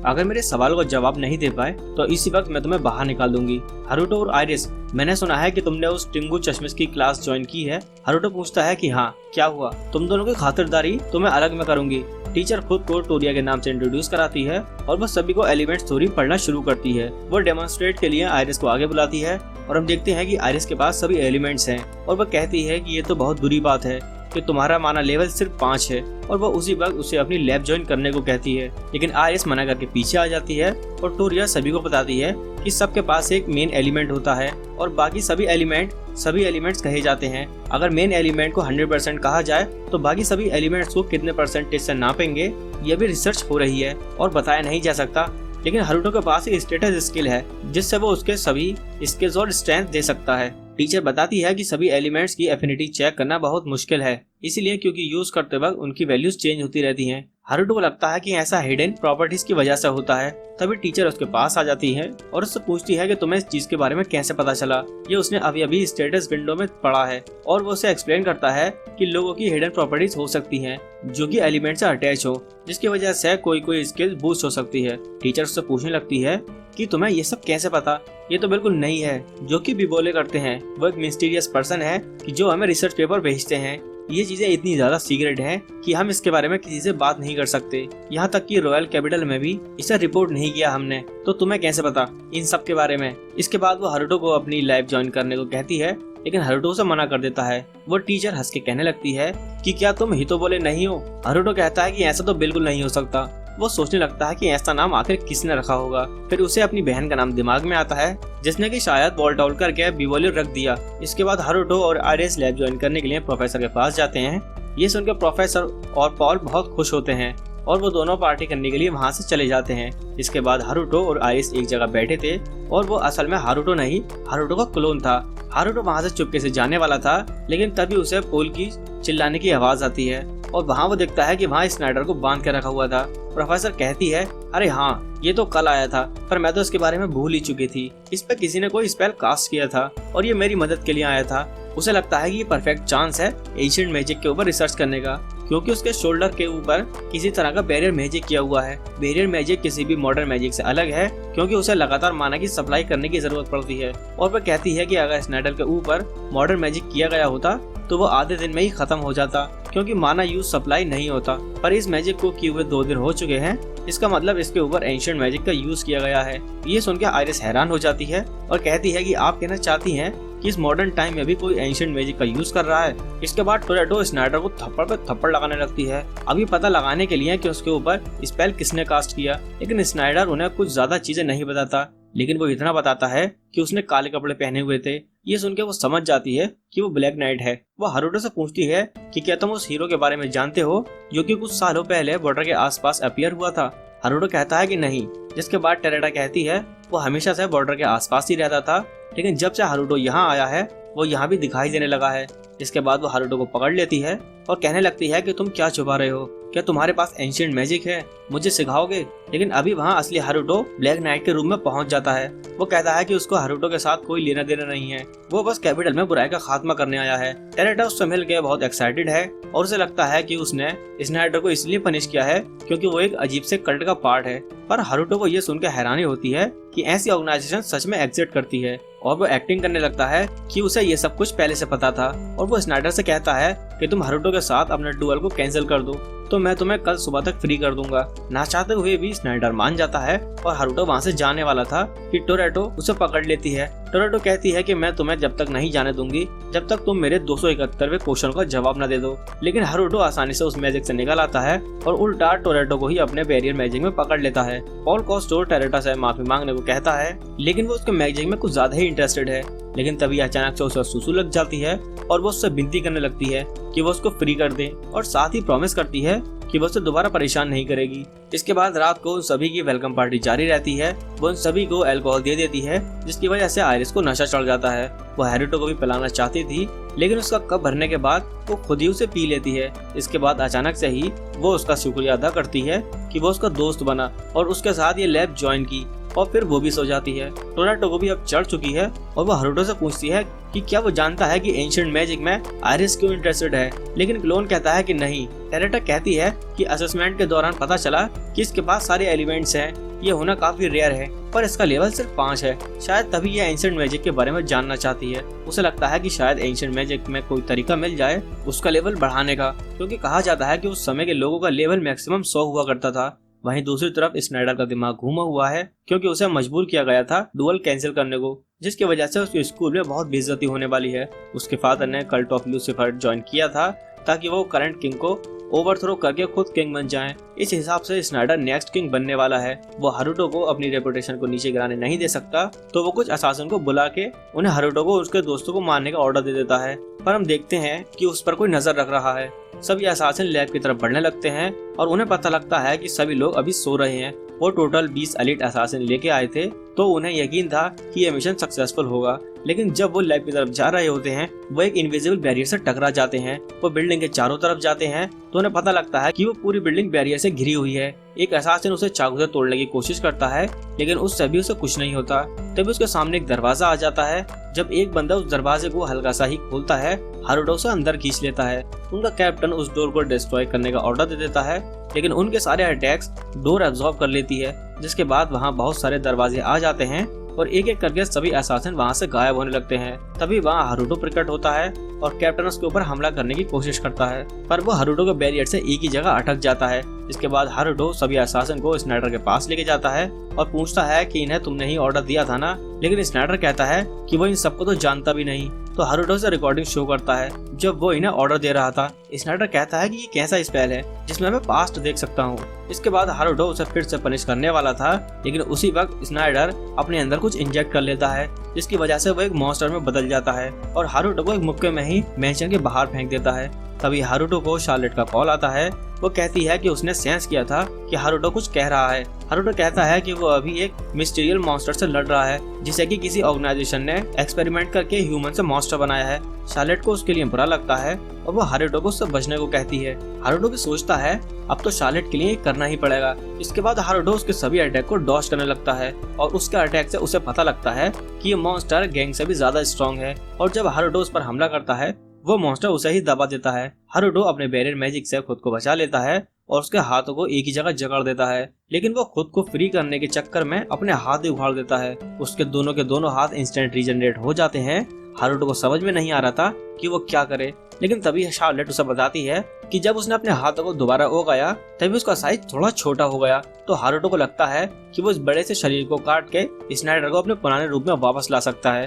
अगर मेरे सवालों का जवाब नहीं दे पाए तो इसी वक्त मैं तुम्हें बाहर निकाल दूंगी। हारुतो और आइरिस, मैंने सुना है कि तुमने उस टिंगू चश्मिश की क्लास ज्वाइन की है। हारुतो पूछता है कि हाँ, क्या हुआ? तुम दोनों की खातिरदारी तो मैं अलग में करूंगी। टीचर खुद को टोरिया के नाम से इंट्रोड्यूस कराती है और वो सभी को एलिमेंट्स थ्योरी पढ़ना शुरू करती है। वो डेमोन्स्ट्रेट के लिए आइरिस को आगे बुलाती है और हम देखते हैं कि आइरिस के पास सभी एलिमेंट्स हैं और वो कहती है कि ये तो बहुत बुरी बात है कि तुम्हारा माना लेवल सिर्फ 5 है, और वो उसी वक्त उसे अपनी लैब ज्वाइन करने को कहती है। लेकिन आइरिस मना करके पीछे आ जाती है और टोरिया सभी को बताती है कि सबके पास एक मेन एलिमेंट होता है और बाकी सभी एलिमेंट्स कहे जाते हैं। अगर मेन एलिमेंट को 100% कहा जाए तो बाकी सभी एलिमेंट्स को कितने परसेंटेज से नापेंगे ये भी रिसर्च हो रही है और बताया नहीं जा सकता। लेकिन हारुतो के पास एक स्टेटस स्किल है जिससे वो उसके सभी स्किल्स और स्ट्रेंथ दे सकता है। टीचर बताती है कि सभी एलिमेंट्स की एफिनिटी चेक करना बहुत मुश्किल है, इसलिए क्योंकि यूज करते वक्त उनकी वैल्यूज चेंज होती रहती हैं। हारुतो को लगता है कि ऐसा हिडन प्रॉपर्टीज की वजह से होता है। तभी टीचर उसके पास आ जाती है और उससे पूछती है कि तुम्हें इस चीज के बारे में कैसे पता चला। ये उसने अभी स्टेटस विंडो में पढ़ा है और वो उसे एक्सप्लेन करता है कि लोगों की हिडन प्रॉपर्टीज हो सकती हैं जो कि एलिमेंट से अटैच हो, जिसकी वजह से कोई स्किल बूस्ट हो सकती है। टीचर उससे पूछने लगती है कि तुम्हें ये सब कैसे पता? ये तो बिल्कुल नई है। जो कि बिबोले करते हैं वो एक मिस्टीरियस पर्सन है कि जो हमें रिसर्च पेपर भेजते हैं। ये चीजें इतनी ज्यादा सीक्रेट हैं कि हम इसके बारे में किसी से बात नहीं कर सकते। यहाँ तक कि रॉयल कैपिटल में भी इसे रिपोर्ट नहीं किया हमने, तो तुम्हें कैसे पता इन सब के बारे में? इसके बाद वो हारुतो को अपनी लैब ज्वाइन करने को कहती है, लेकिन हारुतो उसे मना कर देता है। वो टीचर हंस के कहने लगती है कि क्या तुम हितोबोले नहीं हो? हारुतो कहता है कि ऐसा तो बिल्कुल नहीं हो सकता। वो सोचने लगता है कि ऐसा नाम आखिर किसने रखा होगा। फिर उसे अपनी बहन का नाम दिमाग में आता है जिसने कि शायद वॉल्टाउल करके बिबोले रख दिया। इसके बाद हारुतो और आइरिस लैब ज्वाइन करने के लिए प्रोफेसर के पास जाते हैं। ये सुनकर प्रोफेसर और पॉल बहुत खुश होते हैं और वो दोनों पार्टी करने के लिए वहाँ से चले जाते हैं। इसके बाद हारुतो और आइरिस एक जगह बैठे थे और वो असल में हारुतो नहीं, हारुतो का क्लोन था। हारुतो वहाँ से चुपके से जाने वाला था, लेकिन तभी उसे पोल की चिल्लाने की आवाज आती है और वहाँ वो देखता है कि वहाँ स्नाइडर को बांध के रखा हुआ था। प्रोफेसर कहती है, अरे हाँ, ये तो कल आया था, पर मैं तो इसके बारे में भूल ही चुकी थी। इस पे किसी ने कोई स्पेल कास्ट किया था और ये मेरी मदद के लिए आया था। उसे लगता है कि ये परफेक्ट चांस है एंशिएंट मैजिक के ऊपर रिसर्च करने का, क्योंकि उसके शोल्डर के ऊपर किसी तरह का बैरियर मैजिक किया हुआ है। बैरियर मैजिक किसी भी मॉडर्न मैजिक से अलग है, क्योंकि उसे लगातार माना की सप्लाई करने की जरूरत पड़ती है। और वह कहती है कि अगर स्नाइडर के ऊपर मॉडर्न मैजिक किया गया होता तो वो आधे दिन में ही खत्म हो जाता, क्योंकि माना यूज सप्लाई नहीं होता। पर इस मैजिक को किए हुए 2 दिन हो चुके हैं, इसका मतलब इसके ऊपर एंशिएंट मैजिक का यूज किया गया है। ये सुनकर आयरिस हैरान हो जाती है और कहती है कि आप कहना चाहती हैं कि इस मॉडर्न टाइम में भी कोई एंशिएंट मैजिक का यूज कर रहा है। इसके बाद टोरेटो स्नाइडर को थप्पड़ पे थप्पड़ लगाने लगती है, अभी पता लगाने के लिए कि उसके ऊपर स्पेल किसने कास्ट किया। लेकिन स्नाइडर उन्हें कुछ ज्यादा चीजें नहीं बताता, लेकिन वो इतना बताता है कि उसने काले कपड़े पहने हुए थे। ये सुनकर वो समझ जाती है कि वो ब्लैक नाइट है। वो हारुतो से पूछती है कि क्या तुम उस हीरो के बारे में जानते हो जो कि कुछ सालों पहले बॉर्डर के आसपास अपीयर हुआ था। हारुतो कहता है कि नहीं, जिसके बाद टेरेटा कहती है वो हमेशा से बॉर्डर के आसपास ही रहता था, लेकिन जब से हारुतो यहाँ आया है वो यहाँ भी दिखाई देने लगा है। इसके बाद वो हारुतो को पकड़ लेती है और कहने लगती है कि तुम क्या छुपा रहे हो, क्या तुम्हारे पास एंशिएंट मैजिक है, मुझे सिखाओगे। लेकिन अभी वहाँ असली हारुतो ब्लैक नाइट के रूम में पहुँच जाता है। वो कहता है कि उसको हारुतो के साथ कोई लेना देना नहीं है, वो बस कैपिटल में बुराई का खात्मा करने आया है। टेरेटा उससे मिलकर बहुत एक्साइटेड है और उसे लगता है कि उसने स्नाइडर को इसलिए पनिश किया है क्योंकि वो एक अजीब से कल्ट का पार्ट है। पर हारुतो को ये सुनकर हैरानी होती है कि ऐसी ऑर्गेनाइजेशन सच में एग्जिस्ट करती है, और वो एक्टिंग करने लगता है कि उसे ये सब कुछ पहले से पता था। और वो स्नाइडर से कहता है कि तुम हारुतो के साथ अपने डुएल को कैंसिल कर दो तो मैं तुम्हें कल सुबह तक फ्री कर दूंगा। ना चाहते हुए भी स्नाइडर मान जाता है और हारुतो वहाँ से जाने वाला था कि टोरेटो उसे पकड़ लेती है। टोरेटो कहती है कि मैं तुम्हें जब तक नहीं जाने दूंगी जब तक तुम मेरे 271वें क्वेश्चन का जवाब न दे दो। लेकिन हारुतो आसानी से उस मैजिक से निकल आता है और उल्टा टोरेटो को ही अपने बैरियर मैजिक में पकड़ लेता है। पॉल कॉस्टो टेरेटा से माफी मांगने को कहता है, लेकिन वो उसके मैजिक में कुछ ज्यादा ही इंटरेस्टेड है। लेकिन तभी अचानक से उसे सुसु लग जाती है और वो उससे विनती करने लगती है कि वो उसको फ्री कर दे, और साथ ही प्रॉमिस करती है कि वो उसे दोबारा परेशान नहीं करेगी। इसके बाद रात को उन सभी की वेलकम पार्टी जारी रहती है। वो उन सभी को अल्कोहल दे देती है, जिसकी वजह से आयरिस को नशा चढ़ जाता है। वो हारुतो को भी पिलाना चाहती थी, लेकिन उसका कप भरने के बाद वो खुद ही उसे पी लेती है। इसके बाद अचानक से ही वो उसका शुक्रिया अदा करती है कि वो उसका दोस्त बना और उसके साथ ये लैब ज्वाइन की, और फिर वो भी सो जाती है। टोरेटो को भी अब चढ़ चुकी है और वो हारुतो से पूछती है कि क्या वो जानता है कि एंशिएंट मैजिक में आयरिस क्यों इंटरेस्टेड है। लेकिन क्लोन कहता है कि नहीं। टेरेटा कहती है कि असेसमेंट के दौरान पता चला कि इसके पास सारे एलिमेंट्स हैं, ये होना काफी रेयर है, पर इसका लेवल सिर्फ 5 है। शायद तभी ये एंशिएंट मैजिक के बारे में जानना चाहती है। उसे लगता है कि शायद एंशिएंट मैजिक में कोई तरीका मिल जाए उसका लेवल बढ़ाने का, क्योंकि कहा जाता है कि उस समय के लोगों का लेवल मैक्सिमम 100 हुआ करता था। वहीं दूसरी तरफ स्नाइडर का दिमाग घूमा हुआ है, क्योंकि उसे मजबूर किया गया था डुएल कैंसिल करने को, जिसकी वजह से उसके स्कूल में बहुत बेइज्जती होने वाली है। उसके फादर ने कल्ट ऑफ लूसीफर ज्वाइन किया था ताकि वो करंट किंग को ओवरथ्रो करके खुद किंग बन जाएं। इस हिसाब से स्नाइडर नेक्स्ट किंग बनने वाला है। वो हारुतो को अपनी रेपुटेशन को नीचे गिराने नहीं दे सकता, तो वो कुछ असासिन को बुला के उन्हें हारुतो को उसके दोस्तों को मारने का ऑर्डर दे देता है। पर हम देखते हैं कि उस पर कोई नजर रख रहा है। सभी असासिन लैब की तरफ बढ़ने लगते हैं और उन्हें पता लगता है कि सभी लोग अभी सो रहे हैं। वो टोटल 20 एलिट असासिन लेके आए थे, तो उन्हें यकीन था कि यह मिशन सक्सेसफुल होगा। लेकिन जब वो लैब की तरफ जा रहे होते हैं, वो एक इनविजिबल बैरियर से टकरा जाते हैं। वो बिल्डिंग के चारों तरफ जाते हैं तो उन्हें पता लगता है कि वो पूरी बिल्डिंग बैरियर से घिरी हुई है। एक असासिन उसे चाकू से तोड़ने की कोशिश करता है, लेकिन उससे भी उसे कुछ नहीं होता। तभी उसके सामने एक दरवाजा आ जाता है। जब एक बंदा उस दरवाजे को हल्का सा ही खोलता है, हारुतो उसे अंदर खींच लेता है। उनका कैप्टन उस डोर को डिस्ट्रॉय करने का ऑर्डर दे देता है, लेकिन उनके सारे अटैक्स डोर एब्जॉर्ब कर लेती है। जिसके बाद वहाँ बहुत सारे दरवाजे आ जाते हैं और एक एक करके सभी असासिन वहाँ से गायब होने लगते हैं। तभी वहाँ हारुतो प्रकट होता है और कैप्टन उसके ऊपर हमला करने की कोशिश करता है, पर वो हारुतो के बैरियर से एक ही जगह अटक जाता है। इसके बाद हारुतो सभी असासिन को स्नाइडर के पास लेके जाता है और पूछता है कि इन्हें तुमने ही ऑर्डर दिया था ना। लेकिन स्नाइडर कहता है कि वो इन सबको तो जानता भी नहीं। तो हारुतो से रिकॉर्डिंग शो करता है जब वो इन्हें ऑर्डर दे रहा था। स्नाइडर कहता है कि ये कैसा स्पेल है जिसमें मैं पास्ट देख सकता हूँ। इसके बाद हारुतो उसे फिर से पनिश करने वाला था, लेकिन उसी वक्त स्नाइडर अपने अंदर कुछ इंजेक्ट कर लेता है, जिसकी वजह से वो एक मॉन्स्टर में बदल जाता है और हारुतो को एक मुक्के में ही मैंशन के बाहर फेंक देता है। तभी हारुतो को शार्लेट का कॉल आता है वो कहती है कि उसने सेंस किया था कि हारुतो कुछ कह रहा है। हारुतो कहता है कि वो अभी एक मिस्टीरियल मॉन्स्टर से लड़ रहा है जिसे कि किसी ऑर्गेनाइजेशन ने एक्सपेरिमेंट करके ह्यूमन से मॉन्स्टर बनाया है। शार्लेट को उसके लिए बुरा लगता है और वो हारुतो को उससे बचने को कहती है। हारुतो भी सोचता है अब तो शार्लेट के लिए ये करना ही पड़ेगा। इसके बाद हारुतो उसके सभी अटैक को डॉज करने लगता है और उसके अटैक से उसे पता लगता है कि ये मॉन्स्टर गैंग से भी ज्यादा स्ट्रॉन्ग है और जब हारुतो उस पर हमला करता है वो मॉन्स्टर उसे ही दबा देता है। हारुतो अपने बैरियर मैजिक से खुद को बचा लेता है और उसके हाथों को एक ही जगह जकड़ देता है, लेकिन वो खुद को फ्री करने के चक्कर में अपने हाथ ही उखाड़ देता है। उसके दोनों हाथ इंस्टेंट रीजनरेट हो जाते हैं। हारुतो को समझ में नहीं आ रहा था कि वो क्या करे, लेकिन तभी शार्लेट उसे बताती है कि जब उसने अपने हाथों को दोबारा उगाया तभी उसका साइज थोड़ा छोटा हो गया। तो हारुतो को लगता है कि वो इस बड़े से शरीर को काट के स्नाइडर को अपने पुराने रूप में वापस ला सकता है।